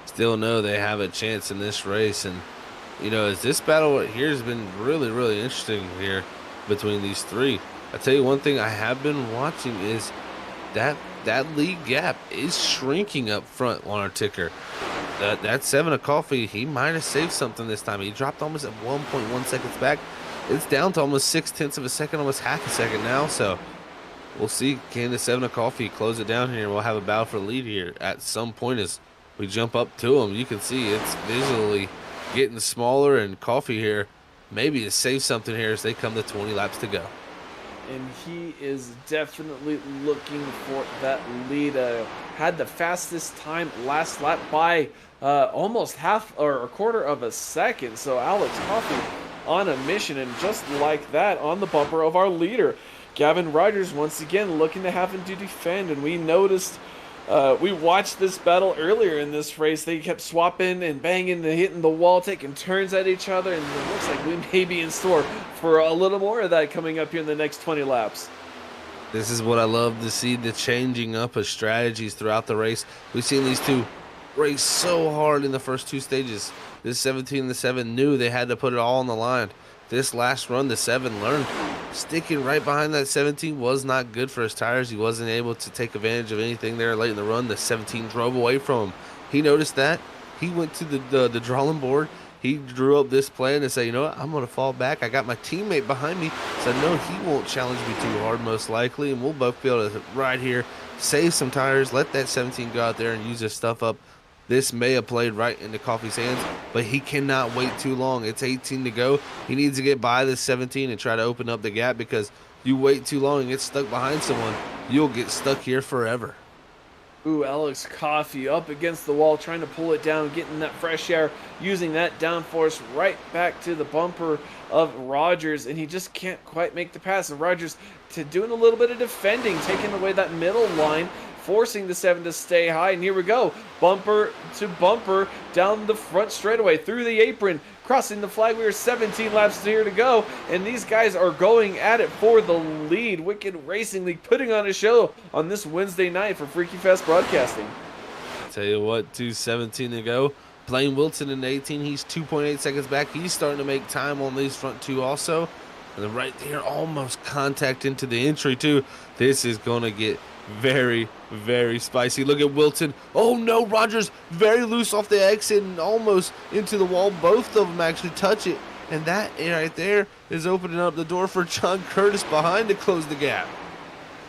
still know they have a chance in this race. And you know, as this battle here has been really, really interesting here between these three. I tell you one thing I have been watching is that lead gap is shrinking up front on our ticker. That 7 of Coffee, he might have saved something this time. He dropped almost at 1.1 seconds back. It's down to almost 0.6 of a second, almost half a second now. So we'll see, can the 7 of Coffee close it down here? We'll have a battle for the lead here at some point as we jump up to him. You can see it's visually getting smaller, and Coffee here maybe to save something here as they come to 20 laps to go. And he is definitely looking for that lead. Had the fastest time last lap by almost half or a quarter of a second. So Alex Coffey on a mission, and just like that, on the bumper of our leader. Gavin Rogers once again looking to have him to defend, and we noticed, we watched this battle earlier in this race. They kept swapping and banging and hitting the wall, taking turns at each other, and it looks like we may be in store for a little more of that coming up here in the next 20 laps. This is what I love to see, the changing up of strategies throughout the race. We've seen these two race so hard in the first two stages. This 17 and the 7 knew they had to put it all on the line. This last run, the 7 learned sticking right behind that 17 was not good for his tires. He wasn't able to take advantage of anything there late in the run. The 17 drove away from him. He noticed that. He went to the drawing board. He drew up this plan and said, you know what, I'm going to fall back. I got my teammate behind me. So no, he won't challenge me too hard most likely. And we'll both be able to ride here, save some tires, let that 17 go out there and use his stuff up. This may have played right into Coffee's hands, but he cannot wait too long. It's 18 to go. He needs to get by this 17 and try to open up the gap, because you wait too long and get stuck behind someone, you'll get stuck here forever. Ooh, Alex Coffey up against the wall, trying to pull it down, getting that fresh air, using that downforce right back to the bumper of Rogers, and he just can't quite make the pass. And Rogers doing a little bit of defending, taking away that middle line, forcing the 7 to stay high. And here we go, bumper to bumper down the front straightaway, through the apron, crossing the flag. We are 17 laps here to go, and these guys are going at it for the lead. Wicked Racing League putting on a show on this Wednesday night for Freaky Fest Broadcasting. Tell you what, 2:17 to go. Blaine Wilson in 18, he's 2.8 seconds back. He's starting to make time on these front two also. And then right there, almost contact into the entry too. This is going to get very, very spicy. Look at Wilton. Oh no, Rogers very loose off the exit and almost into the wall. Both of them actually touch it. And that right there is opening up the door for John Curtis behind to close the gap.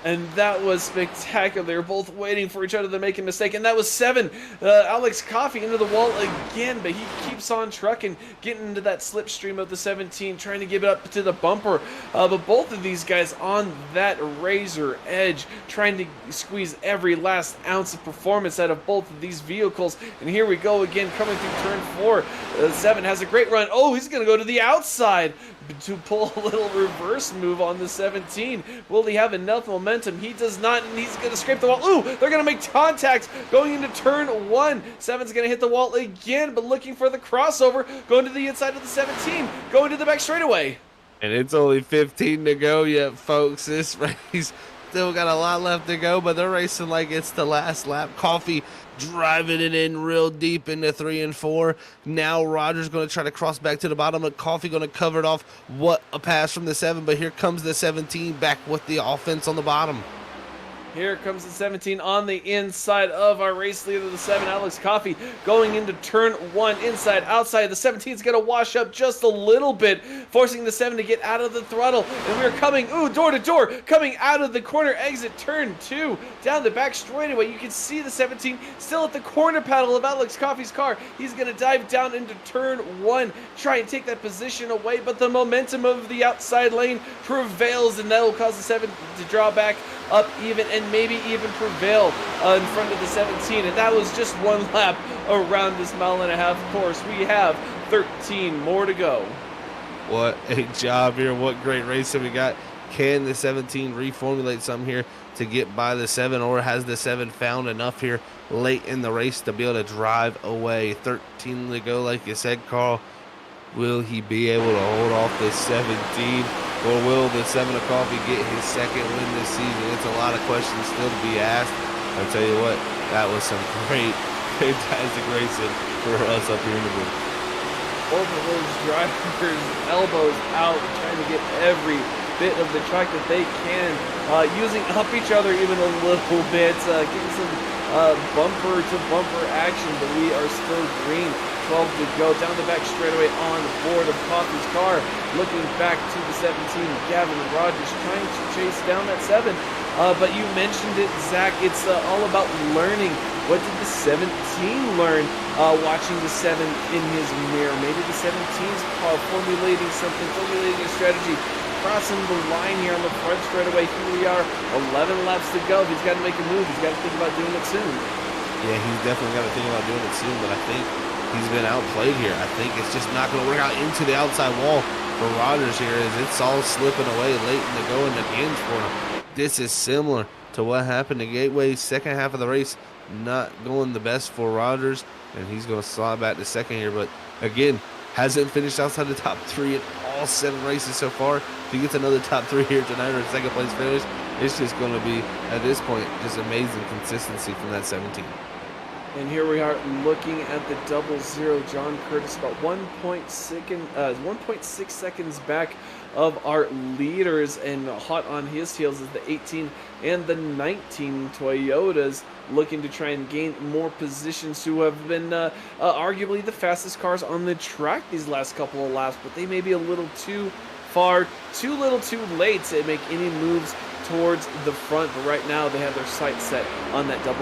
And that was spectacular. They were both waiting for each other to make a mistake. And that was 7. Alex Coffey into the wall again, but he keeps on trucking, getting into that slipstream of the 17, trying to give it up to the bumper. But both of these guys on that razor edge, trying to squeeze every last ounce of performance out of both of these vehicles. And here we go again, coming through turn 4. 7 has a great run. Oh, he's going to go to the outside to pull a little reverse move on the 17. Will he have enough momentum? He does not, and he's going to scrape the wall. Ooh, they're going to make contact going into turn 1. 7's going to hit the wall again, but looking for the crossover, going to the inside of the 17, going to the back straightaway. And it's only 15 to go yet, folks. This race still got a lot left to go, but they're racing like it's the last lap. Coffee driving it in real deep into 3 and 4. Now Rogers going to try to cross back to the bottom, but Coffee going to cover it off. What a pass from the 7, but here comes the 17 back with the offense on the bottom. Here comes the 17 on the inside of our race leader, the 7, Alex Coffey, going into turn 1, inside, outside. The 17's going to wash up just a little bit, forcing the 7 to get out of the throttle. And we're coming, door to door, coming out of the corner exit, turn 2, down the back straightaway. You can see the 17 still at the corner paddle of Alex Coffey's car. He's going to dive down into turn 1, try and take that position away, but the momentum of the outside lane prevails, and that will cause the 7 to draw back up even and maybe even prevail in front of the 17. And that was just one lap around this mile-and-a-half course. We have 13 more to go. What a job here. What great racing we got. Can the 17 reformulate something here to get by the 7, or has the 7 found enough here late in the race to be able to drive away? 13 to go, like you said, Carl. Will he be able to hold off this 17, or will the 7 of Coffee get his second win this season? It's a lot of questions still to be asked. I'll tell you what, that was some great, fantastic racing for us up here in the booth. Both of those drivers, elbows out, trying to get every bit of the track that they can, using up each other even a little bit, getting some bumper to bumper action, but we are still green. 12 to go down the back straightaway on board of Coffee's car, looking back to the 17. Gavin Rogers trying to chase down that 7, but you mentioned it, Zach. It's all about learning. What did the 17 learn watching the 7 in his mirror? Maybe the 17's formulating something, formulating a strategy, crossing the line here on the front straightaway. Here we are, 11 laps to go. He's got to make a move. He's got to think about doing it soon. Yeah, he's definitely got to think about doing it soon, but I think he's been outplayed here. I think it's just not going to work out into the outside wall for Rogers here, as it's all slipping away late in the going again for him. This is similar to what happened to Gateway's second half of the race. Not going the best for Rogers, and he's going to slide back to second here, but again, hasn't finished outside the top 3 in all 7 races so far. If he gets another top 3 here tonight, or a second place finish, it's just going to be, at this point, just amazing consistency from that 17. And here we are looking at the 00. John Curtis about 1.6 seconds back of our leaders, and hot on his heels is the 18 and the 19 Toyotas, looking to try and gain more positions, who have been arguably the fastest cars on the track these last couple of laps, but they may be a little too far, too little too late to make any moves towards the front. But right now they have their sights set on that 00.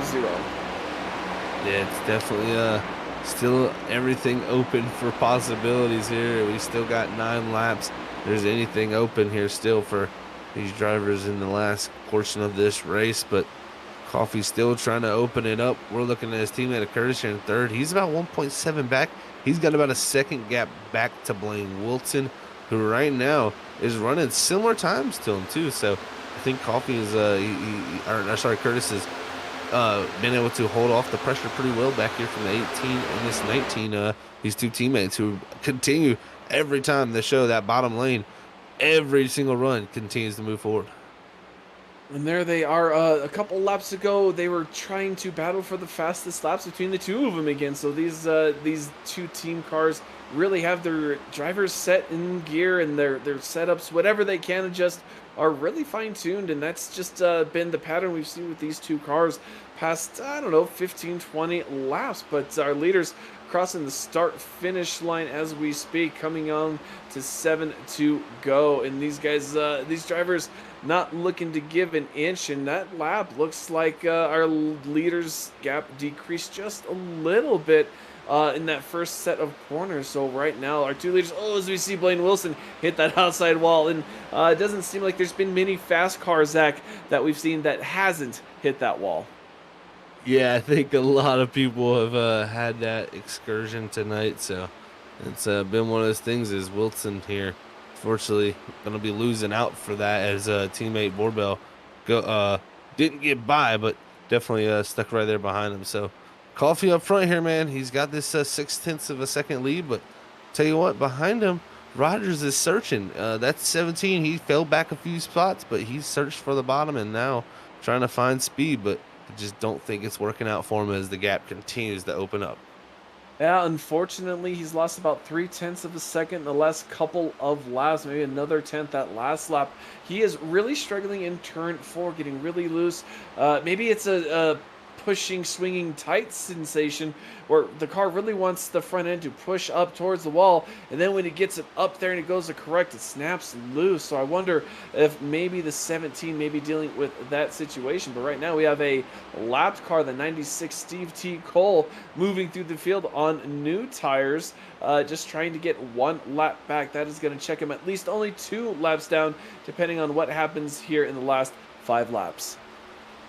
Yeah, it's definitely still everything open for possibilities here. We still got 9 laps. There's anything open here still for these drivers in the last portion of this race, but Coffee's still trying to open it up. We're looking at his teammate Curtis here in third. He's about 1.7 back. He's got about a second gap back to Blaine Wilson, who right now is running similar times to him too. So I think Coffee is Curtis is been able to hold off the pressure pretty well back here from the 18 and this 19. These two teammates who continue every time they show that bottom lane, every single run continues to move forward. And there they are. A couple laps ago, they were trying to battle for the fastest laps between the two of them again. So these two team cars really have their drivers set in gear, and their setups, whatever they can adjust, are really fine-tuned. And that's just been the pattern we've seen with these two cars past, I don't know, 15, 20 laps. But our leaders crossing the start-finish line as we speak, coming on to 7 to go. And these guys, these drivers, not looking to give an inch, and that lap looks like our leaders' gap decreased just a little bit in that first set of corners. So right now, our two leaders, as we see Blaine Wilson hit that outside wall, and it doesn't seem like there's been many fast cars, Zach, that we've seen that hasn't hit that wall. Yeah, I think a lot of people have had that excursion tonight, so it's been one of those things. Is Wilson here, fortunately, going to be losing out for that, as teammate Borbell didn't get by, but definitely stuck right there behind him. So Coffee up front here, man. He's got this 0.6 of a second lead, but tell you what, behind him, Rogers is searching. That's 17. He fell back a few spots, but he's searched for the bottom and now trying to find speed, but I just don't think it's working out for him as the gap continues to open up. Yeah, unfortunately, he's lost about 0.3 of a second in the last couple of laps, maybe another 10th that last lap. He is really struggling in turn 4, getting really loose. Maybe it's a pushing, swinging tight sensation where the car really wants the front end to push up towards the wall, and then when it gets it up there and it goes to correct, it snaps loose. So I wonder if maybe the 17 may be dealing with that situation. But right now we have a lapped car, the 96 Steve T. Cole, moving through the field on new tires, just trying to get one lap back. That is going to check him at least only 2 laps down, depending on what happens here in the last 5 laps.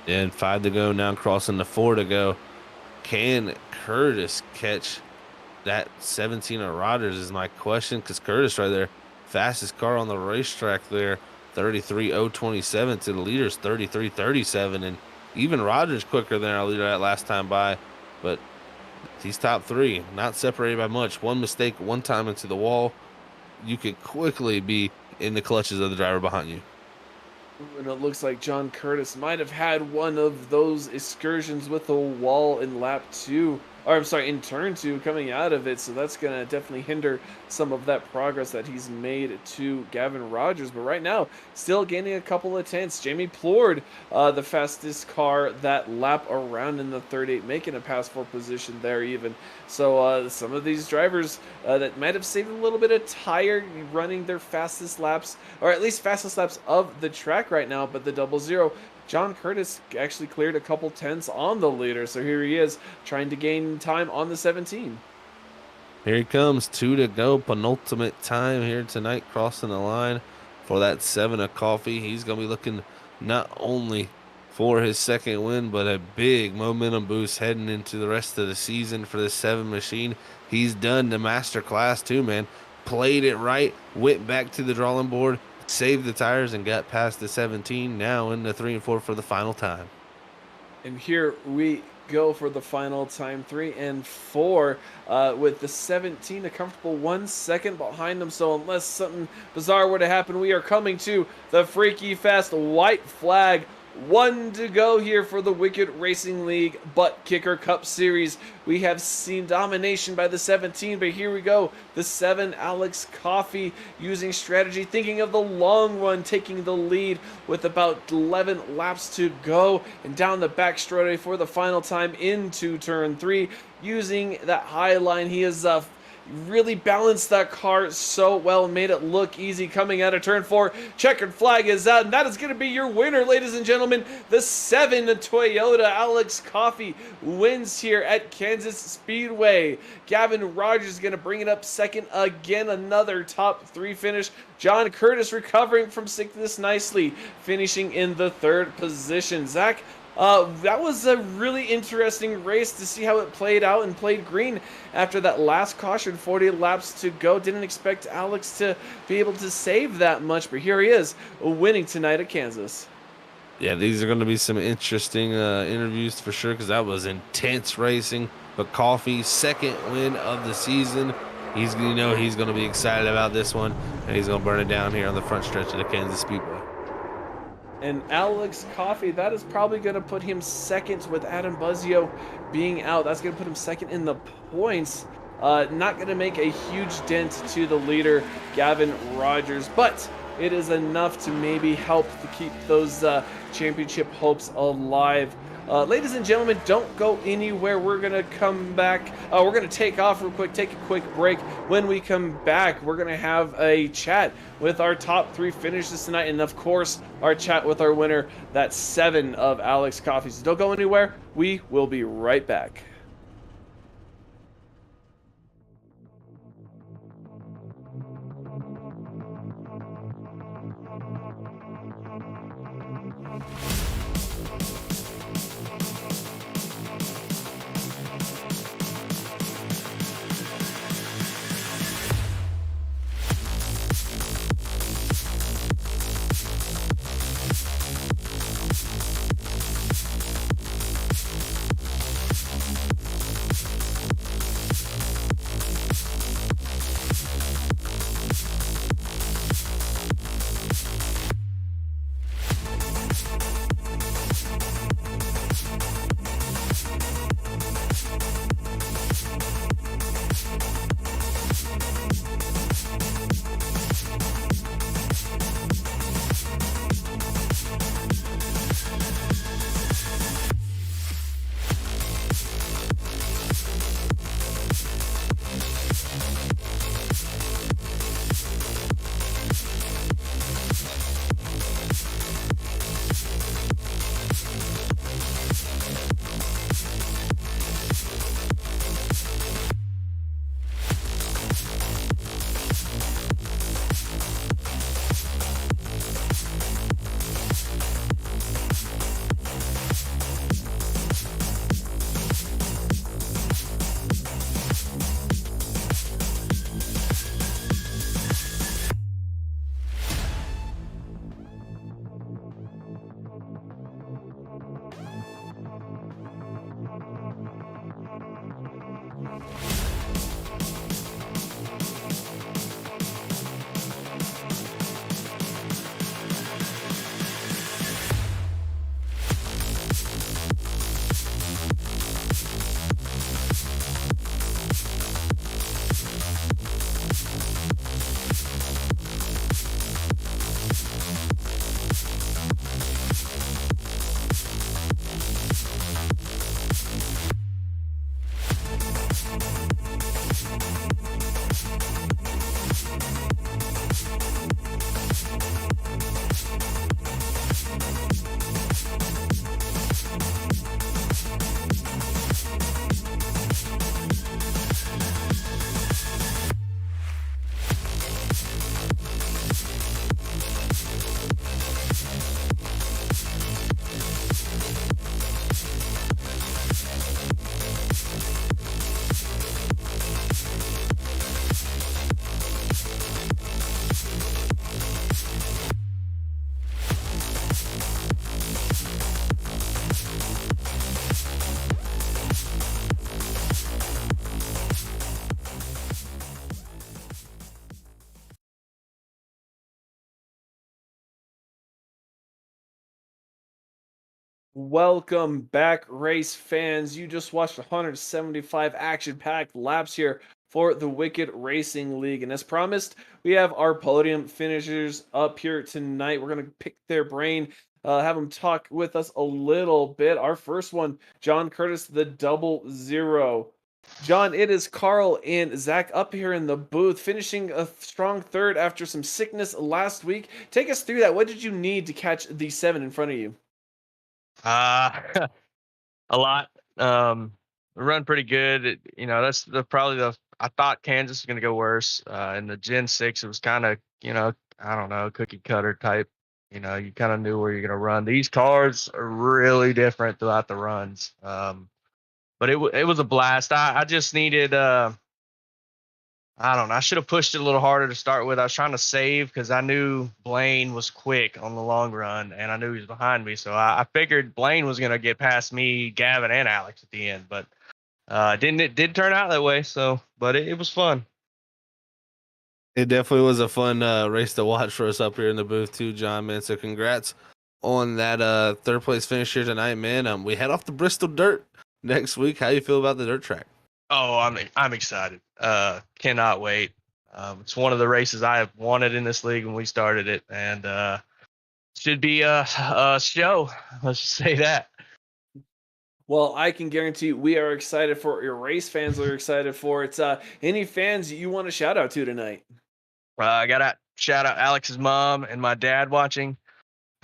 And 5 to go now, crossing the 4 to go. Can Curtis catch that 17 of Rogers is my question, because Curtis right there, fastest car on the racetrack there, 33.027 to the leader's 33.37, and even Rogers quicker than our leader that last time by, but he's top three, not separated by much. One mistake, one time into the wall, you could quickly be in the clutches of the driver behind you. And it looks like John Curtis might have had one of those excursions with the wall in lap 2, or I'm sorry, in turn 2 coming out of it. So that's going to definitely hinder some of that progress that he's made to Gavin Rogers. But right now, still gaining a couple of tenths. Jamie Plord, the fastest car that lap around in the 38, making a pass for position there even. So some of these drivers that might have saved a little bit of tire running their fastest laps, or at least fastest laps of the track right now. But the 00, John Curtis actually cleared a couple tenths on the leader. So here he is trying to gain time on the 17. Here he comes, 2 to go, penultimate time here tonight, crossing the line for that 7 of coffee. He's going to be looking not only for his second win, but a big momentum boost heading into the rest of the season for the 7 machine. He's done the master class too, man. Played it right, went back to the drawing board, saved the tires, and got past the 17. Now in the 3 and 4 for the final time. And here we go for the final time, 3 and 4, with the 17 a comfortable 1 second behind them. So unless something bizarre were to happen, we are coming to the freaky fast white flag. 1 to go here for the Wicked Racing League Buttkicker Cup Series. We have seen domination by the 17, but here we go. The 7, Alex Coffey, using strategy, thinking of the long run, taking the lead with about 11 laps to go. And down the back straightaway for the final time into turn 3. Using that high line, he is really balanced that car so well, made it look easy coming out of turn 4. Checkered flag is out, and that is going to be your winner, ladies and gentlemen. The 7 Toyota Alex Coffey wins here at Kansas Speedway. Gavin Rogers is going to bring it up second again, another top 3 finish. John Curtis recovering from sickness nicely, finishing in the 3rd position. Zach, that was a really interesting race to see how it played out and played green after that last caution, 40 laps to go. Didn't expect Alex to be able to save that much, but here he is winning tonight at Kansas. Yeah, these are going to be some interesting interviews for sure, because that was intense racing. But Coffey, 2nd win of the season. He's going to be excited about this one, and he's going to burn it down here on the front stretch of the Kansas Speedway. And Alex Coffey, that is probably going to put him 2nd with Adam Buzzio being out. That's going to put him 2nd in the points. Not going to make a huge dent to the leader, Gavin Rogers, but it is enough to maybe help to keep those championship hopes alive. Ladies and gentlemen, don't go anywhere. We're going to come back. We're going to take off real quick, take a quick break. When we come back, we're going to have a chat with our top 3 finishes tonight. And, of course, our chat with our winner, that 7 of Alex Coffey. So don't go anywhere. We will be right back. Welcome back, race fans. You just watched 175 action-packed laps here for the Wicked Racing League. And as promised, we have our podium finishers up here tonight. We're going to pick their brain, have them talk with us a little bit. Our first one, John Curtis, the 00. John, it is Carl and Zach up here in the booth, finishing a strong third after some sickness last week. Take us through that. What did you need to catch the 7 in front of you? Uh, a lot. Run pretty good. That's probably the. I thought Kansas was gonna go worse. In the Gen 6, it was kind of, I don't know, cookie cutter type. You kind of knew where you're gonna run. These cars are really different throughout the runs. But it was a blast. I just needed. I don't know. I should have pushed it a little harder to start with. I was trying to save because I knew Blaine was quick on the long run, and I knew he was behind me. So I figured Blaine was going to get past me, Gavin, and Alex at the end. But it did turn out that way. So, but it was fun. It definitely was a fun race to watch for us up here in the booth too, John, man. So congrats on that third place finish here tonight, man. We head off to Bristol Dirt next week. How you feel about the dirt track? Oh, I'm excited. Cannot wait. It's one of the races I have wanted in this league when we started it, and should be a show. Let's just say that. Well, I can guarantee we are excited for your race fans are excited for it. Any fans you want to shout out to tonight? I got to shout out Alex's mom and my dad watching.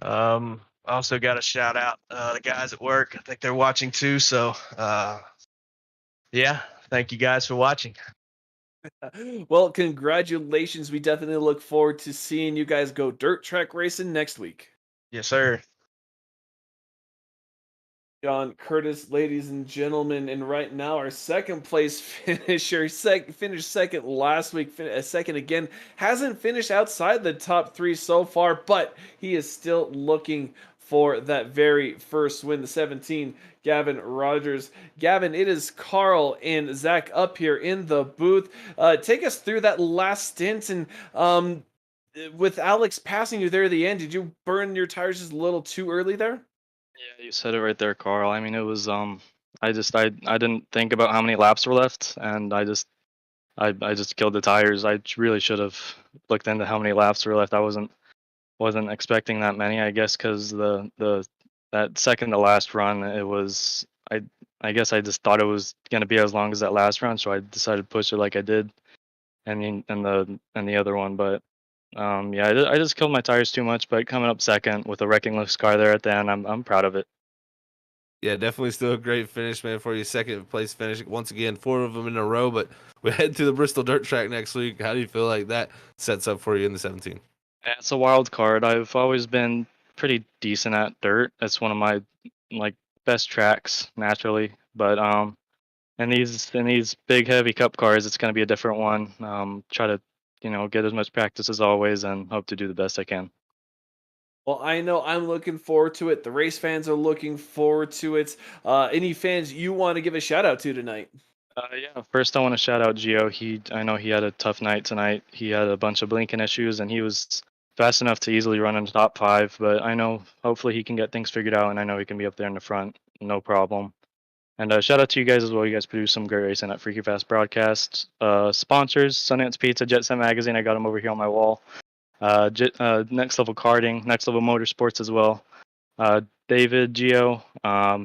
Also got to shout out the guys at work. I think they're watching too. So, yeah, thank you guys for watching. Well, congratulations. We definitely look forward to seeing you guys go dirt track racing next week. Yes, sir. John Curtis, ladies and gentlemen, and right now our second place finisher, finished second last week, second again, hasn't finished outside the top 3 so far, but he is still looking for that very first win, the 17, Gavin Rogers. Gavin, it is Carl and Zach up here in the booth. Take us through that last stint, and with Alex passing you there at the end, did you burn your tires just a little too early there? Yeah, you said it right there, Carl. I mean, it was I didn't think about how many laps were left, and I just killed the tires. I really should have looked into how many laps were left. I wasn't expecting that many, I guess, because that second to last run, it was I guess I just thought it was gonna be as long as that last run, so I decided to push it like I did. I mean, and the other one, but yeah, I just killed my tires too much. But coming up second with a wrecking loose car there at the end, I'm proud of it. Yeah, definitely still a great finish, man, for your second place finish. Once again, 4 of them in a row, but we head to the Bristol Dirt Track next week. How do you feel like that sets up for you in the 17? Yeah, it's a wild card. I've always been pretty decent at dirt. It's one of my best tracks naturally, but in these big heavy cup cars, it's going to be a different one. Try to get as much practice as always, and hope to do the best I can. Well, I know I'm looking forward to it. The race fans are looking forward to it. Any fans you want to give a shout out to tonight? Yeah, first I want to shout out Gio. I know he had a tough night tonight. He had a bunch of blinking issues, and he was fast enough to easily run in the top 5. But I know hopefully he can get things figured out, and I know he can be up there in the front, no problem. And shout out to you guys as well. You guys produce some great racing at Freaky Fast Broadcast. Sponsors, Sundance Pizza, Jet Set Magazine. I got them over here on my wall. Next Level Karting, Next Level Motorsports as well. David, Gio,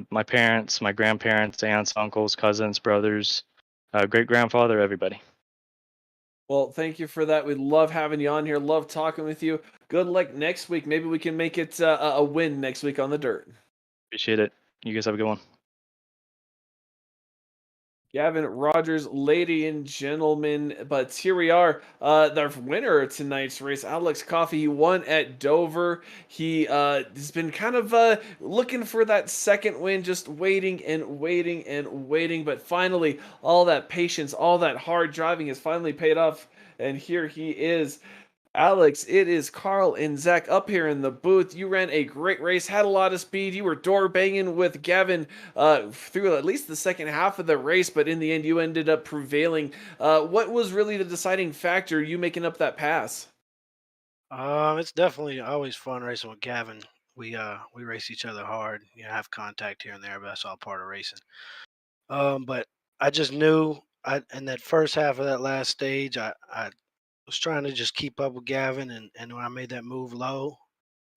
my parents, my grandparents, aunts, uncles, cousins, brothers, great grandfather, everybody. Well, thank you for that. We love having you on here. Love talking with you. Good luck next week. Maybe we can make it a win next week on the dirt. Appreciate it. You guys have a good one. Gavin Rogers, ladies and gentlemen, but here we are. The winner of tonight's race, Alex Coffey. He won at Dover. He has been kind of looking for that second win, just waiting and waiting and waiting. But finally, all that patience, all that hard driving has finally paid off. And here he is. Alex, it is Carl and Zach up here in the booth. You ran a great race, had a lot of speed. You were door banging with Gavin through at least the second half of the race, but in the end, you ended up prevailing. What was really the deciding factor, you making up that pass? It's definitely always fun racing with Gavin. we race each other hard. Have contact here and there, but that's all part of racing. But I just knew in that first half of that last stage, I was trying to just keep up with Gavin, and when I made that move low,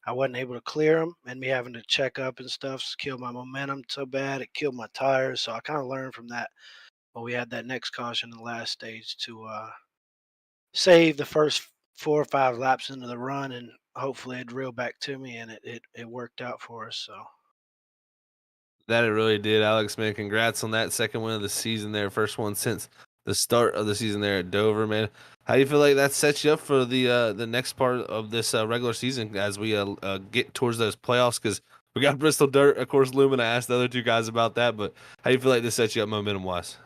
I wasn't able to clear him, and me having to check up and stuff killed my momentum so bad it killed my tires. So I kind of learned from that. But we had that next caution in the last stage to save the first 4 or 5 laps into the run, and hopefully it'd reel back to me, and it worked out for us. So That it really did, Alex, man. Congrats on that second win of the season there. First one since the start of the season there at Dover, man. How do you feel like that sets you up for the next part of this regular season as we get towards those playoffs? Because we got Bristol Dirt, of course, looming. I asked the other two guys about that, but how do you feel like this sets you up momentum-wise?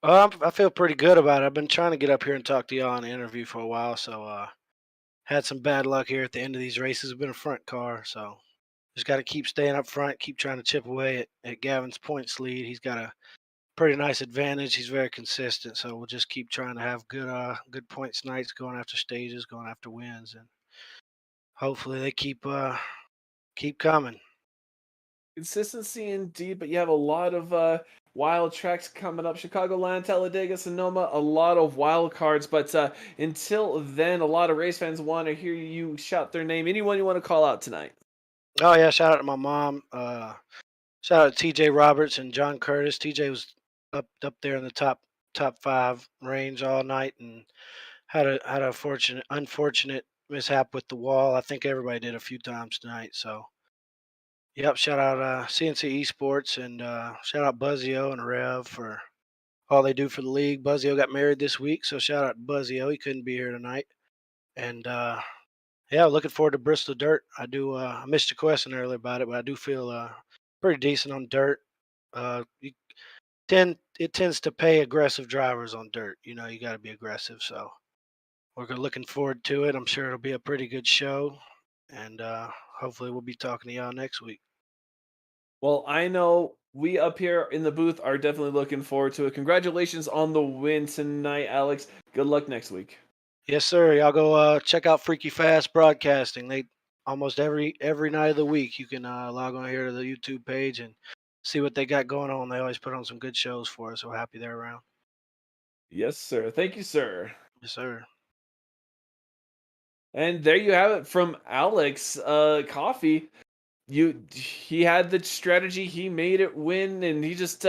I feel pretty good about it. I've been trying to get up here and talk to y'all on the interview for a while, so had some bad luck here at the end of these races. I've been a front car, so just got to keep staying up front, keep trying to chip away at Gavin's points lead. He's got a pretty nice advantage. He's very consistent, so we'll just keep trying to have good points nights, going after stages, going after wins, and hopefully they keep coming. Consistency indeed, but you have a lot of wild tracks coming up. Chicagoland, Talladega, Sonoma, a lot of wild cards. But until then, a lot of race fans want to hear you shout their name. Anyone you want to call out tonight? Oh yeah, shout out to my mom. Shout out to TJ Roberts and John Curtis. TJ was up there in the top 5 range all night, and had a unfortunate mishap with the wall. I think everybody did a few times tonight. So yep, shout out CNC Esports, and shout out Buzzio and Rev for all they do for the league. Buzzio got married this week, so shout out to Buzzio. He couldn't be here tonight. And yeah, looking forward to Bristol Dirt. I do. I missed your question earlier about it, but I do feel pretty decent on dirt. It tends to pay aggressive drivers on dirt. You got to be aggressive. So we're looking forward to it. I'm sure it'll be a pretty good show, and hopefully we'll be talking to y'all next week. Well, I know we up here in the booth are definitely looking forward to it. Congratulations on the win tonight, Alex. Good luck next week. Yes, sir. Y'all go check out Freaky Fast Broadcasting. They almost every night of the week you can log on here to the YouTube page and see what they got going on. They always put on some good shows for us. So happy they're around. Yes, sir. Thank you, sir. Yes, sir. And there you have it from Alex Coffee. He had the strategy, he made it win, and he just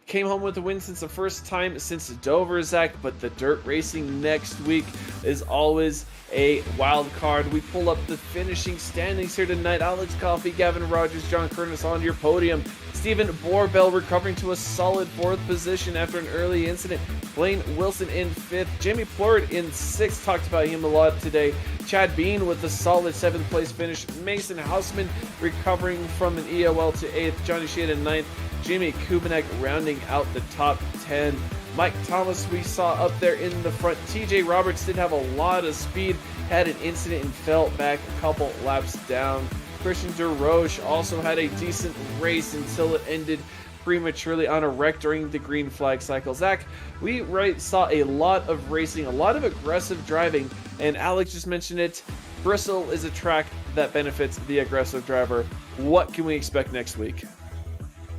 came home with a win since the first time since Dover, Zach. But the dirt racing next week is always a wild card. We pull up the finishing standings here tonight. Alex Coffey, Gavin Rogers, John Curtis on your podium. Stephen Borbell recovering to a solid 4th position after an early incident. Blaine Wilson in 5th. Jamie Plord in 6th. Talked about him a lot today. Chad Bean with a solid 7th place finish. Mason Hausman recovering from an EOL to 8th. Johnny Shade in 9th. Jimmy Kubanek rounding out the top 10. Mike Thomas we saw up there in the front. TJ Roberts did have a lot of speed. Had an incident and fell back a couple laps down. Christian DeRoche also had a decent race until it ended prematurely on a wreck during the green flag cycle. Zach, we saw a lot of racing, a lot of aggressive driving, and Alex just mentioned it. Bristol is a track that benefits the aggressive driver. What can we expect next week?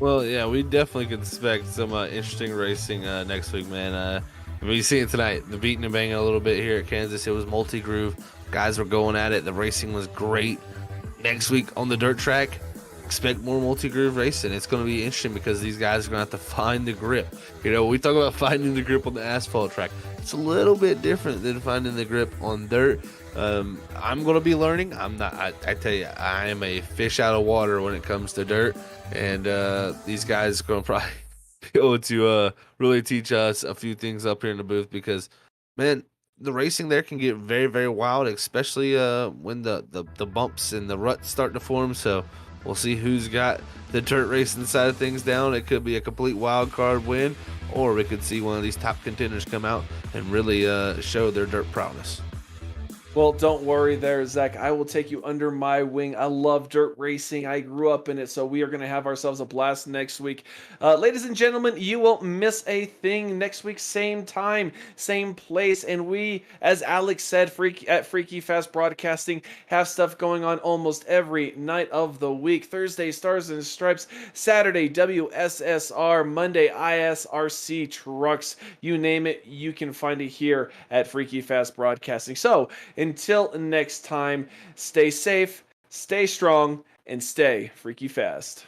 Well, yeah, we definitely can expect some interesting racing next week, man. You see it tonight, the beating and banging a little bit here at Kansas. It was multi-groove. Guys were going at it. The racing was great. Next week on the dirt track, expect more multi-groove racing. It's going to be interesting because these guys are going to have to find the grip. We talk about finding the grip on the asphalt track. It's a little bit different than finding the grip on dirt. I'm going to be learning. I tell you, I am a fish out of water when it comes to dirt. And these guys are going to probably be able to really teach us a few things up here in the booth because, man, the racing there can get very, very wild, especially when the bumps and the ruts start to form. So we'll see who's got the dirt racing side of things down. It could be a complete wild card win, or we could see one of these top contenders come out and really show their dirt prowess. Well, don't worry there, Zach. I will take you under my wing. I love dirt racing. I grew up in it, so we are going to have ourselves a blast next week. Ladies and gentlemen, you won't miss a thing next week, same time, same place. And we, as Alex said, at Freaky Fast Broadcasting, have stuff going on almost every night of the week. Thursday, Stars and Stripes. Saturday, WSSR. Monday, ISRC Trucks. You name it, you can find it here at Freaky Fast Broadcasting. So, until next time, stay safe, stay strong, and stay freaky fast.